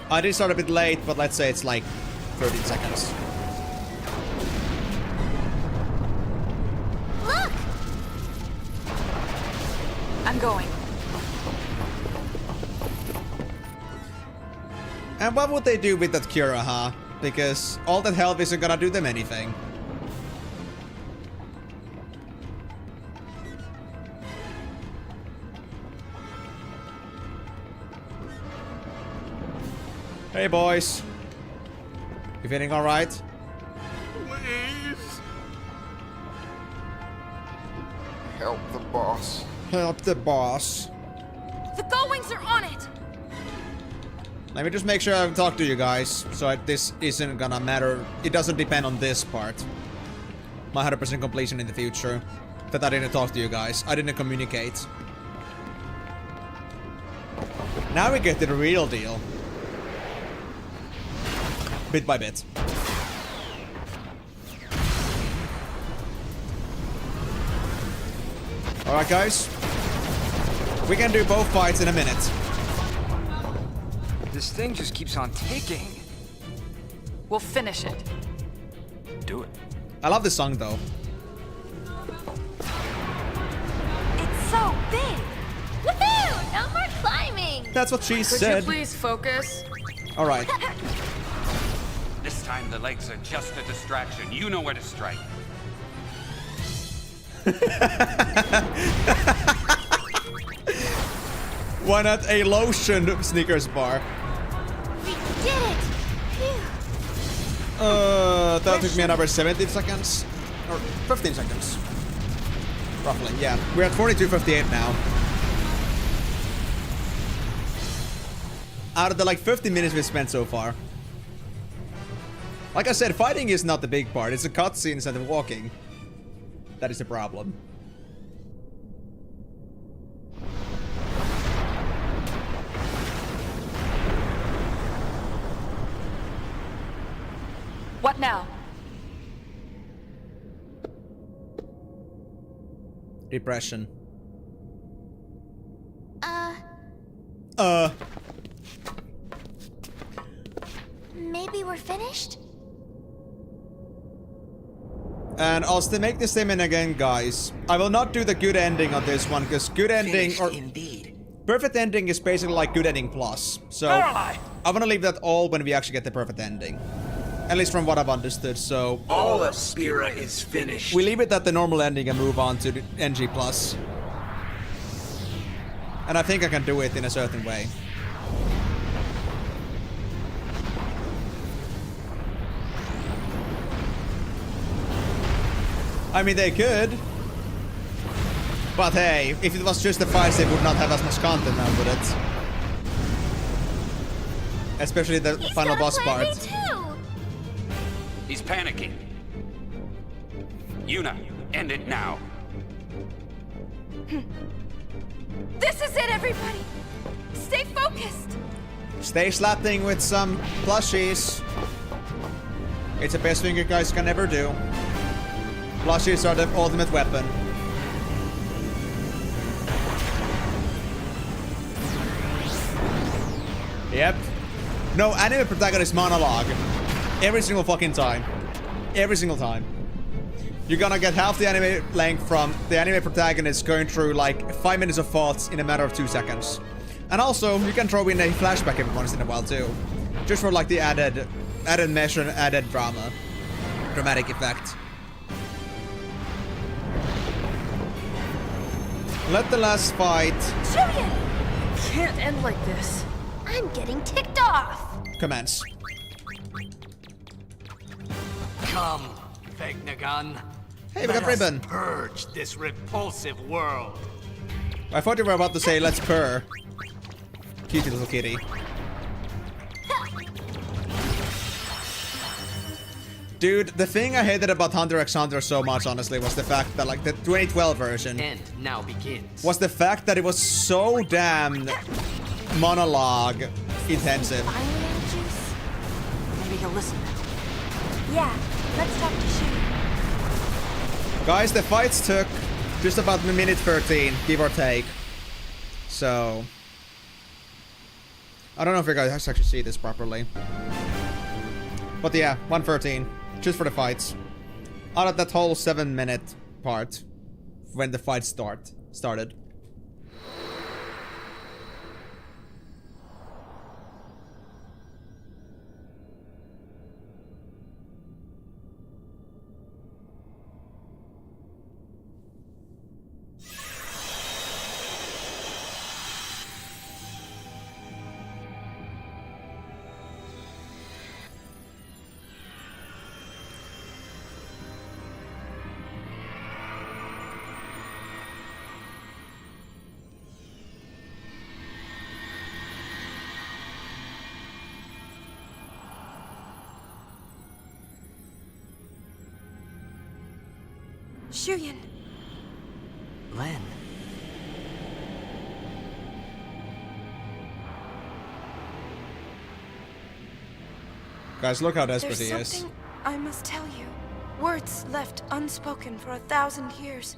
I did start a bit late, but let's say it's like 13 seconds. Look! I'm going. And what would they do with that Cura, huh? Because all that health isn't gonna do them anything. Hey boys. You feeling alright? Please? Help the boss. Help the boss. The Gullwings are on it! Let me just make sure I talk to you guys, so this isn't gonna matter. It doesn't depend on this part. My 100% completion in the future. That I didn't talk to you guys. I didn't communicate. Now we get to the real deal. Bit by bit. Alright guys. We can do both fights in a minute. This thing just keeps on ticking. We'll finish it. Do it. I love this song though. It's so big. Woohoo! No more climbing. That's what she Could said. you please focus? Alright. This time the legs are just a distraction. You know where to strike. Why not a lotion Snickers bar? We did it. Phew. That took me another 17 seconds. Or 15 seconds. Roughly, yeah. We're at 42:58 now. Out of the like 50 minutes we spent so far. Like I said, fighting is not the big part. It's the cutscenes and the walking. That is the problem. What now? Depression. Maybe we're finished? And I'll still make this statement again, guys. I will not do the good ending on this one, because good ending or indeed. perfect ending is basically like good ending plus. So I want to leave that all when we actually get the perfect ending. At least from what I've understood, so All of Spira is finished. we leave it at the normal ending and move on to the NG plus. And I think I can do it in a certain way. I mean, they could. But hey, if it was just the fights, they would not have as much content now, would it? Especially the final boss part. He's panicking. Yuna, end it now. This is it, everybody! Stay focused! Stay slapping with some plushies. It's the best thing you guys can ever do. Plushies are the ultimate weapon. Yep. No anime protagonist monologue. Every single fucking time. Every single time. You're gonna get half the anime length from the anime protagonist going through like 5 minutes of thoughts in a matter of 2 seconds. And also, you can throw in a flashback every once in a while too. Just for like the added measure and added drama. Dramatic effect. Let the last fight... Julian! Can't end like this. I'm getting ticked off. commence. Come, Vegnagun. Hey, we got ribbon. Purge this repulsive world. I thought you were about to say, let's purr. Cute little kitty. Dude, the thing I hated about Hunter x Hunter so much, honestly, was the fact that, like, the 2012 version... End now begins. ...was the fact that it was so damn monologue intensive. Maybe he'll listen. Yeah, let's talk to Shu. Guys, the fights took just about minute 13, give or take. So... I don't know if you guys actually see this properly. But yeah, 113. Just for the fights. Out of that whole 7-minute part. When the fight started. Shuyan. Len. Guys, look how desperate There's he is. something I must tell you. Words left unspoken for 1,000 years.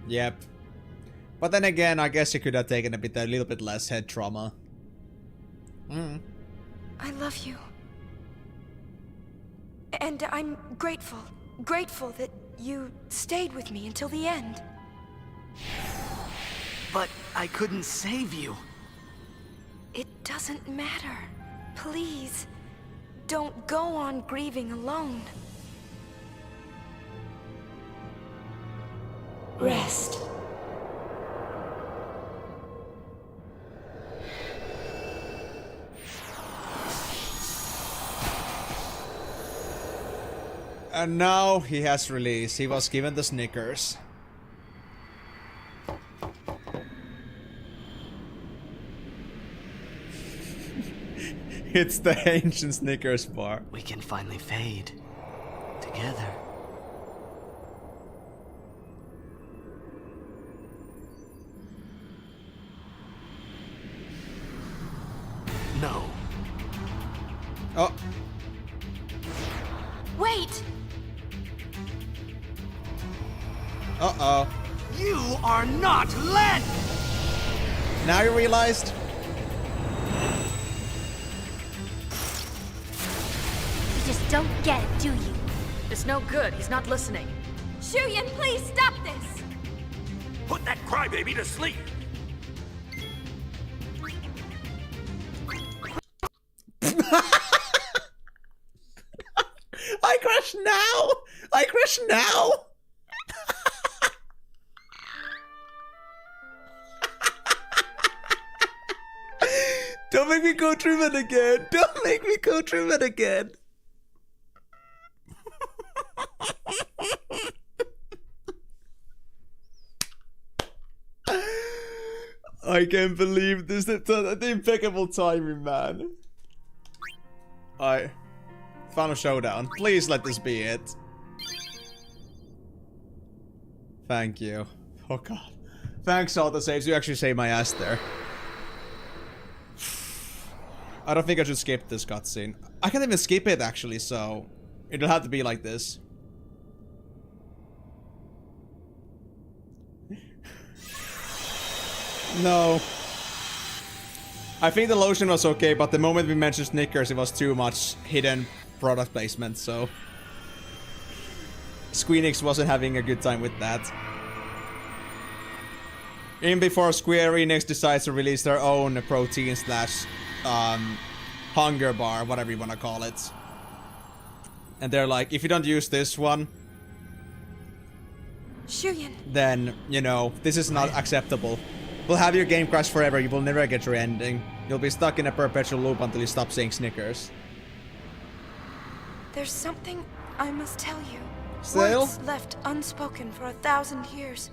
Yep. But then again, I guess he could have taken a little bit less head trauma. I love you. And I'm grateful. Grateful that you stayed with me until the end. But I couldn't save you. It doesn't matter. Please, don't go on grieving alone. Rest. And now he has release. He was given the Snickers. It's the ancient Snickers bar. We can finally fade. Together. No. Oh. Wait! Uh-oh. You are not Len! Now you realized? You just don't get it, do you? It's no good. He's not listening. Shuyan, please stop this! Put that crybaby to sleep! I crash now! I crash now! Don't make me go through it again! Don't make me go through it again! I can't believe this. The impeccable timing, man. Final showdown. Please let this be it. Thank you. Oh god. Thanks, autosaves. You actually saved my ass there. I don't think I should skip this cutscene. I can't even skip it, actually, so... it'll have to be like this. No. I think the lotion was okay, but the moment we mentioned Snickers, it was too much hidden product placement, so... Squeenix wasn't having a good time with that. Even before Square Enix decides to release their own protein slash hunger bar, whatever you want to call it. And they're like, if you don't use this one, Shuyan. then, you know, this is not acceptable. We'll have your game crash forever, you will never get your ending. You'll be stuck in a perpetual loop until you stop saying Snickers. There's something I must tell you. Still? Words left unspoken for 1,000 years.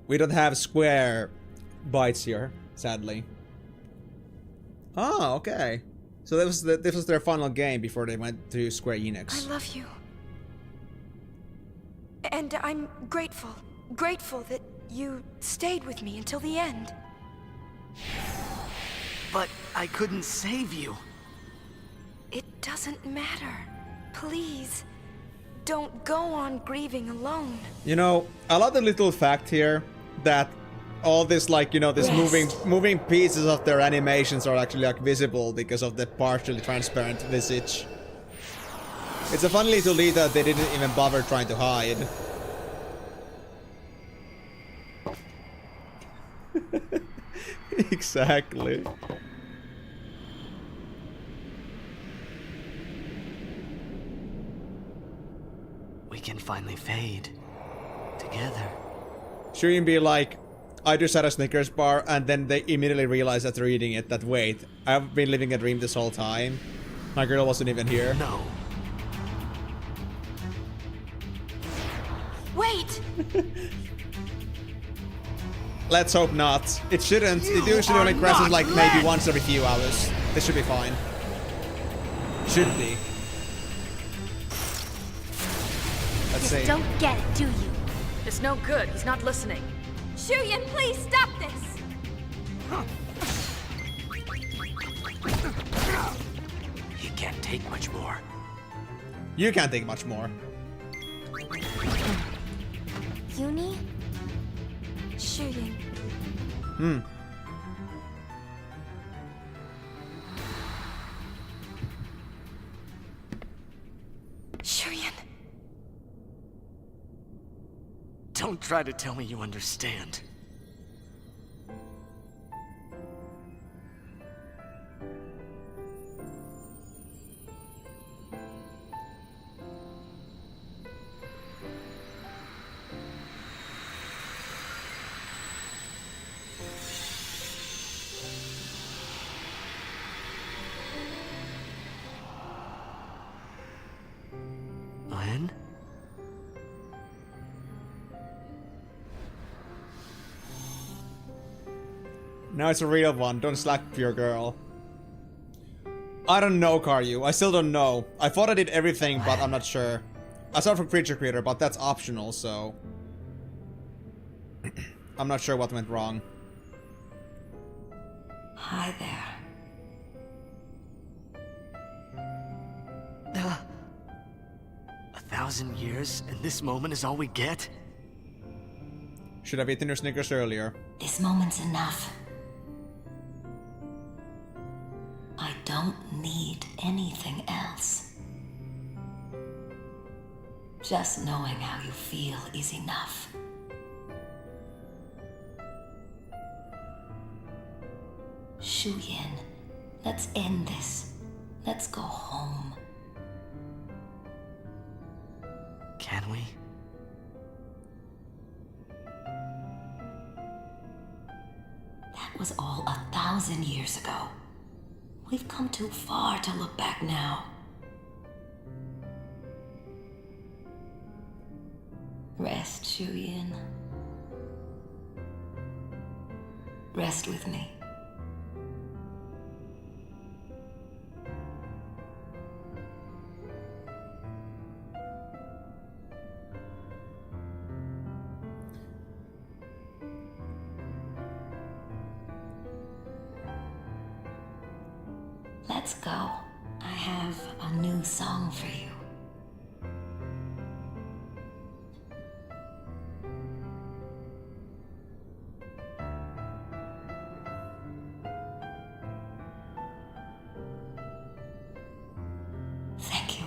We don't have Square bites here, sadly. Oh, okay. So this was their final game before they went to Square Enix. I love you. And I'm grateful. Grateful that you stayed with me until the end. But I couldn't save you. It doesn't matter. Please, don't go on grieving alone. You know, I love the little fact here that all this, like, you know, this moving pieces of their animations are actually, like, visible because of the partially transparent visage. It's a funny little detail that they didn't even bother trying to hide. Exactly. We can finally fade. Together. Shouldn't be like, I just had a Snickers bar, and then they immediately realize after eating it that, wait, I've been living a dream this whole time. My girl wasn't even here. No. Wait! Let's hope not. It shouldn't. It usually only crashes like maybe once every few hours. This should be fine. Should be. insane. just don't get it, do you? It's no good. He's not listening. Shuyan, please stop this! He can't take much more. You can't take much more. Yuni? Shuyan. Shuyan. Don't try to tell me you understand. When? Now it's a real one. Don't slack your girl. I don't know, Karyu. I still don't know. I thought I did everything, but I'm not sure. I saw it from Creature Creator, but that's optional, so... I'm not sure what went wrong. Hi there. 1,000 years, and this moment is all we get? Should have eaten your Snickers earlier. This moment's enough. I don't need anything else. Just knowing how you feel is enough. Shuyan, let's end this. Let's go home. Can we? That was all 1,000 years ago. We've come too far to look back now. Rest, Shuyan. Rest with me. Let's go. I have a new song for you. Thank you.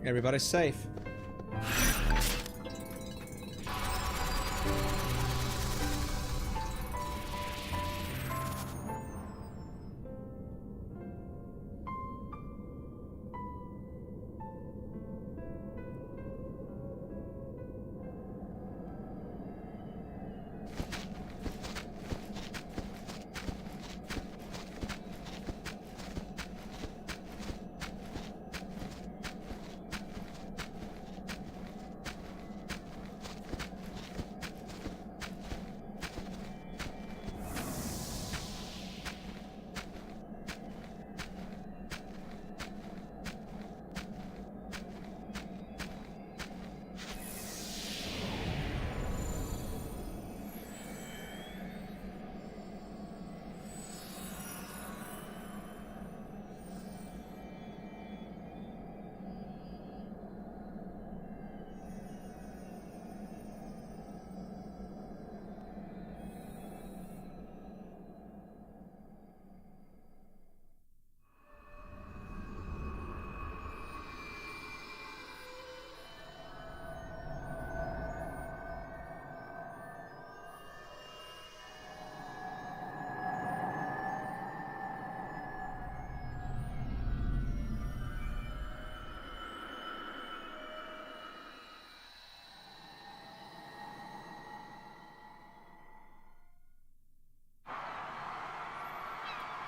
Everybody's safe.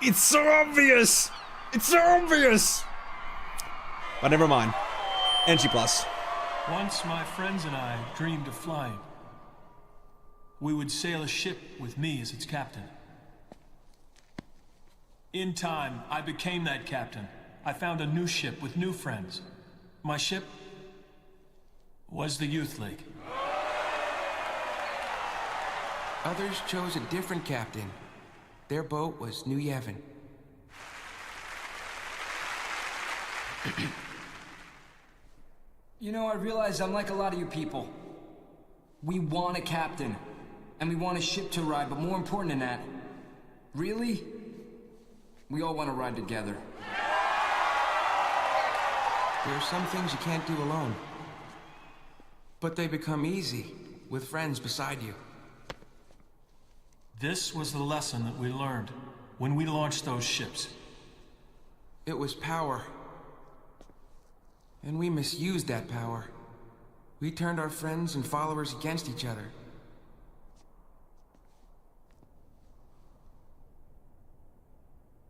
It's so obvious! It's so obvious! But never mind. NG+. Once my friends and I dreamed of flying. We would sail a ship with me as its captain. In time, I became that captain. I found a new ship with new friends. My ship was the Youth League. Others chose a different captain. Their boat was New Yevon. You know, I realize I'm like a lot of you people. We want a captain, and we want a ship to ride, but more important than that, really, we all want to ride together. There are some things you can't do alone. But they become easy with friends beside you. This was the lesson that we learned when we launched those ships. It was power. And we misused that power. We turned our friends and followers against each other.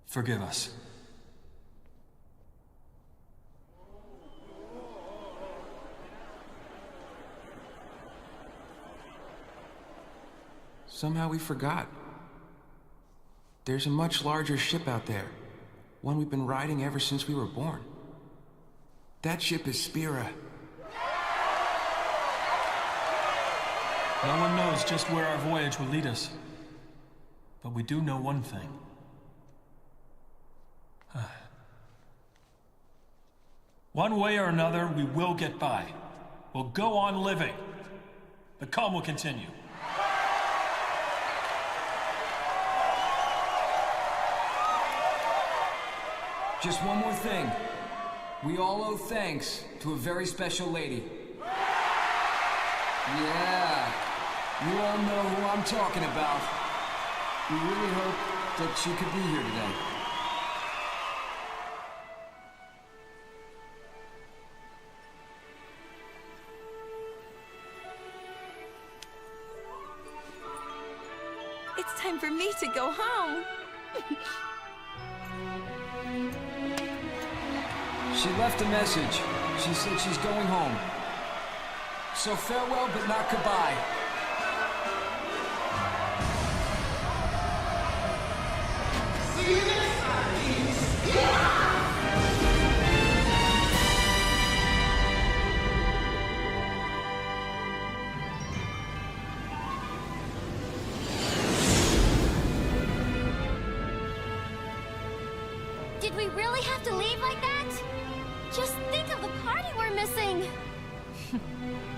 Forgive us. Somehow we forgot. There's a much larger ship out there. One we've been riding ever since we were born. That ship is Spira. No one knows just where our voyage will lead us. But we do know one thing. One way or another, we will get by. We'll go on living. The calm will continue. Just one more thing. We all owe thanks to a very special lady. Yeah, you all know who I'm talking about. We really hope that she could be here today. It's time for me to go home. She left a message. She said she's going home. So farewell, but not goodbye. See you next time, kids. Yeah! Did we really have to leave like that? Just think of the party we're missing!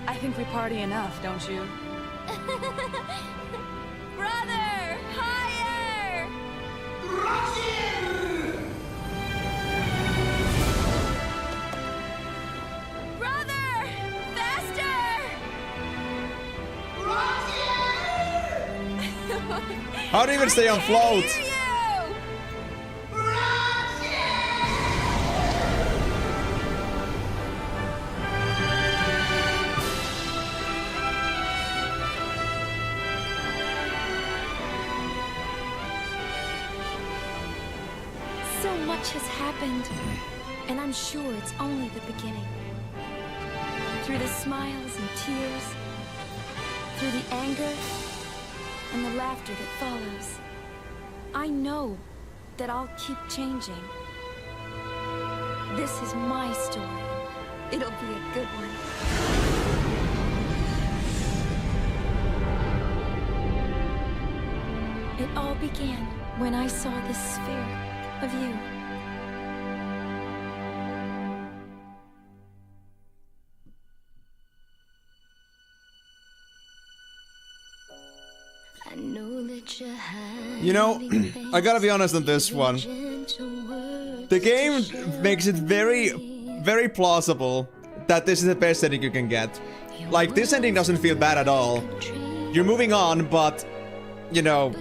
I think we party enough, don't you? Brother! Higher! Brother! Faster! How do you even stay on float? Has happened, and I'm sure it's only the beginning. Through the smiles and tears, through the anger and the laughter that follows, I know that I'll keep changing. This is my story. It'll be a good one. It all began when I saw this sphere of you. You know, I gotta be honest on this one. The game makes it very plausible that this is the best ending you can get. Like, this ending doesn't feel bad at all. You're moving on, but, you know,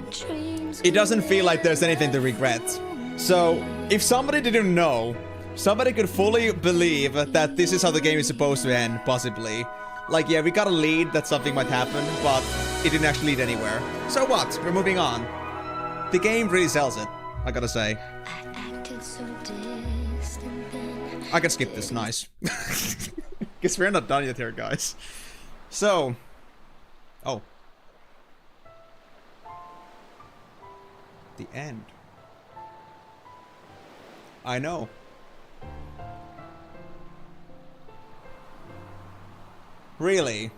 it doesn't feel like there's anything to regret. So, if somebody didn't know, somebody could fully believe that this is how the game is supposed to end, possibly. Like, yeah, we got a lead that something might happen, but it didn't actually lead anywhere. So what? We're moving on. The game really sells it. I gotta say. I can skip this, nice. Guess we're not done yet here, guys. So... Oh. The end. I know. Really?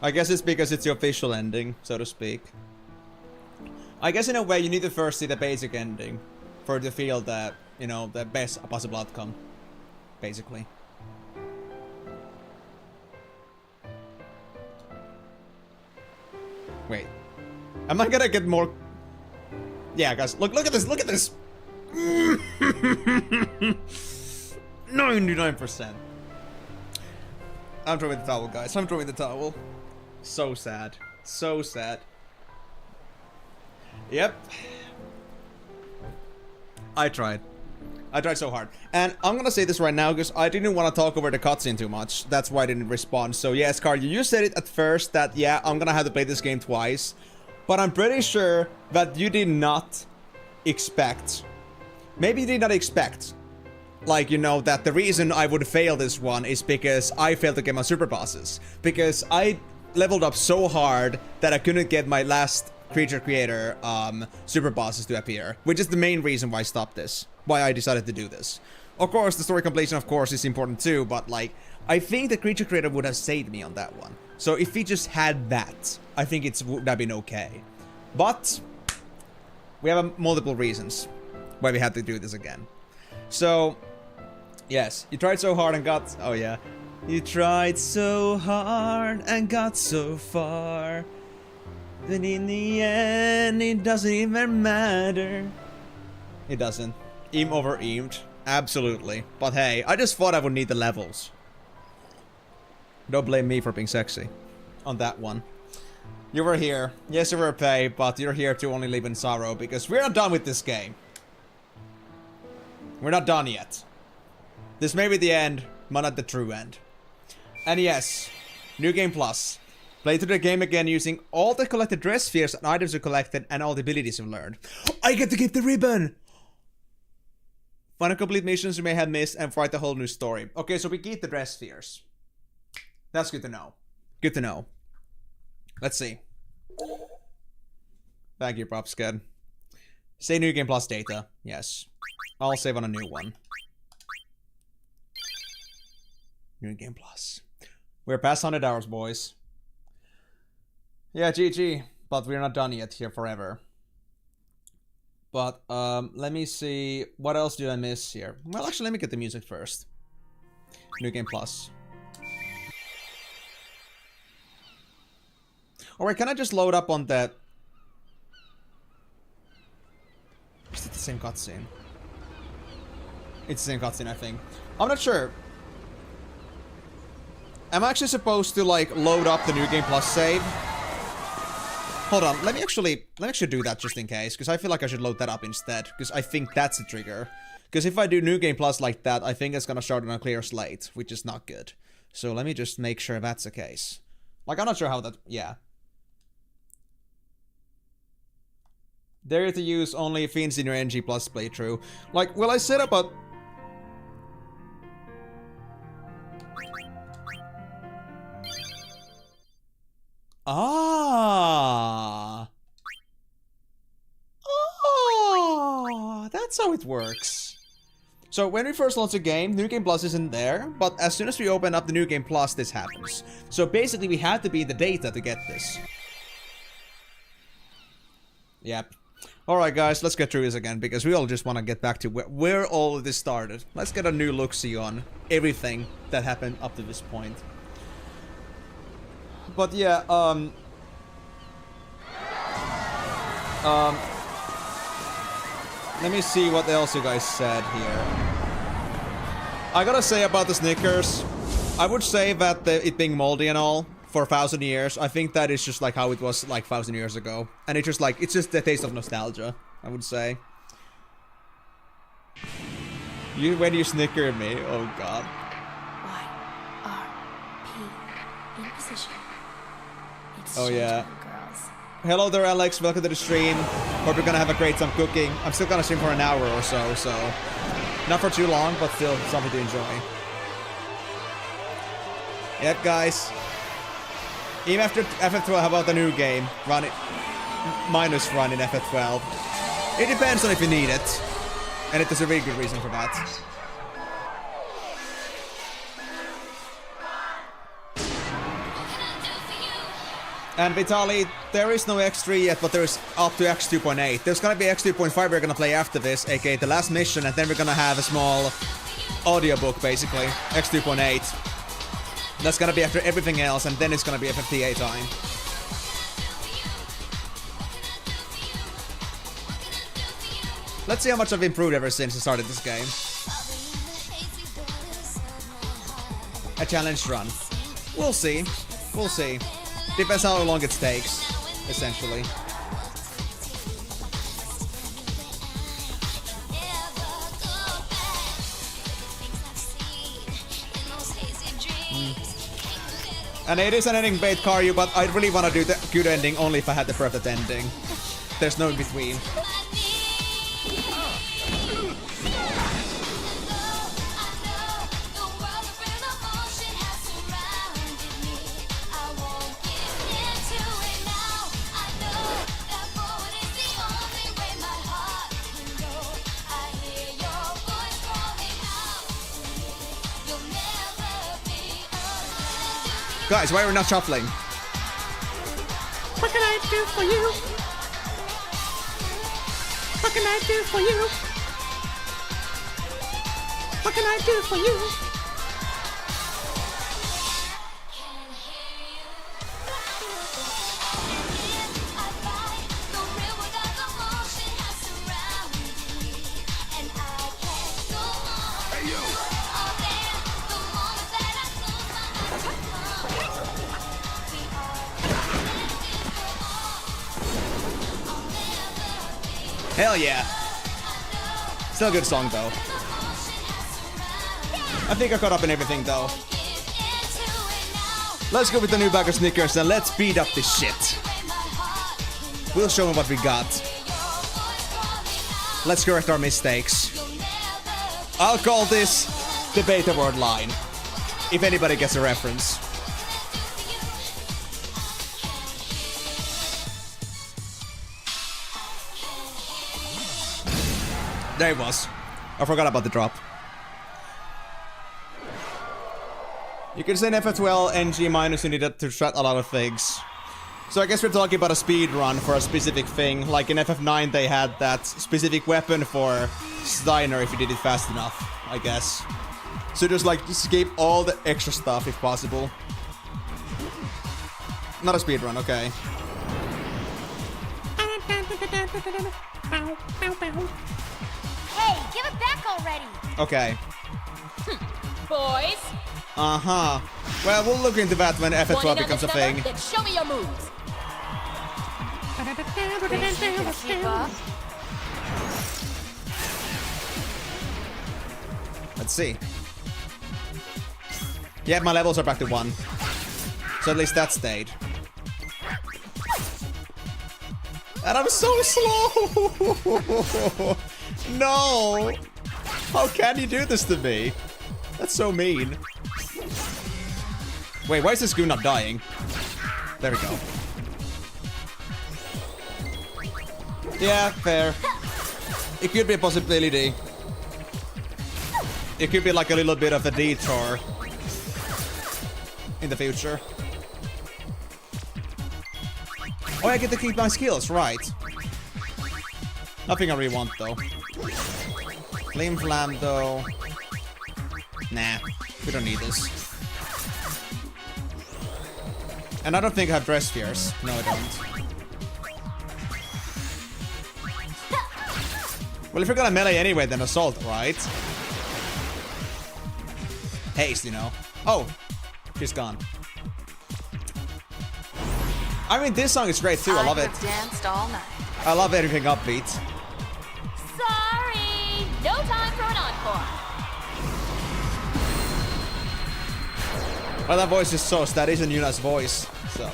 I guess it's because it's the official ending, so to speak. I guess in a way you need to first see the basic ending for to feel that, you know, the best possible outcome. Basically. Wait. Am I gonna get more... Yeah, guys, look at this, look at this! 99%. I'm throwing the towel, guys. I'm throwing the towel. So sad. So sad. Yep. I tried. I tried so hard. And I'm gonna say this right now because I didn't want to talk over the cutscene too much. That's why I didn't respond. So yes, Carl, you said it at first that, yeah, I'm gonna have to play this game twice. But I'm pretty sure that you did not expect... Maybe you did not expect... Like, you know, that the reason I would fail this one is because I failed to get my super bosses. Because I leveled up so hard that I couldn't get my last creature creator super bosses to appear. Which is the main reason why I stopped this. Why I decided to do this. Of course, the story completion, of course, is important too. But, like, I think the creature creator would have saved me on that one. So if we just had that, I think it would have been okay. But we have multiple reasons why we had to do this again. So... Yes, you tried so hard and got... Oh yeah. You tried so hard and got so far. Then in the end, it doesn't even matter. It doesn't. Eam over eamed. Absolutely. But hey, I just thought I would need the levels. Don't blame me for being sexy. On that one. You were here. Yes, you were Pay, but you're here to only live in sorrow because we're not done with this game. We're not done yet. This may be the end, but not the true end. And yes, New Game Plus. Play through the game again using all the collected dress spheres and items you collected and all the abilities you've learned. I get to keep the ribbon! Find a complete missions you may have missed and write a whole new story. Okay, so we keep the dress spheres. That's good to know. Good to know. Let's see. Thank you, Propsked. Say New Game Plus data. Yes. I'll save on a new one. New Game Plus. We're past 100 hours, boys. Yeah, GG. But we're not done yet here forever. But, let me see. What else did I miss here? Well, actually, let me get the music first. New Game Plus. Alright, can I just load up on that? Is it the same cutscene? It's the same cutscene, I think. I'm not sure. Am I actually supposed to, like, load up the New Game Plus save? Hold on, let me actually do that just in case, because I feel like I should load that up instead, because I think that's a trigger. Because if I do New Game Plus like that, I think it's gonna start on a clear slate, which is not good. So let me just make sure that's the case. Like, I'm not sure how that... Yeah. Dare to use only Fiends in your NG Plus playthrough. Like, will I set up a... Ah. Oh, that's how it works. So when we first launch a game, New Game Plus isn't there, but as soon as we open up the New Game Plus, this happens. So basically we have to be in the data to get this. Yep. Alright guys, let's get through this again, because we all just want to get back to where all of this started. Let's get a new look-see on everything that happened up to this point. But yeah, let me see what else you guys said here. I gotta say about the Snickers, I would say that it being moldy and all for 1,000 years, I think that is just like how it was like 1,000 years ago. And it's just like, it's just the taste of nostalgia, I would say. When you snicker at me, oh god. Y-R-P in position. It's oh yeah. girls. Hello there, Alex. Welcome to the stream. Hope you're gonna have a great time cooking. I'm still gonna stream for an hour or so, so not for too long, but still something to enjoy. Yep, guys. Even after FF12, how about the new game? Run it. Minus run in FF12. It depends on if you need it. And it is a really good reason for that. And Vitali, there is no X3 yet, but there's up to X2.8. There's gonna be X2.5 we're gonna play after this, aka the last mission, and then we're gonna have a small audiobook, basically. X2.8. That's gonna be after everything else, and then it's gonna be FFTA time. Let's see how much I've improved ever since I started this game. A challenge run. We'll see. We'll see. Depends how long it takes, essentially. And it is an ending bait, Karyu, but I really want to do the good ending only if I had the perfect ending. There's no in between. Guys, why are we not shuffling? What can I do for you? What can I do for you? What can I do for you? Hell yeah. Still a good song though. I think I caught up in everything though. Let's go with the new bag of Snickers and let's beat up this shit. We'll show them what we got. Let's correct our mistakes. I'll call this the beta word line. If anybody gets a reference. There it was. I forgot about the drop. You can say in FF12 NG minus you needed to strat a lot of things. So I guess we're talking about a speed run for a specific thing. Like in FF9 they had that specific weapon for Steiner if you did it fast enough, I guess. So just like escape all the extra stuff if possible. Not a speed run, okay. Hey, give it back already! Okay. Boys. Uh-huh. Well, we'll look into that when FF12 becomes a thing. Then show me your moves. Let's see. Yeah, my levels are back to 1. So at least that stayed. And I'm so slow! No! How can you do this to me? That's so mean. Wait, why is this goon not dying? There we go. Yeah, fair. It could be a possibility. It could be like a little bit of a detour in the future. Oh, I get to keep my skills, right. Nothing I really want, though. Flame Flam, though. Nah, we don't need this. And I don't think I have Dress Spheres. No, I don't. Well, if you're gonna melee anyway, then Assault, right? Haste, you know. Oh, she's gone. I mean, this song is great too. I love it. Danced all night. I love everything upbeat. Sorry, no time for an encore. Well, that voice is so. That isn't Yuna's voice, so.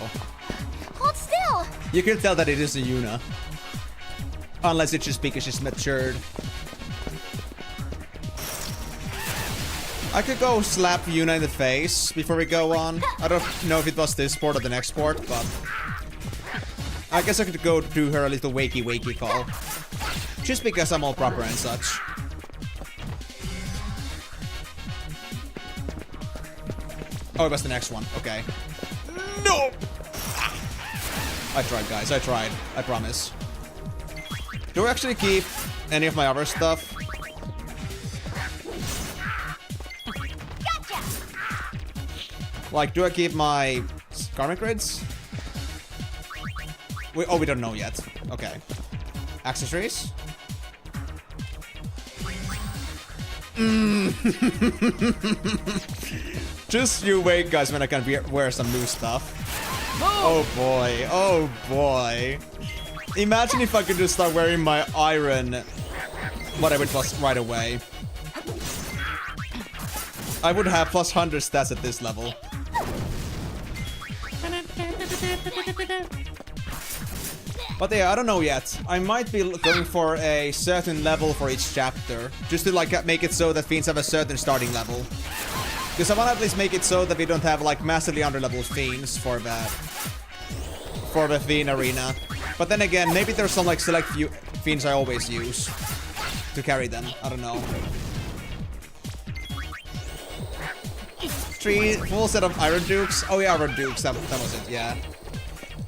Hold still! cool! You can tell that it is a Yuna. Unless it's just because she's matured. I could go slap Yuna in the face before we go on. I don't know if it was this port or the next port, but... I guess I could go do her a little wakey call. Just because I'm all proper and such. Oh, it was the next one. Okay. No! I tried, guys. I tried. I promise. Do I actually keep any of my other stuff? Gotcha! Like, do I keep my garment grids? We don't know yet. Okay. Accessories? Just you wait, guys, when I can wear some new stuff. Oh boy. Oh boy. Imagine if I could just start wearing my iron, whatever it was, right away. I would have plus 100 stats at this level. But yeah, I don't know yet. I might be going for a certain level for each chapter, just to like make it so that fiends have a certain starting level. Because I want to at least make it so that we don't have like massively underleveled fiends for the fiend arena. But then again, maybe there's some like select few fiends I always use to carry them. I don't know. 3 full set of Iron Dukes. Oh yeah, Iron Dukes. That was it. Yeah.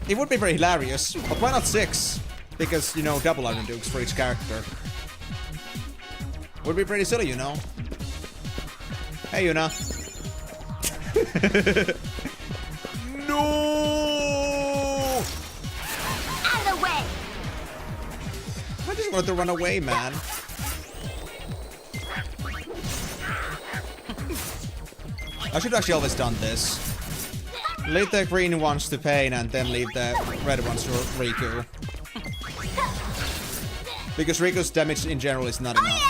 It would be very hilarious, but why not 6? Because, you know, double Iron Dukes for each character. Would be pretty silly, you know. Hey, Yuna. No! Out of the way! I just wanted to run away, man. I should actually always done this. Leave the green ones to Payne and then leave the red ones to Rikku. Because Riku's damage in general is not enough.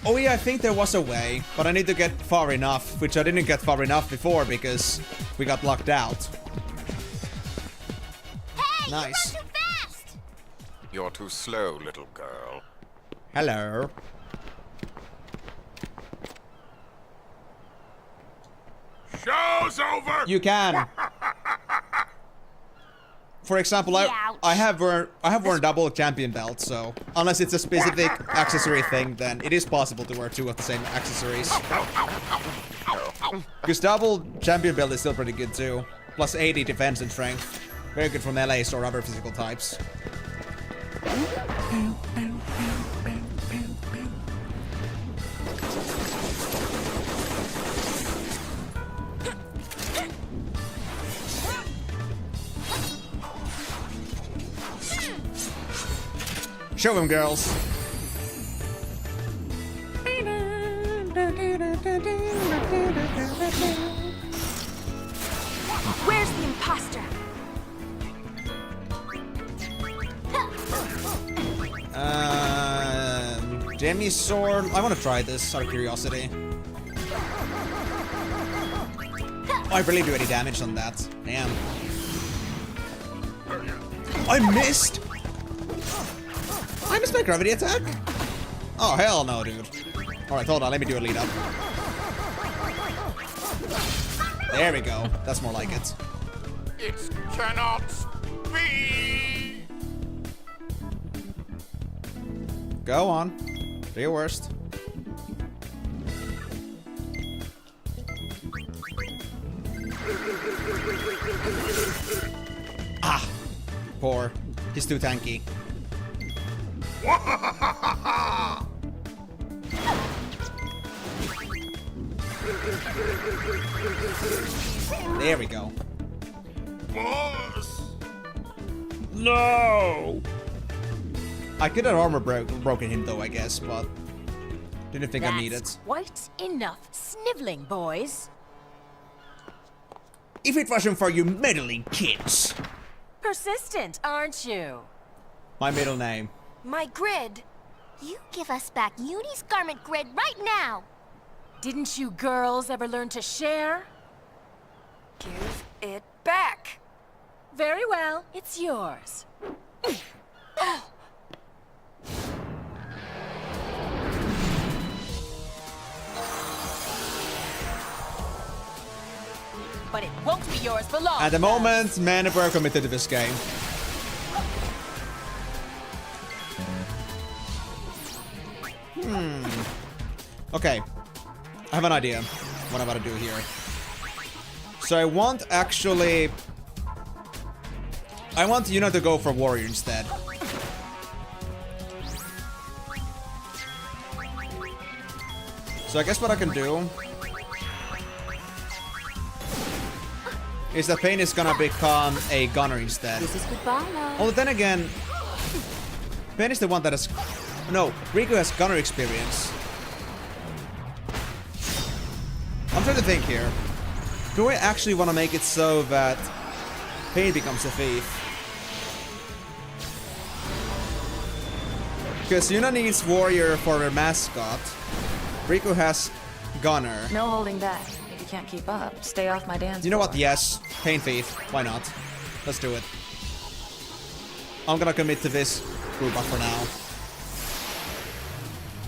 Oh yeah, I think there was a way, but I need to get far enough, which I didn't get far enough before because we got locked out. Hey, nice. You run too fast! You're too slow, little girl. Hello. Show's over! You can. For example, I have worn double champion belts, so unless it's a specific accessory thing, then it is possible to wear 2 of the same accessories. Because double champion belt is still pretty good too. Plus 80 defense and strength. Very good for melees or other physical types. Show him, girls. Where's the imposter? Demi sword. I want to try this out of curiosity. Oh, I barely do any damage on that. Damn. I missed. I missed my gravity attack? Oh, hell no, dude. Alright, hold on. Let me do a lead up. There we go. That's more like it. It cannot be! Go on. Do your worst. Ah! Poor. He's too tanky. There we go. Boss! No! I could have armor broken him though, I guess, but didn't think I needed it. Quite enough sniveling, boys. If it wasn't for you meddling kids. Persistent, aren't you? My middle name. My grid. You give us back Uni's garment grid right now! Didn't you girls ever learn to share? Give it back. Very well, it's yours. But it won't be yours for long. At the moment, men were committed to this game. Okay. I have an idea what I'm about to do here. So I want Yuna to go for warrior instead. So I guess what I can do is that Payne is gonna become a gunner instead. This is goodbye now. Although then again, Payne is the one that has... No, Rikku has gunner experience. I'm trying to think here. Do I actually want to make it so that Payne becomes a thief? Because Yuna needs warrior for her mascot. Rikku has gunner. No holding back. If you can't keep up, stay off my dance You know what? floor. Yes. Payne thief. Why not? Let's do it. I'm gonna commit to this group up for now.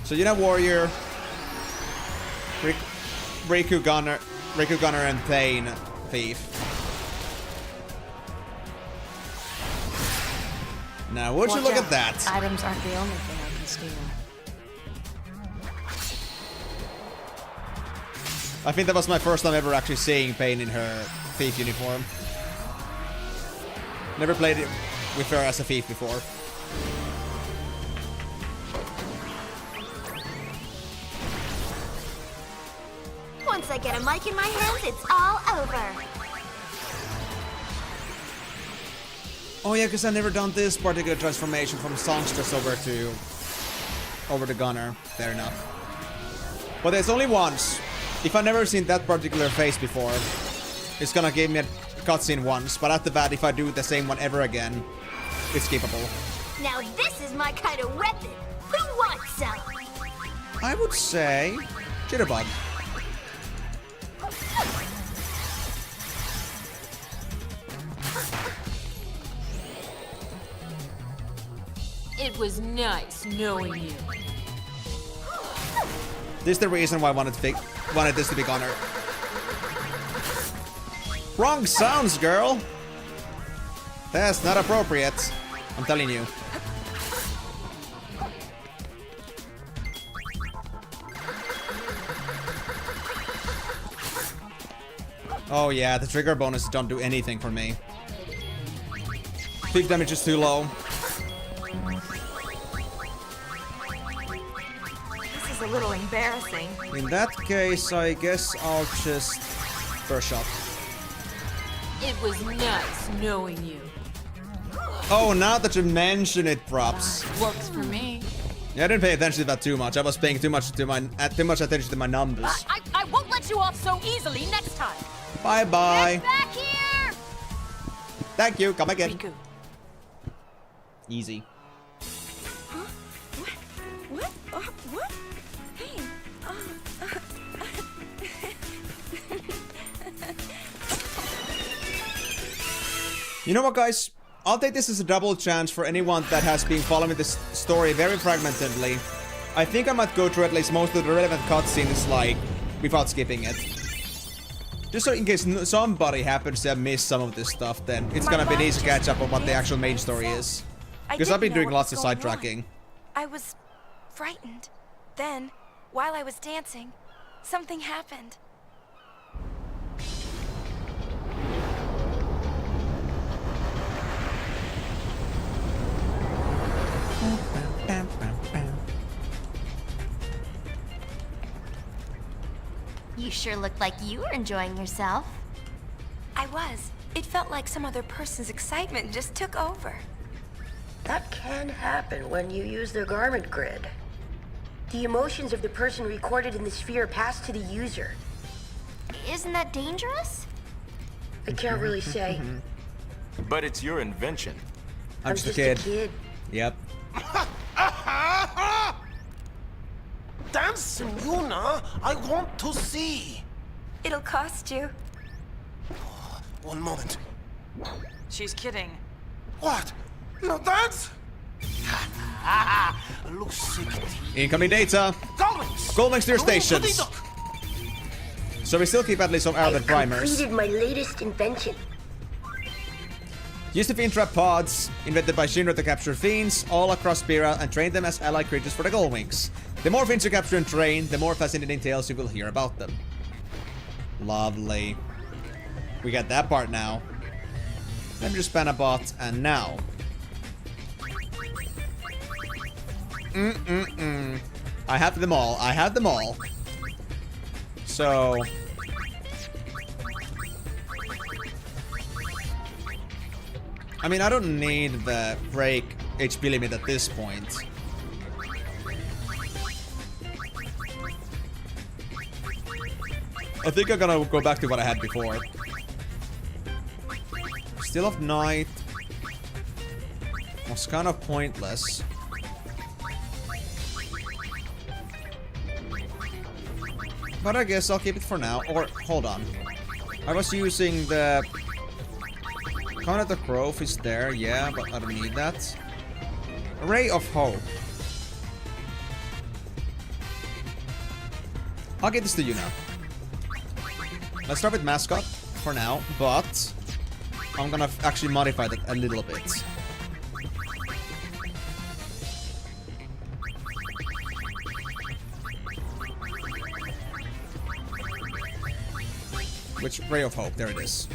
So Yuna warrior. Rikku gunner and Payne thief. Now would you look at that? Items aren't the only thing I can steal. I think that was my first time ever actually seeing Payne in her thief uniform. Never played it with her as a thief before. Once I get a mic in my hands, it's all over. Oh yeah, because I've never done this particular transformation from songstress over to gunner. Fair enough. But it's only once. If I've never seen that particular face before, it's gonna give me a cutscene once. But after that, if I do the same one ever again, it's skippable. Now this is my kind of weapon. Who wants some? I would say Jitterbug. It was nice knowing you. This is the reason why I wanted this to be gunner. Wrong sounds, girl. That's not appropriate. I'm telling you. Oh yeah, the trigger bonuses don't do anything for me. Peak damage is too low. This is a little embarrassing. In that case, I guess I'll just first shot. It was nice knowing you. Oh, now that you mention it, props. Works for me. Yeah, I didn't pay attention to that too much. I was paying too much attention to my numbers. I won't let you off so easily next time. Bye bye. Get back here! Thank you. Come again. Rikku. Easy. Huh? What? What? Hey. You know what, guys? I'll take this as a double chance for anyone that has been following this story very fragmentedly. I think I might go through at least most of the relevant cutscenes, like, without skipping it. Just so in case somebody happens to have missed some of this stuff, then it's gonna be an easy catch up on what the actual main story is. Because I've been doing lots of sidetracking. I was frightened. Then, while I was dancing, something happened. You sure looked like you were enjoying yourself. I was. It felt like some other person's excitement just took over. That can happen when you use the garment grid. The emotions of the person recorded in the sphere pass to the user. Isn't that dangerous? I can't really say. But it's your invention. I'm just a kid. Yep. Dancing, Yuna! I want to see! It'll cost you. One moment. She's kidding. What? No thanks? Incoming data. Goldwings to your stations. So we still keep at least some Arrowhead primers. Completed my latest invention. Used the fiend trap pods, invented by Shinra to capture fiends all across Spira and train them as allied creatures for the Goldwings. The more fiends you capture and train, the more fascinating tales you will hear about them. Lovely. We got that part now. Let me just span a bot, and now. I have them all. I have them all. So... I mean, I don't need the break HP limit at this point. I think I'm gonna go back to what I had before. Still of Night was kind of pointless. But I guess I'll keep it for now. Or, hold on. I was using the... Counter the Growth is there, yeah, but I don't need that. Ray of Hope. I'll get this to Yuna. Let's start with Mascot for now, but I'm gonna actually modify that a little bit. Which Ray of Hope, there it is.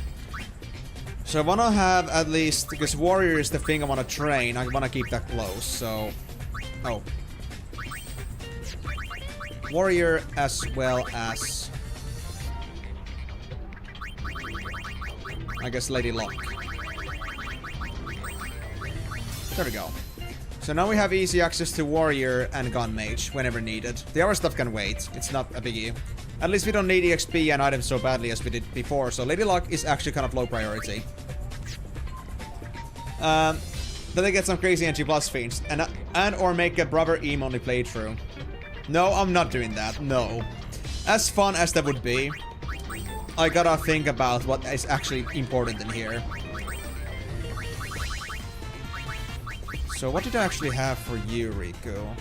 So I want to have at least, because Warrior is the thing I want to train, I want to keep that close, so... Oh. Warrior as well as... I guess Lady Luck. There we go. So now we have easy access to Warrior and Gun Mage whenever needed. The other stuff can wait, it's not a biggie. At least we don't need EXP and items so badly as we did before, so Lady Luck is actually kind of low priority. Then they get some crazy NG plus fiends, and or make a Brother Eme only playthrough. No, I'm not doing that, no. As fun as that would be, I gotta think about what is actually important in here. So what did I actually have for you, Rikku?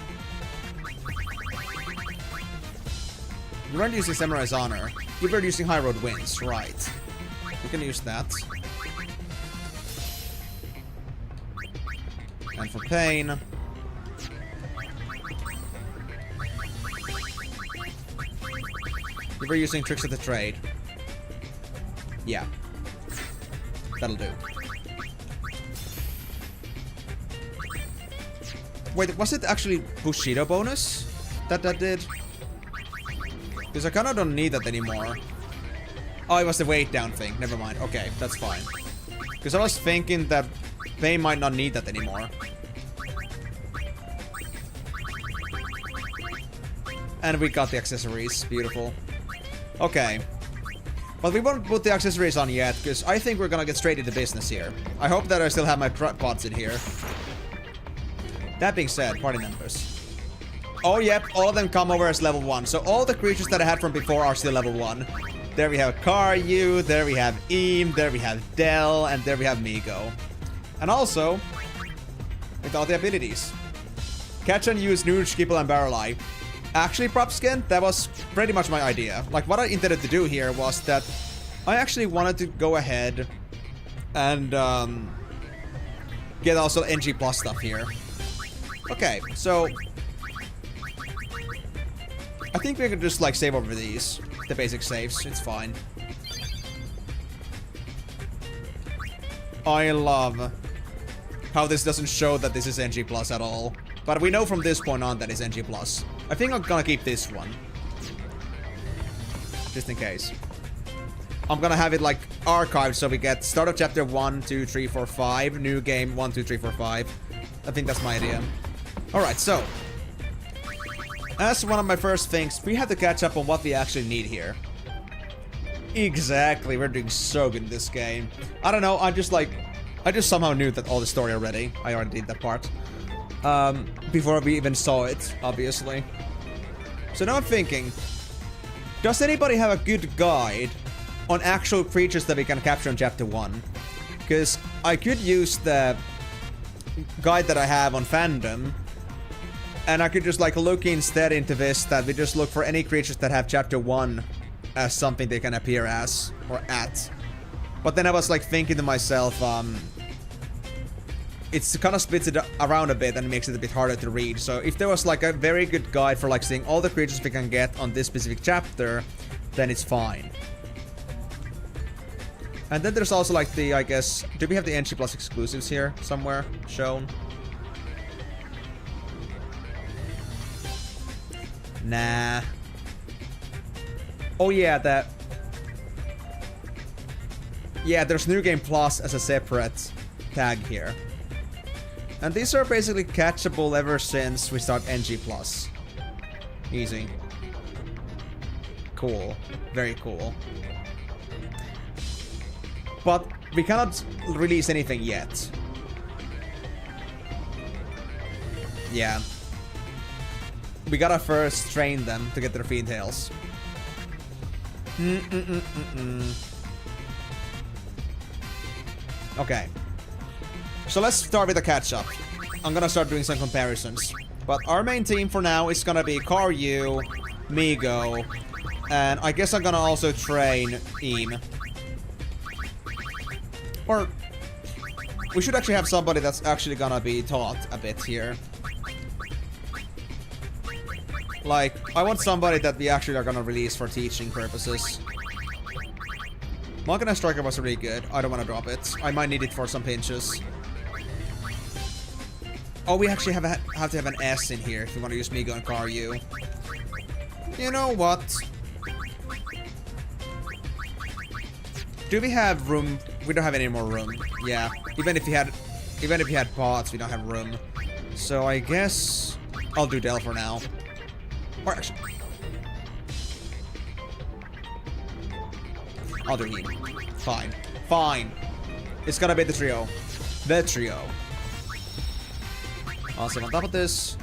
You weren't using Samurai's Honor. You were using High Road Winds, right. We can use that. And for Payne... You were using Tricks of the Trade. Yeah. That'll do. Wait, was it actually Bushido bonus that did? Because I kinda don't need that anymore. Oh, it was the weight down thing. Never mind. Okay, that's fine. Because I was thinking that Payne might not need that anymore. And we got the accessories. Beautiful. Okay. But we won't put the accessories on yet, because I think we're gonna get straight into business here. I hope that I still have my pods in here. That being said, party members. Oh, yep, all of them come over as level 1. So all the creatures that I had from before are still level 1. There we have Karyu, there we have Eam, there we have Del, and there we have Migo. And also, with all the abilities. Catch and use Nuge, Skipple, and Barreleye. Actually, Propskin, that was pretty much my idea. Like, what I intended to do here was that I actually wanted to go ahead and get also NG plus stuff here. Okay, so I think we can just like save over these, the basic saves. It's fine. I love how this doesn't show that this is NG plus at all, but we know from this point on that it's NG plus. I think I'm gonna keep this one, just in case. I'm gonna have it like archived so we get start of chapter 1, 2, 3, 4, 5, new game 1, 2, 3, 4, 5. I think that's my idea. Alright, so as one of my first things, we have to catch up on what we actually need here. Exactly, we're doing so good in this game. I don't know, I just somehow knew that all the story already. I already did that part. Before we even saw it, obviously. So now I'm thinking, does anybody have a good guide on actual creatures that we can capture in Chapter 1. Because I could use the guide that I have on fandom, and I could just like look instead into this, that we just look for any creatures that have Chapter 1 as something they can appear as, or at. But then I was like thinking to myself, it's kind of splits it around a bit and makes it a bit harder to read. So if there was like a very good guide for like seeing all the creatures we can get on this specific chapter, then it's fine. And then there's also like the, I guess, do we have the NG Plus exclusives here somewhere shown? Nah. Oh yeah, yeah, there's New Game Plus as a separate tag here. And these are basically catchable ever since we start NG Plus. Easy. Cool. Very cool. But we cannot release anything yet. Yeah. We gotta first train them to get their females. Okay. So let's start with a catch-up. I'm gonna start doing some comparisons. But our main team for now is gonna be Karyu, Migo, and I guess I'm gonna also train Eam. Or we should actually have somebody that's actually gonna be taught a bit here. Like, I want somebody that we actually are gonna release for teaching purposes. Malkin Striker was really good. I don't want to drop it. I might need it for some pinches. Oh, we actually have to have an S in here if you want to use Migo and Karyu. You know what? Do we have room? We don't have any more room. Yeah. Even if you had pots, we don't have room. So I guess I'll do Del for now. Or actually, I'll do him. Fine. Fine. It's gonna be the trio. The trio. I'll save on top of this.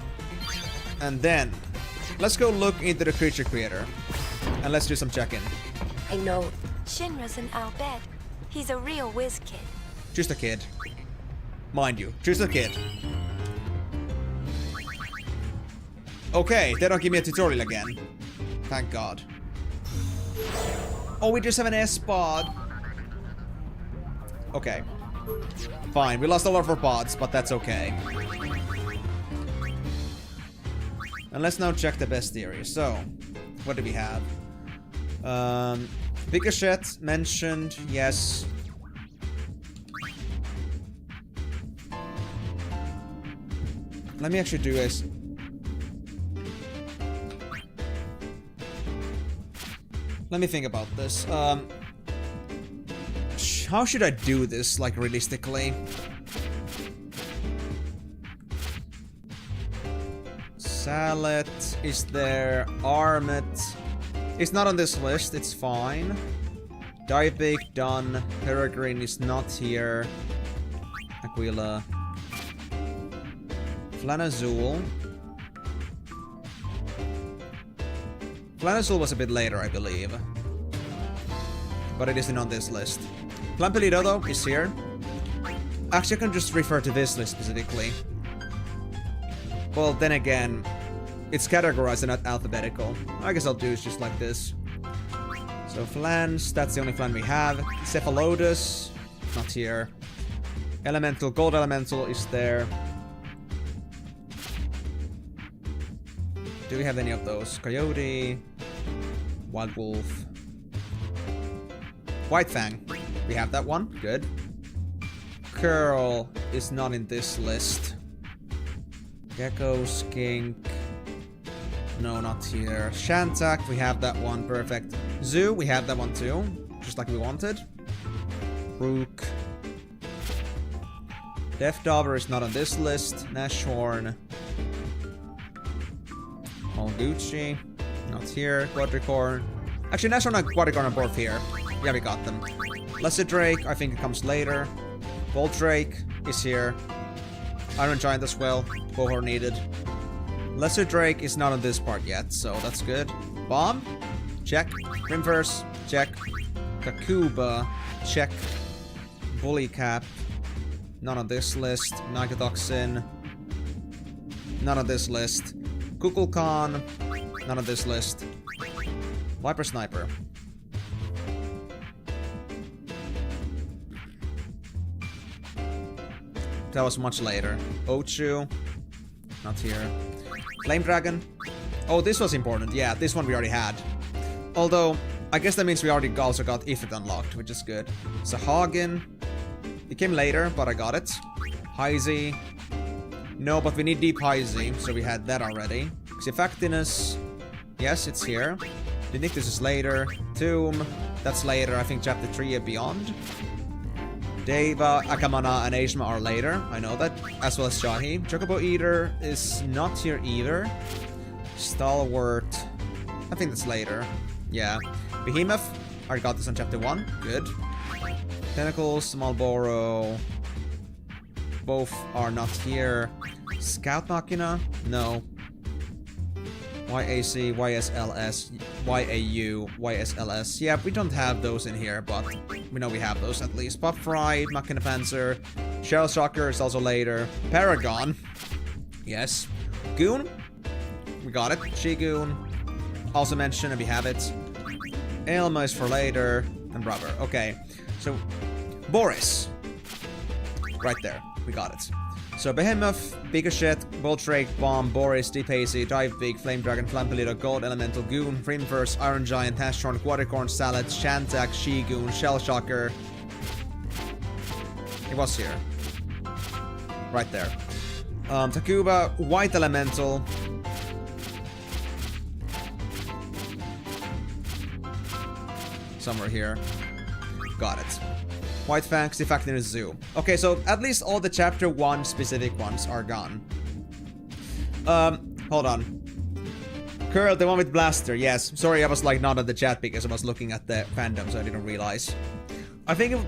And then, let's go look into the creature creator. And let's do some check-in. I know. Shinra's an Al Bhed. He's a real whiz kid. Just a kid. Mind you, just a kid. Okay, they don't give me a tutorial again. Thank God. Oh, we just have an S pod. Okay. Fine, we lost a lot of our pods, but that's okay. And let's now check the best theory. So, what do we have? Bigashet mentioned, yes. Let me actually do this. Let me think about this. How should I do this, like, realistically? Salet is there. Armet is not on this list, it's fine. Diabake, done. Peregrine is not here. Aquila. Flanazul. Flanazul was a bit later, I believe. But it isn't on this list. Plampelido, though, is here. Actually, I can just refer to this list specifically. Well, then again, it's categorized and not alphabetical. I guess I'll do it just like this. So Flans, that's the only Flan we have. Cephalodus, not here. Elemental, Gold Elemental is there. Do we have any of those? Coyote, Wild Wolf, White Fang. We have that one, good. Curl is not in this list. Gecko, Skink. No, not here. Shantak, we have that one, perfect. Zoo, we have that one too, just like we wanted. Rook. Death Dauber is not on this list. Nashorn. Molgucci, not here. Quadricorn. Actually, Nashorn and Quadricorn are both here. Yeah, we got them. Lesser Drake, I think it comes later. Bolt Drake is here. Iron Giant as well. Cohort needed. Lesser Drake is not on this part yet, so that's good. Bomb? Check. Rimverse? Check. Takuba, check. Bully Cap, none on this list. Nagatoxin, none on this list. Kukulkan, none on this list. Viper Sniper. That was much later. Ochu, not here. Flame Dragon. Oh, this was important. Yeah, this one we already had. Although, I guess that means we already also got Ifrit unlocked, which is good. Sahagin. It came later, but I got it. Heisey. No, but we need Deep Heisey, so we had that already. Xifactinus. Yes, it's here. Denictus is later. Tomb. That's later. I think chapter 3 and beyond. Deva, Akamana, and Aishma are later. I know that. As well as Shahi. Chocobo Eater is not here either. Stalwart. I think that's later. Yeah. Behemoth. I got this on chapter 1. Good. Tentacles, Malboro. Both are not here. Scout Machina? No. YAC, YSLS, YAU, YSLS. Yeah, we don't have those in here, but we know we have those at least. Pop Fry, Machina Panzer. Shell Shocker is also later. Paragon. Yes. Goon. We got it. Shigoon. Also mentioned, and we have it. Elma is for later. And Rubber. Okay. So, Boris. Right there. We got it. So, Behemoth, Bigoshet, Boltrake, Bomb, Boris, Deep Hazy, Dive Big, Flame Dragon, Flampalito, Gold Elemental, Goon, Frimverse, Iron Giant, Hashorn, Quadricorn, Salad, Shantak, Shigoon, Shell Shocker. It was here. Right there. Takuba, White Elemental. Somewhere here. Got it. White Fang, Xifactinus, Zoo. Okay, so at least all the chapter 1 specific ones are gone. Hold on. Curl, the one with Blaster, yes. Sorry, I was like not at the chat because I was looking at the fandom, so I didn't realize. I think...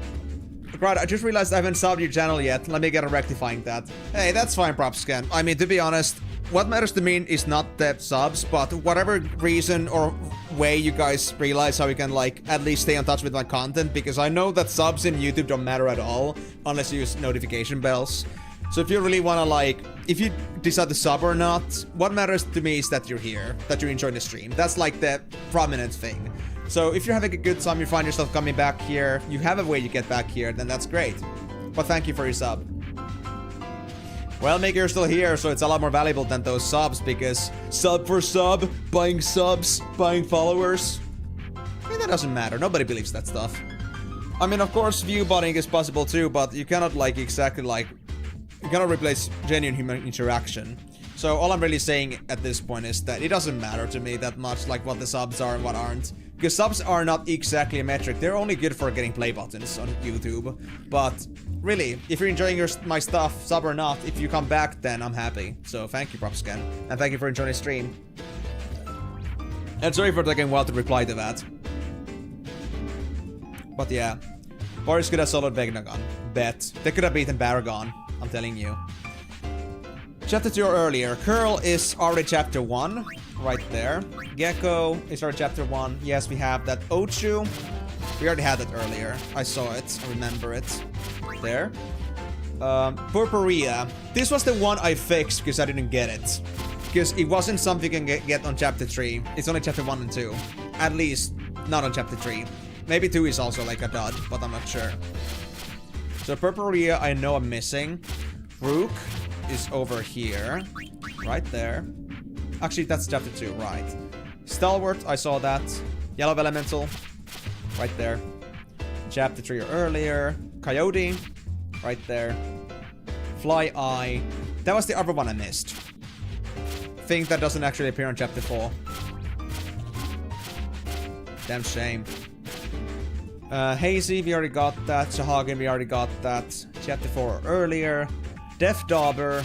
Right, I just realized I haven't subbed your channel yet. Let me get a rectifying that. Hey, that's fine, Propscan. I mean, to be honest, what matters to me is not the subs, but whatever reason or way you guys realize how you can, like, at least stay in touch with my content, because I know that subs in YouTube don't matter at all, unless you use notification bells. So if you really want to, like, if you decide to sub or not, what matters to me is that you're here, that you're enjoying the stream. That's, like, the prominent thing. So if you're having a good time, you find yourself coming back here, you have a way to get back here, then that's great. But thank you for your sub. Well, Maker, you're still here, so it's a lot more valuable than those subs, because sub for sub, buying subs, buying followers. I mean, that doesn't matter. Nobody believes that stuff. I mean, of course, view botting is possible too, but you cannot, like, exactly, like... You cannot replace genuine human interaction. So all I'm really saying at this point is that it doesn't matter to me that much, like, what the subs are and what aren't. Because subs are not exactly a metric. They're only good for getting play buttons on YouTube. But really, if you're enjoying my stuff, sub or not, if you come back, then I'm happy. So thank you, Propscan. And thank you for enjoying the stream. And sorry for taking a while to reply to that. But yeah. Boris could have soloed Vegnagon. Bet. They could have beaten Baragon. I'm telling you. Chapter 2 or earlier. Curl is already chapter 1. Right there. Gecko is our chapter 1. Yes, we have that. Ochu. We already had it earlier. I saw it. I remember it. There. Purpurea. This was the one I fixed because I didn't get it. Because it wasn't something you can get on chapter 3. It's only chapter 1 and 2. At least, not on chapter 3. Maybe 2 is also like a dud, but I'm not sure. So Purpurea, I know I'm missing. Rook is over here. Right there. Actually, that's chapter 2, right. Stalwart, I saw that. Yellow Elemental. Right there. Chapter 3 or earlier. Coyote. Right there. Fly Eye. That was the other one I missed. Think that doesn't actually appear on chapter 4. Damn shame. Hazy, we already got that. Sahagin, we already got that. Chapter 4 or earlier. Death Dauber.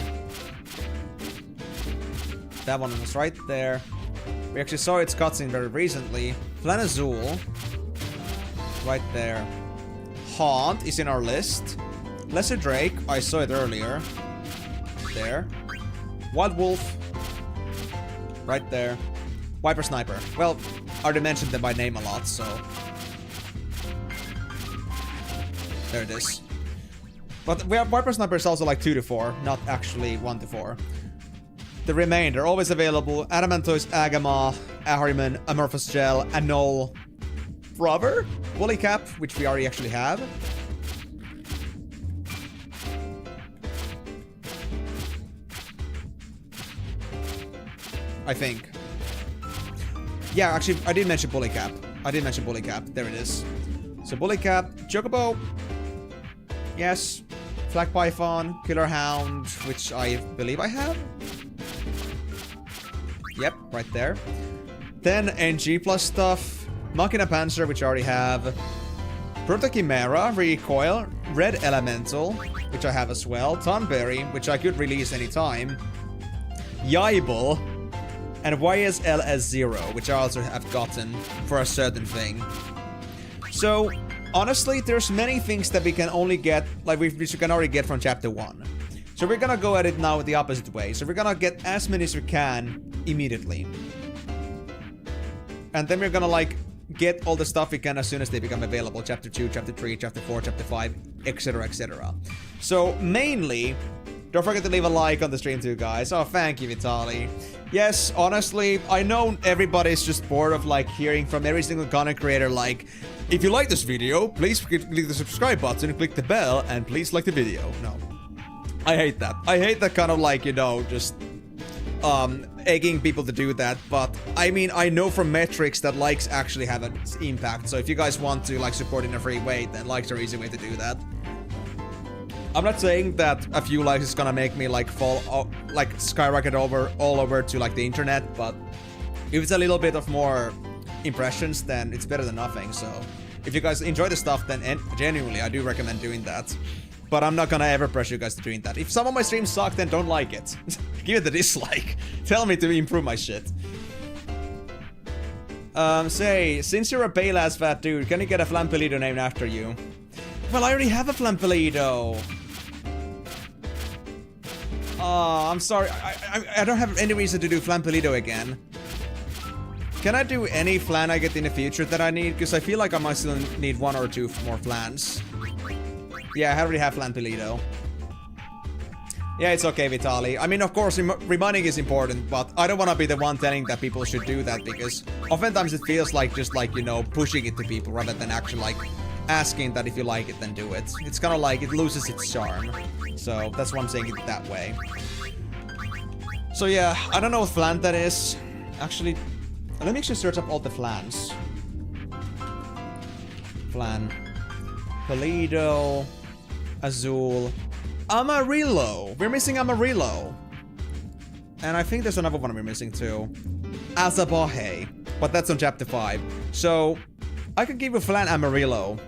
That one was right there. We actually saw its cutscene very recently. Flanazul. Right there. Haunt is in our list. Lesser Drake, I saw it earlier. There. Wild Wolf. Right there. Viper Sniper. Well, I already mentioned them by name a lot, so... There it is. But we have Viper's number is also like 2 to 4, not actually 1 to 4. The remainder, always available. Adamantoise, Agama, Ahriman, Amorphous Gel, Anol, Rubber, Woolly Cap, which we already actually have. I think. Yeah, actually, I did mention Bully Cap. There it is. So Bully Cap, Chocobo. Yes. Flag Python, Killer Hound, which I believe I have. Yep, right there. Then NG plus stuff. Machina Panzer, which I already have. Proto-Chimera, Recoil, Red Elemental, which I have as well. Thornberry, which I could release anytime. Yaibel, and YSLS0, which I also have gotten for a certain thing. So, honestly, there's many things that we can only get, like we can already get from Chapter 1. So we're gonna go at it now the opposite way. So we're gonna get as many as we can immediately. And then we're gonna like get all the stuff we can as soon as they become available. Chapter 2, Chapter 3, Chapter 4, Chapter 5, etc, etc. So mainly, don't forget to leave a like on the stream too, guys. Oh, thank you, Vitali. Yes, honestly, I know everybody's just bored of like hearing from every single content creator like, if you like this video, please click the subscribe button, click the bell, and please like the video. No. I hate that. I hate that kind of like, you know, just egging people to do that. But I mean, I know from metrics that likes actually have an impact. So if you guys want to like support in a free way, then likes are an easy way to do that. I'm not saying that a few likes is gonna make me like fall, like skyrocket all over to like the internet, but if it's a little bit of more impressions, then it's better than nothing. So if you guys enjoy the stuff, then genuinely I do recommend doing that. But I'm not gonna ever pressure you guys to doing that. If some of my streams suck, then don't like it. Give it a dislike. Tell me to improve my shit. Say, since you're a pale ass fat dude, can you get a Flampelido named after you? Well, I already have a Flampelido. I'm sorry. I don't have any reason to do Flampelido again. Can I do any flan I get in the future that I need? Because I feel like I might still need 1 or 2 more flans. Yeah, I already have Flampelido. Yeah, it's okay, Vitali. I mean, of course, reminding is important, but I don't want to be the one telling that people should do that, because oftentimes it feels like just like, you know, pushing it to people rather than actually like asking that if you like it, then do it. It's kind of like it loses its charm. So that's why I'm saying it that way. So yeah, I don't know what flan that is. Actually, let me actually search up all the flans. Flan. Pelido. Azul. Amarillo. We're missing Amarillo. And I think there's another one we're missing too. Azabaje. But that's on Chapter 5. So, I could give you flan Amarillo.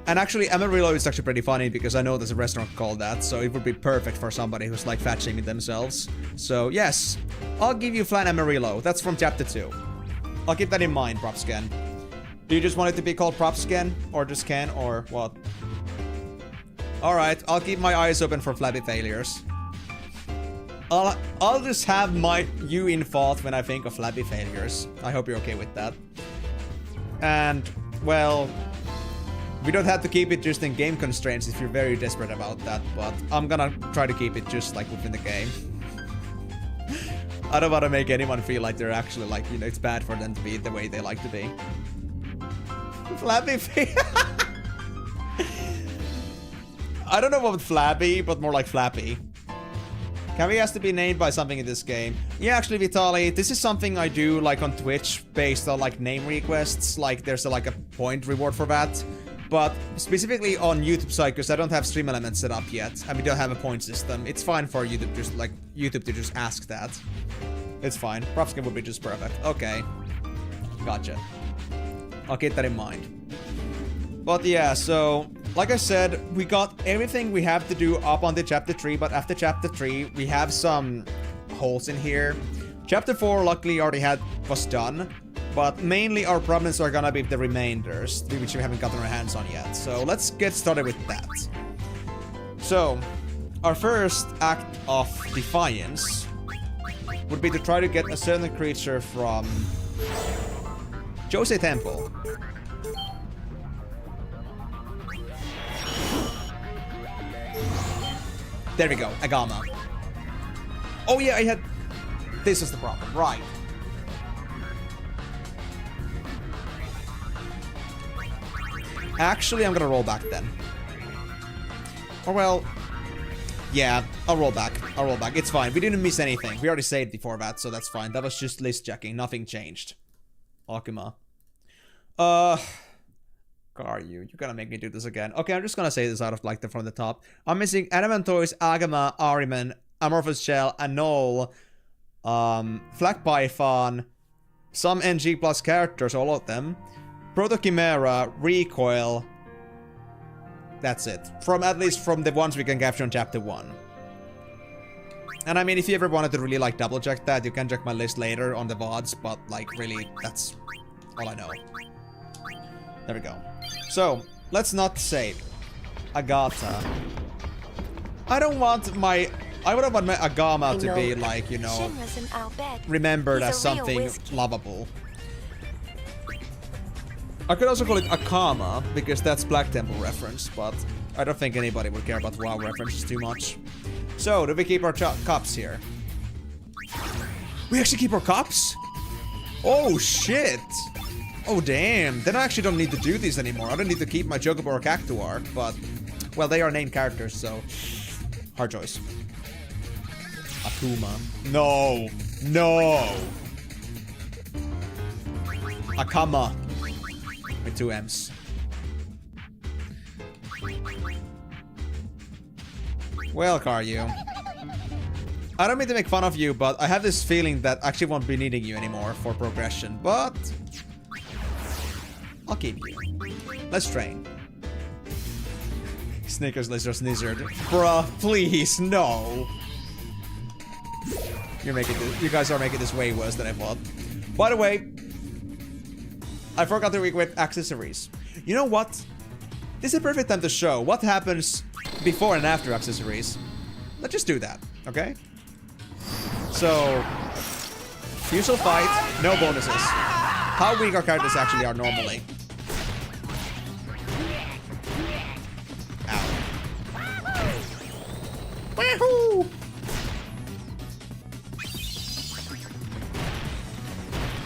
And actually, Amarillo is actually pretty funny because I know there's a restaurant called that. So it would be perfect for somebody who's like fat shaming themselves. So yes, I'll give you flan Amarillo. That's from Chapter 2. I'll keep that in mind, Propscan. Do you just want it to be called Propscan? Or just Ken? Or what? Alright, I'll keep my eyes open for flabby failures. I'll just have you in thought when I think of flabby failures. I hope you're okay with that. And, well, we don't have to keep it just in game constraints if you're very desperate about that, but I'm gonna try to keep it just like within the game. I don't want to make anyone feel like they're actually like, you know, it's bad for them to be the way they like to be. Flabby I don't know about flabby, but more like flappy. Can we ask to be named by something in this game? Yeah, actually, Vitali, this is something I do like on Twitch based on like name requests. Like there's like a point reward for that. But specifically on YouTube side, because I don't have stream elements set up yet, and we don't have a point system, it's fine for you to just like YouTube to just ask that. It's fine. Propskin would be just perfect. Okay. Gotcha. I'll keep that in mind. But yeah, so like I said, we got everything we have to do up on the Chapter 3, but after Chapter 3, we have some holes in here. Chapter 4, luckily, already was done, but mainly our problems are gonna be the remainders, which we haven't gotten our hands on yet. So let's get started with that. So, our first act of defiance would be to try to get a certain creature from Jose Temple. There we go, Agama. Oh yeah, I had... This is the problem, right. Actually, I'm gonna roll back then. Or well... Yeah, I'll roll back. I'll roll back. It's fine. We didn't miss anything. We already saved before that, so that's fine. That was just list checking. Nothing changed. Akuma. Karyu, you're gonna make me do this again. Okay, I'm just gonna say this out of like from the top. I'm missing Adamantoise, Agama, Ahriman, Amorphous Shell, Anol, Flak Python, some NG plus characters, all of them. Proto Chimera, Recoil. That's it. From at least from the ones we can capture in chapter 1. And I mean, if you ever wanted to really like double check that, you can check my list later on the VODs, but like really, that's all I know. There we go. So, let's not save. Agata. I don't want my... I would want my Agama to be like, you know, remembered as something lovable. I could also call it Akama, because that's Black Temple reference, but I don't think anybody would care about WoW references too much. So, do we keep our cups here? We actually keep our cups? Oh, shit! Oh, damn. Then I actually don't need to do these anymore. I don't need to keep my Chocobo or Cactuar, but... Well, they are named characters, so... Hard choice. Akuma. No! No! Akama. With 2 M's. Well, Karyu. I don't mean to make fun of you, but I have this feeling that I actually won't be needing you anymore for progression, but... I'll keep you. Let's train. Snickers, Lizard, Snizzard. Bruh, please, no! You're making this, you guys are making this way worse than I thought. By the way, I forgot to equip accessories. You know what? This is a perfect time to show what happens before and after accessories. Let's just do that, okay? So, usual fight, no bonuses. How weak our characters actually are normally. Ow. Wahoo!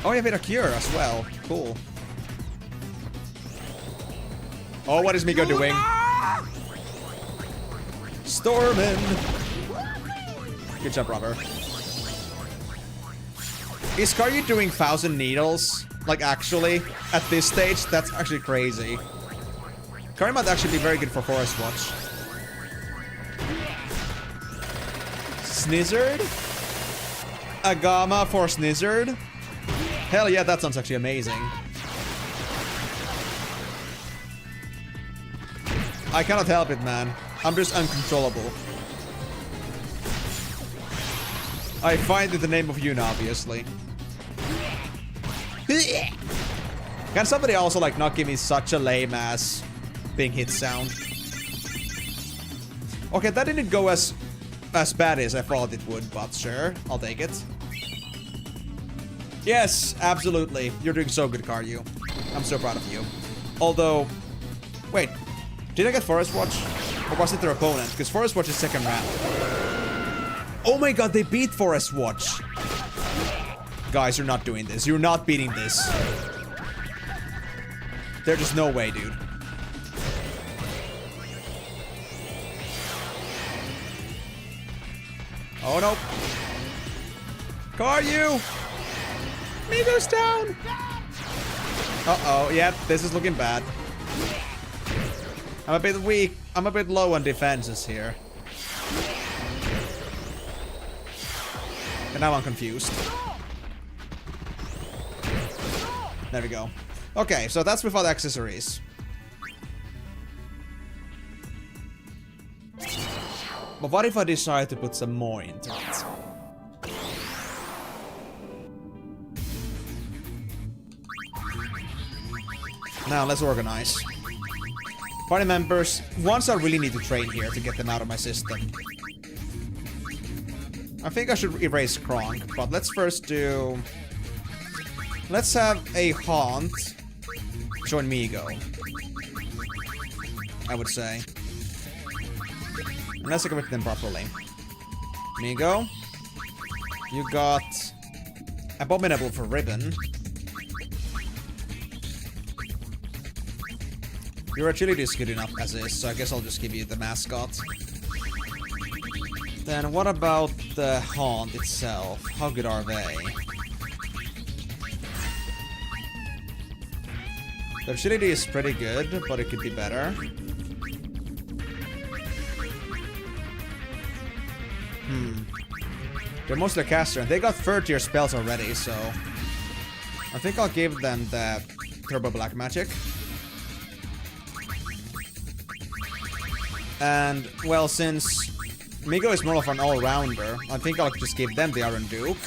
Oh, you have a cure as well. Cool. Oh, what is Miko doing? Stormin! Good job, brother. Is Karyu doing 1,000 needles? Like, actually? At this stage? That's actually crazy. Karyu might actually be very good for Forest Watch. Snizzard? Agama for Snizzard? Hell yeah, that sounds actually amazing. I cannot help it, man. I'm just uncontrollable. I find it the name of Yuna, obviously. Can somebody also, like, not give me such a lame-ass being hit sound? Okay, that didn't go as bad as I thought it would, but sure, I'll take it. Yes, absolutely. You're doing so good, Karyu. I'm so proud of you. Although, wait, did I get Forest Watch? Or was it their opponent? Because Forest Watch is second round. Oh my god, they beat Forest Watch. Guys, you're not doing this. You're not beating this. There's just no way, dude. Oh no. Karyu! Miko's down! Uh-oh, yep, this is looking bad. I'm a bit weak. I'm a bit low on defenses here. And now I'm confused. There we go. Okay, so that's without accessories. But what if I decide to put some more into it? Now, let's organize. Party members, once I really need to train here to get them out of my system. I think I should erase Kronk, but let's first do... Let's have a Haunt join Migo. I would say. Unless I commit them properly. Migo. You got Abominable for ribbon. Your agility is good enough as is, so I guess I'll just give you the mascot. Then what about the Haunt itself? How good are they? The agility is pretty good, but it could be better. They're mostly a caster, and they got 3rd-tier spells already, so I think I'll give them the Turbo Black Magic. And, well, since Migo is more of an all-rounder, I think I'll just give them the Iron Duke.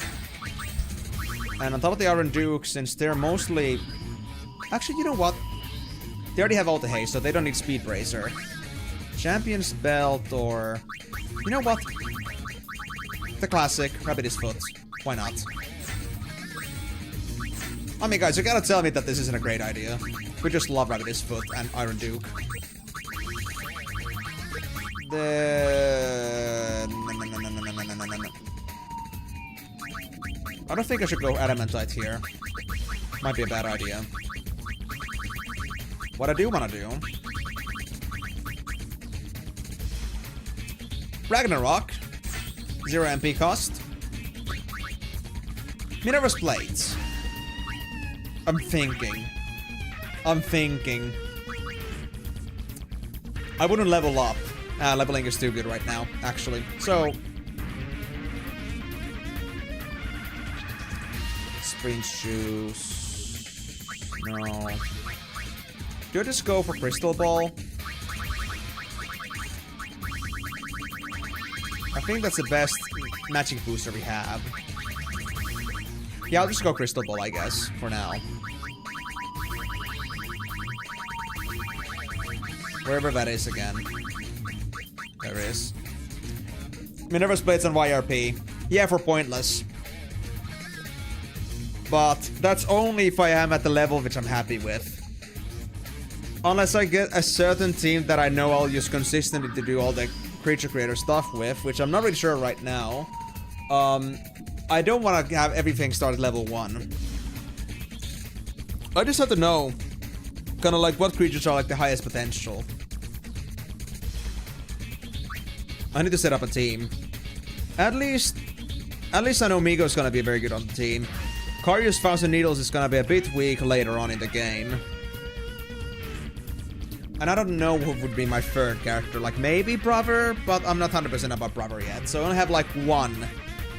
And on top of the Iron Duke, since they're mostly... Actually, you know what? They already have Ulti Haste, so they don't need Speed Bracer. Champion's Belt, or... You know what? The classic, Rabbit's Foot. Why not? I mean, guys, you gotta tell me that this isn't a great idea. We just love Rabbit's Foot and Iron Duke. I don't think I should go Adamantite here. Might be a bad idea. What I do want to do... Ragnarok. 0 MP cost. Minerva's Blades. I'm thinking. I wouldn't level up. Leveling is too good right now, actually. So... Sprint Shoes... No... Do I just go for Crystal Ball? I think that's the best magic booster we have. Yeah, I'll just go Crystal Ball, I guess, for now. Wherever that is again. There it is. Minerva's Blades on YRP. Yeah, for pointless. But that's only if I am at the level which I'm happy with. Unless I get a certain team that I know I'll use consistently to do all the creature creator stuff with, which I'm not really sure right now. I don't want to have everything start at level 1. I just have to know kind of like what creatures are like the highest potential. I need to set up a team. At least I know Migo's gonna be very good on the team. Karius 1000 Needles is gonna be a bit weak later on in the game. And I don't know who would be my 3rd character. Like, maybe Brother, but I'm not 100% about Brother yet. So I only have, like, one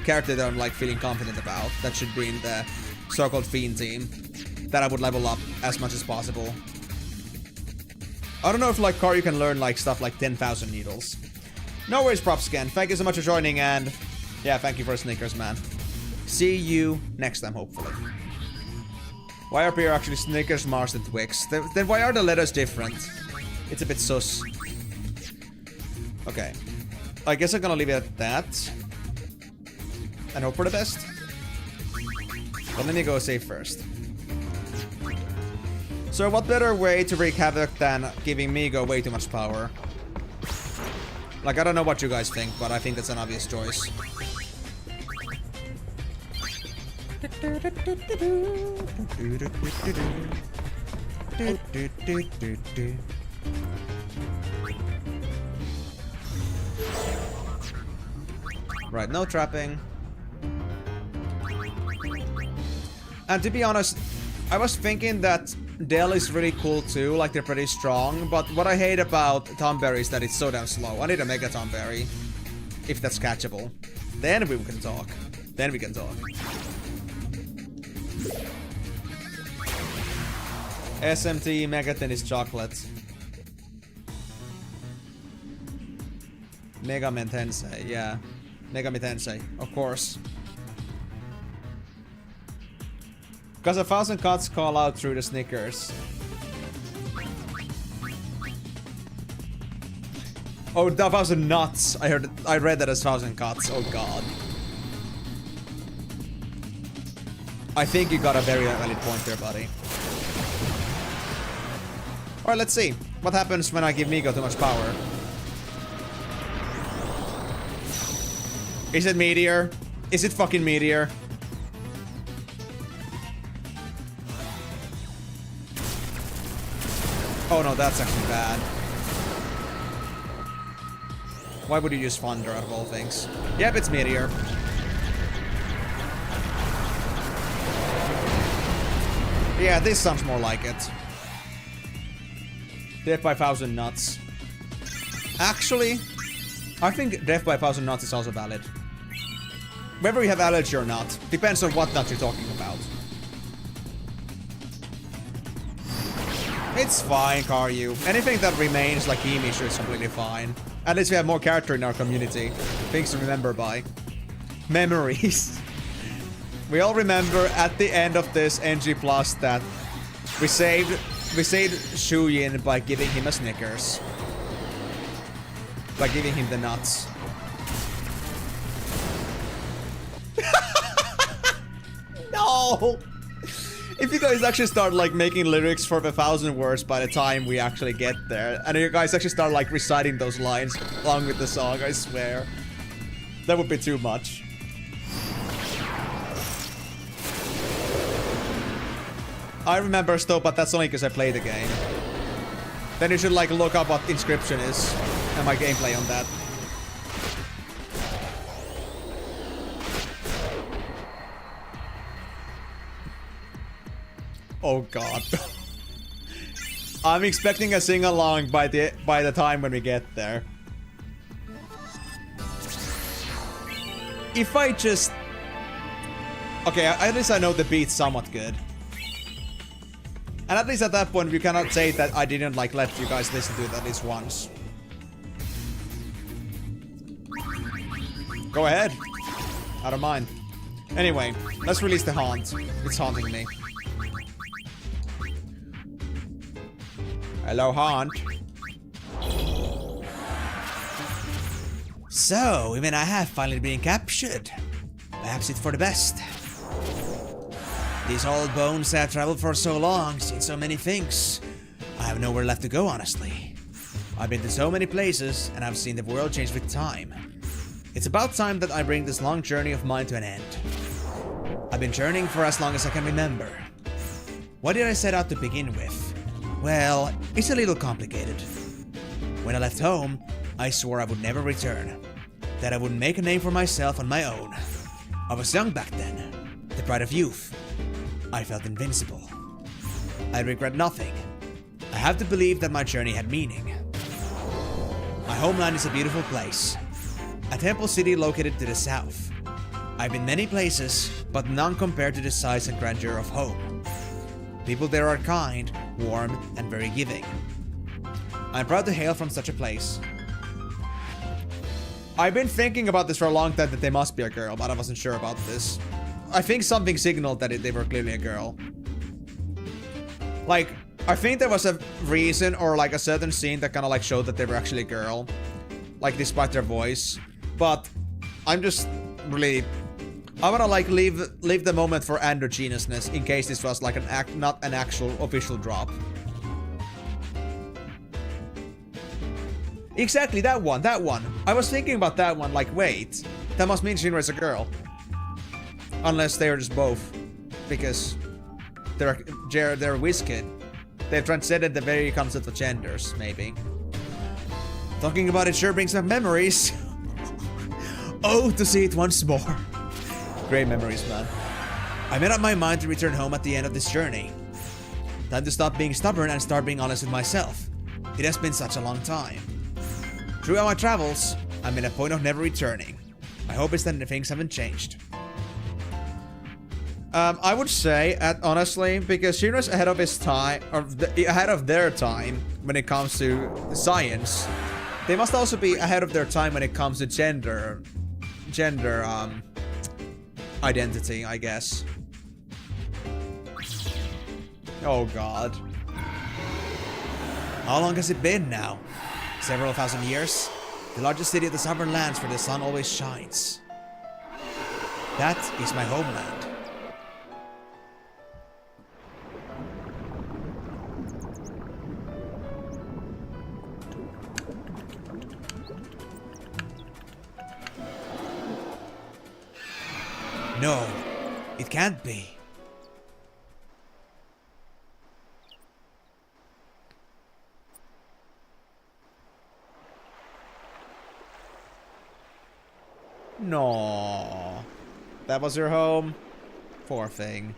character that I'm, like, feeling confident about. That should be in the so-called Fiend team. That I would level up as much as possible. I don't know if, like, Karyu can learn, like, stuff like 10,000 Needles. No worries, Props again. Thank you so much for joining, and... yeah, thank you for Snickers, man. See you next time, hopefully. Why are here actually Snickers, Mars, and Twix? Then why are the letters different? It's a bit sus. Okay. I guess I'm gonna leave it at that. And hope for the best. But let me go save first. So what better way to wreak havoc than giving Migo way too much power? Like, I don't know what you guys think, but I think that's an obvious choice. Right, no trapping. And to be honest, I was thinking that Dell is really cool too, like they're pretty strong, but what I hate about Tomberry is that it's so damn slow. I need a Mega Tomberry, if that's catchable. Then we can talk. Then we can talk. SMT, Mega Tennis Chocolate. Mega Man Tensei, yeah. Mega Man Tensei, of course. Because 1,000 cuts call out through the Snickers. Oh, 1,000 nuts. I read that as 1,000 cuts. Oh god. I think you got a very valid point there, buddy. Alright, let's see. What happens when I give Migo too much power? Is it Meteor? Is it fucking Meteor? Oh no, that's actually bad. Why would you use Thunder out of all things? Yep, it's Meteor. Yeah, this sounds more like it. Death by 1,000 nuts. Actually, I think Death by 1,000 nuts is also valid. Whether you have allergy or not, depends on what nut you're talking about. It's fine, Karyu. Anything that remains like Emishu is completely fine. At least we have more character in our community. Things to remember by. Memories. We all remember at the end of this NG Plus that we saved Shuyin by giving him a Snickers. By giving him the nuts. No! If you guys actually start like making lyrics for the 1,000 words by the time we actually get there, and you guys actually start like reciting those lines along with the song, I swear, that would be too much. I remember still, but that's only because I played the game. Then you should like look up what Inscription is and my gameplay on that. Oh god. I'm expecting a sing-along by the time when we get there. If I just... Okay, at least I know the beat's somewhat good. And at least at that point, you cannot say that I didn't like let you guys listen to it at least once. Go ahead. I don't mind. Anyway, let's release the haunt. It's haunting me. Hello, haunt. So, even I have finally been captured. Perhaps it's for the best. These old bones have traveled for so long, seen so many things. I have nowhere left to go, honestly. I've been to so many places, and I've seen the world change with time. It's about time that I bring this long journey of mine to an end. I've been journeying for as long as I can remember. What did I set out to begin with? Well, it's a little complicated. When I left home, I swore I would never return. That I would make a name for myself on my own. I was young back then, the pride of youth. I felt invincible. I regret nothing. I have to believe that my journey had meaning. My homeland is a beautiful place. A temple city located to the south. I've been many places, but none compared to the size and grandeur of home. People there are kind, warm, and very giving. I'm proud to hail from such a place. I've been thinking about this for a long time that they must be a girl, but I wasn't sure about this. I think something signaled that they were clearly a girl. Like, I think there was a reason or like a certain scene that kind of like showed that they were actually a girl. Like, despite their voice. But I'm just really... I wanna like leave the moment for androgynousness in case this was like not an actual official drop. Exactly, that one. I was thinking about that one, like, wait, that must mean Shinra's a girl. Unless they are just both. Because they're a whiz kid. They've transcended the very concept of genders, maybe. Talking about it sure brings up memories. Oh, to see it once more. Great memories, man. I made up my mind to return home at the end of this journey. Time to stop being stubborn and start being honest with myself. It has been such a long time. Throughout my travels, I'm in a point of never returning. I hope it's that things haven't changed. I would say, honestly, because Shinra's ahead of his time, or ahead of their time when it comes to science, they must also be ahead of their time when it comes to gender identity, I guess. Oh god. How long has it been now? Several thousand years? The largest city of the southern lands where the sun always shines. That is my homeland. No, it can't be. No, that was your home? Poor thing.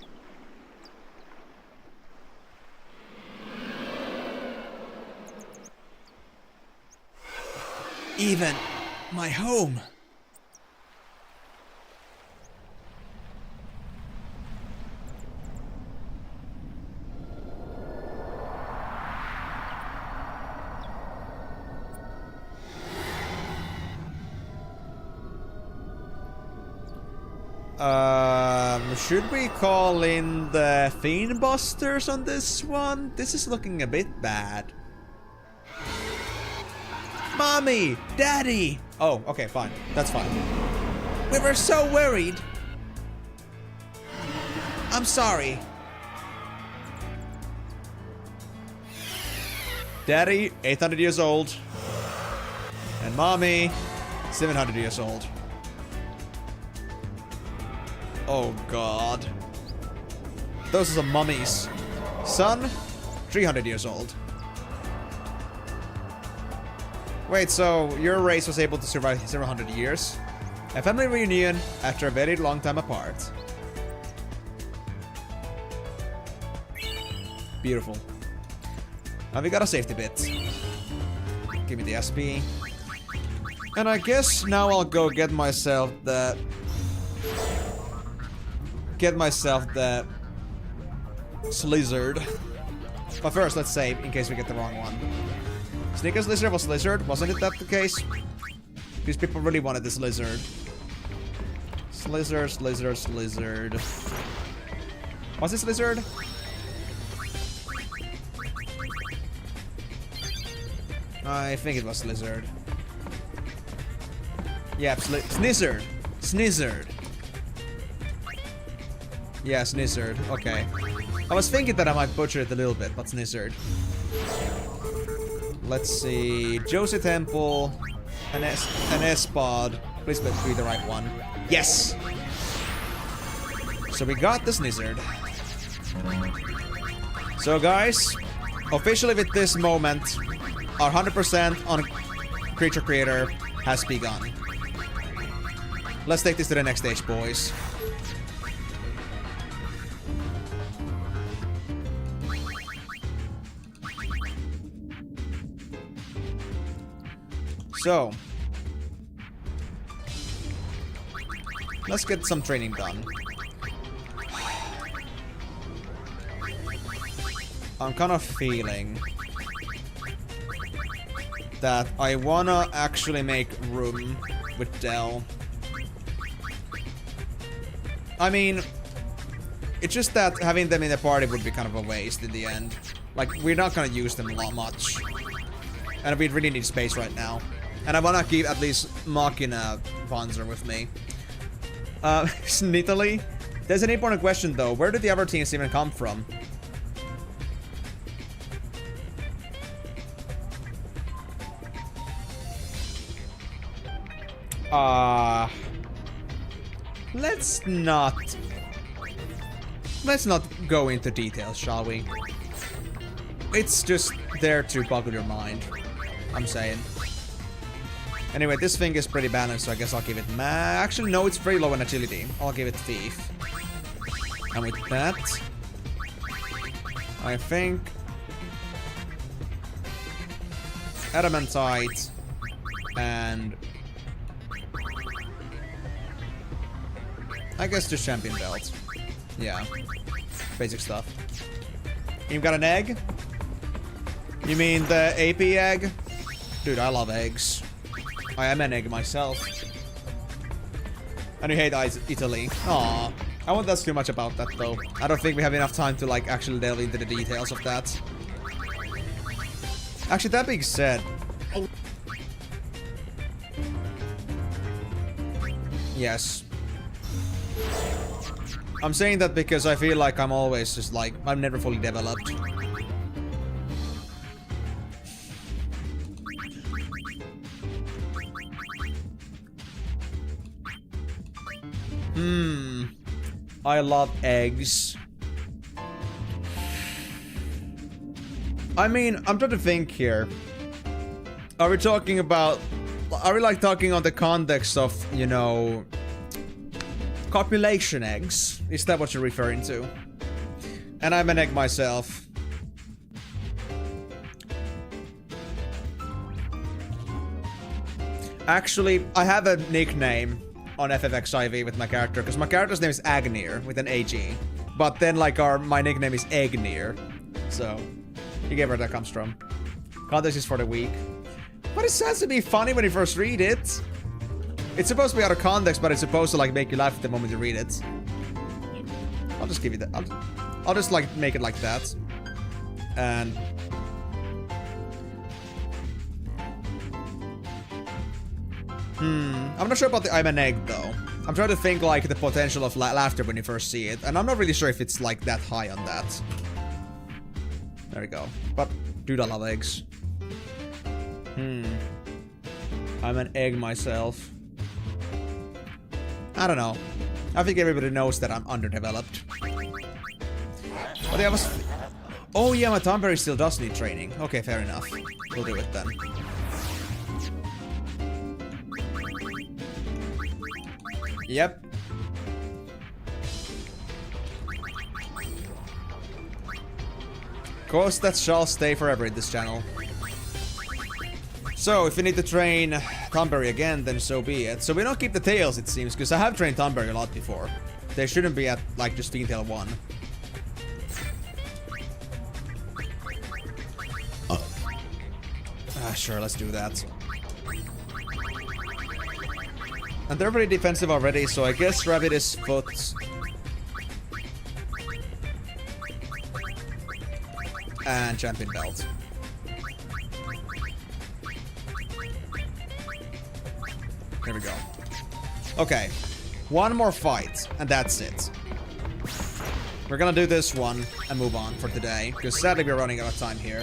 Even my home. Should we call in the Fiend Busters on this one? This is looking a bit bad. Mommy! Daddy! Oh, okay, fine. That's fine. We were so worried. I'm sorry. Daddy, 800 years old. And Mommy, 700 years old. Oh god. Those are some mummies. Son, 300 years old. Wait, so your race was able to survive several hundred years? A family reunion after a very long time apart. Beautiful. Now we got a safety bit. Give me the SP. And I guess now I'll go get myself the... Slizzard. But first, let's save in case we get the wrong one. Sneaker's lizard was lizard, wasn't it that the case? These people really wanted this lizard. Slizzard, slizzard, slizzard. Was this lizard? I think it was lizard. Yeah, snizzard. Snizzard. Yeah, snizzard. Okay. I was thinking that I might butcher it a little bit, but snizzard. Let's see. Josie Temple. An S-Pod. Please be the right one. Yes! So we got the snizzard. So guys, officially with this moment, our 100% on Creature Creator has begun. Let's take this to the next stage, boys. So, let's get some training done. I'm kind of feeling that I wanna actually make room with Dell. I mean, it's just that having them in the party would be kind of a waste in the end. Like, we're not gonna use them much. And we really need space right now. And I wanna keep at least Machina Panzer with me. Snittily? There's an important question though. Where did the other teams even come from? Let's not go into details, shall we? It's just there to boggle your mind, I'm saying. Anyway, this thing is pretty balanced, so I guess I'll give it actually, no, it's very low in agility. I'll give it Thief. And with that, I think Adamantite and I guess just Champion Belt. Yeah. Basic stuff. You've got an egg? You mean the AP egg? Dude, I love eggs. I am an egg myself. And you hate Italy. Aww. I won't ask too much about that though. I don't think we have enough time to like actually delve into the details of that. Actually, that being said... Yes. I'm saying that because I feel like I'm always just like, I'm never fully developed. I love eggs. I mean, I'm trying to think here. Are we talking about... Are we like talking on the context of, you know... copulation eggs? Is that what you're referring to? And I'm an egg myself. Actually, I have a nickname on FFXIV with my character, because my character's name is Agnir, with an AG. But then, like, my nickname is Egnir. So, you get where that comes from. Context is for the weak. But it sounds to be funny when you first read it. It's supposed to be out of context, but it's supposed to, like, make you laugh at the moment you read it. I'll just give you that. I'll just, like, make it like that. And... I'm not sure about the I'm an egg, though. I'm trying to think, like, the potential of laughter when you first see it. And I'm not really sure if it's, like, that high on that. There we go. But, dude, I love eggs. I'm an egg myself. I don't know. I think everybody knows that I'm underdeveloped. But yeah, oh yeah, my Thornberry still does need training. Okay, fair enough. We'll do it then. Yep. Course that shall stay forever in this channel. So, if you need to train Thornberry again, then so be it. So we don't keep the tails, it seems, because I have trained Thornberry a lot before. They shouldn't be at, like, just Fiendtail 1. Sure, let's do that. And they're pretty defensive already, so I guess Rabbit is foot. And Champion Belt. There we go. Okay. One more fight, and that's it. We're gonna do this one and move on for today, because sadly we're running out of time here.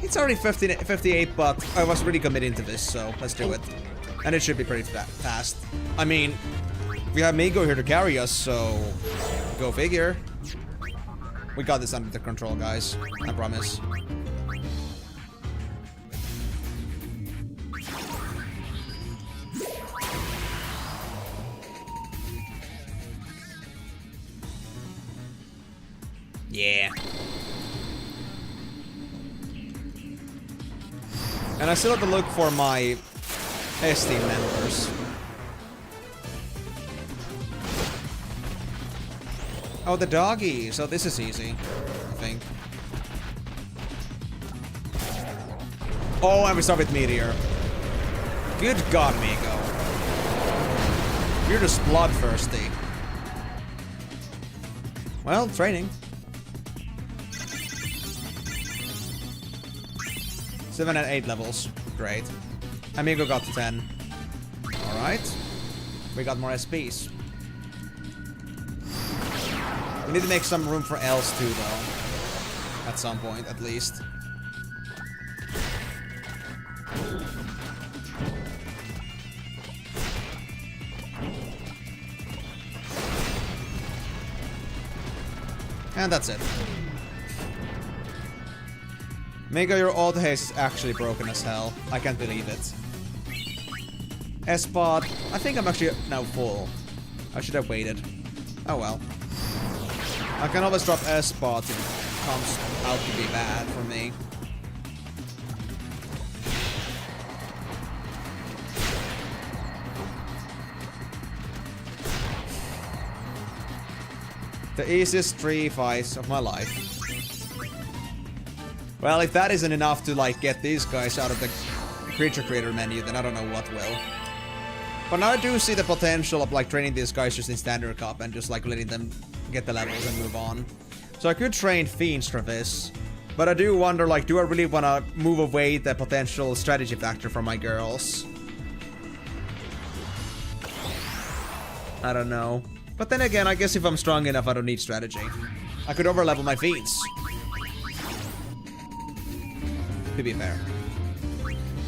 It's already 58, but I was really committing to this, so let's do it. And it should be pretty fast. I mean, we have Migo here to carry us, so go figure. We got this under control, guys. I promise. Yeah. And I still have to look for my S-Team members. Oh, the doggy. So this is easy, I think. Oh, and we start with Meteor. Good God, Migo. You're just bloodthirsty. Well, training. 7 and 8 levels. Great. Amigo got to 10. Alright. We got more SPs. We need to make some room for Ls too, though. At some point, at least. And that's it. Mega, your auto haste is actually broken as hell. I can't believe it. S-Pod. I think I'm actually now full. I should have waited. Oh well. I can always drop S-Pod if it comes out to be bad for me. The easiest 3 fights of my life. Well, if that isn't enough to, like, get these guys out of the creature creator menu, then I don't know what will. But now I do see the potential of, like, training these guys just in Standard Cup and just, like, letting them get the levels and move on. So I could train Fiends for this. But I do wonder, like, do I really want to move away the potential strategy factor from my girls? I don't know. But then again, I guess if I'm strong enough, I don't need strategy. I could overlevel my Fiends. To be fair.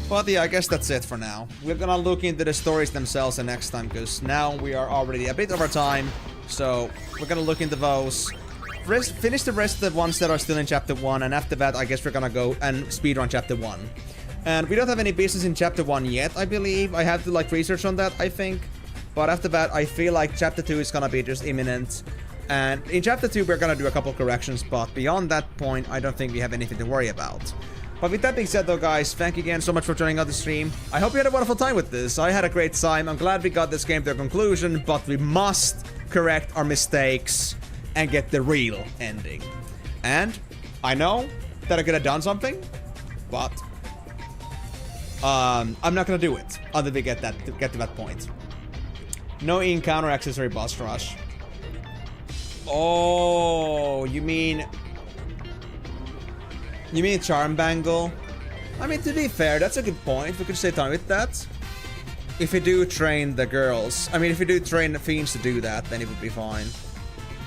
But yeah, I guess that's it for now. We're gonna look into the stories themselves the next time, because now we are already a bit over time. So we're gonna look into those. Finish the rest of the ones that are still in Chapter 1, and after that, I guess we're gonna go and speedrun Chapter 1. And we don't have any business in Chapter 1 yet, I believe. I have to, like, research on that, I think. But after that, I feel like Chapter 2 is gonna be just imminent. And in Chapter 2, we're gonna do a couple corrections, but beyond that point, I don't think we have anything to worry about. But with that being said, though, guys, thank you again so much for joining on the stream. I hope you had a wonderful time with this. I had a great time. I'm glad we got this game to a conclusion, but we must correct our mistakes and get the real ending. And I know that I could have done something, but I'm not gonna do it until we get to that point. No encounter accessory boss rush. Oh, you mean charm bangle? I mean, to be fair, that's a good point. We could save time with that. If we do train the girls, I mean, if we do train the fiends to do that, then it would be fine.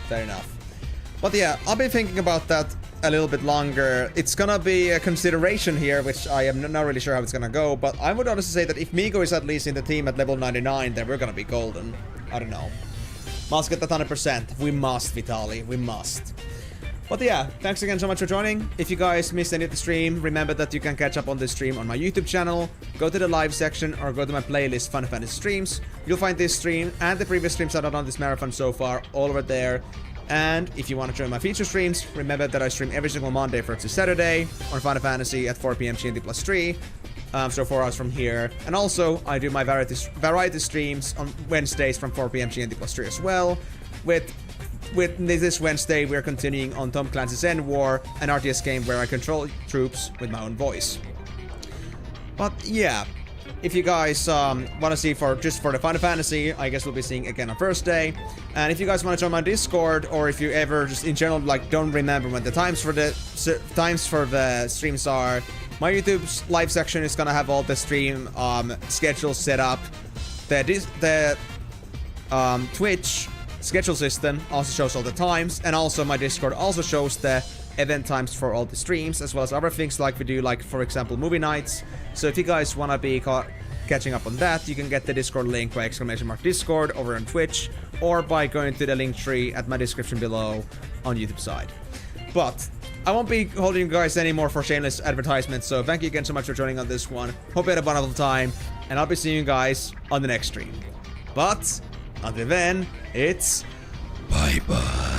Fair enough. But yeah, I'll be thinking about that a little bit longer. It's gonna be a consideration here, which I am not really sure how it's gonna go, but I would honestly say that if Migo is at least in the team at level 99, then we're gonna be golden. I don't know. Must get that 100%. We must, Vitali. We must. But yeah, thanks again so much for joining. If you guys missed any of the stream, remember that you can catch up on this stream on my YouTube channel. Go to the live section or go to my playlist, Final Fantasy Streams. You'll find this stream and the previous streams I've done on this marathon so far all over there. And if you want to join my feature streams, remember that I stream every single Monday to Saturday on Final Fantasy at 4 PM GMT+3. So 4 hours from here. And also, I do my variety streams on Wednesdays from 4 PM GMT+3 as well. With this Wednesday, we're continuing on Tom Clancy's End War, an RTS game where I control troops with my own voice. But yeah, if you guys want to see just for the Final Fantasy, I guess we'll be seeing again on Thursday. And if you guys want to join my Discord, or if you ever just in general like don't remember when the times for the streams are, my YouTube's live section is gonna have all the stream schedules set up. The Twitch schedule system also shows all the times, and also my Discord also shows the event times for all the streams, as well as other things like we do, like for example movie nights. So if you guys want to be catching up on that, you can get the Discord link by !Discord over on Twitch, or by going to the link tree at my description below on YouTube side. But I won't be holding you guys anymore for shameless advertisements, so thank you again so much for joining on this one. Hope you had a wonderful time, and I'll be seeing you guys on the next stream. But until then, it's bye-bye.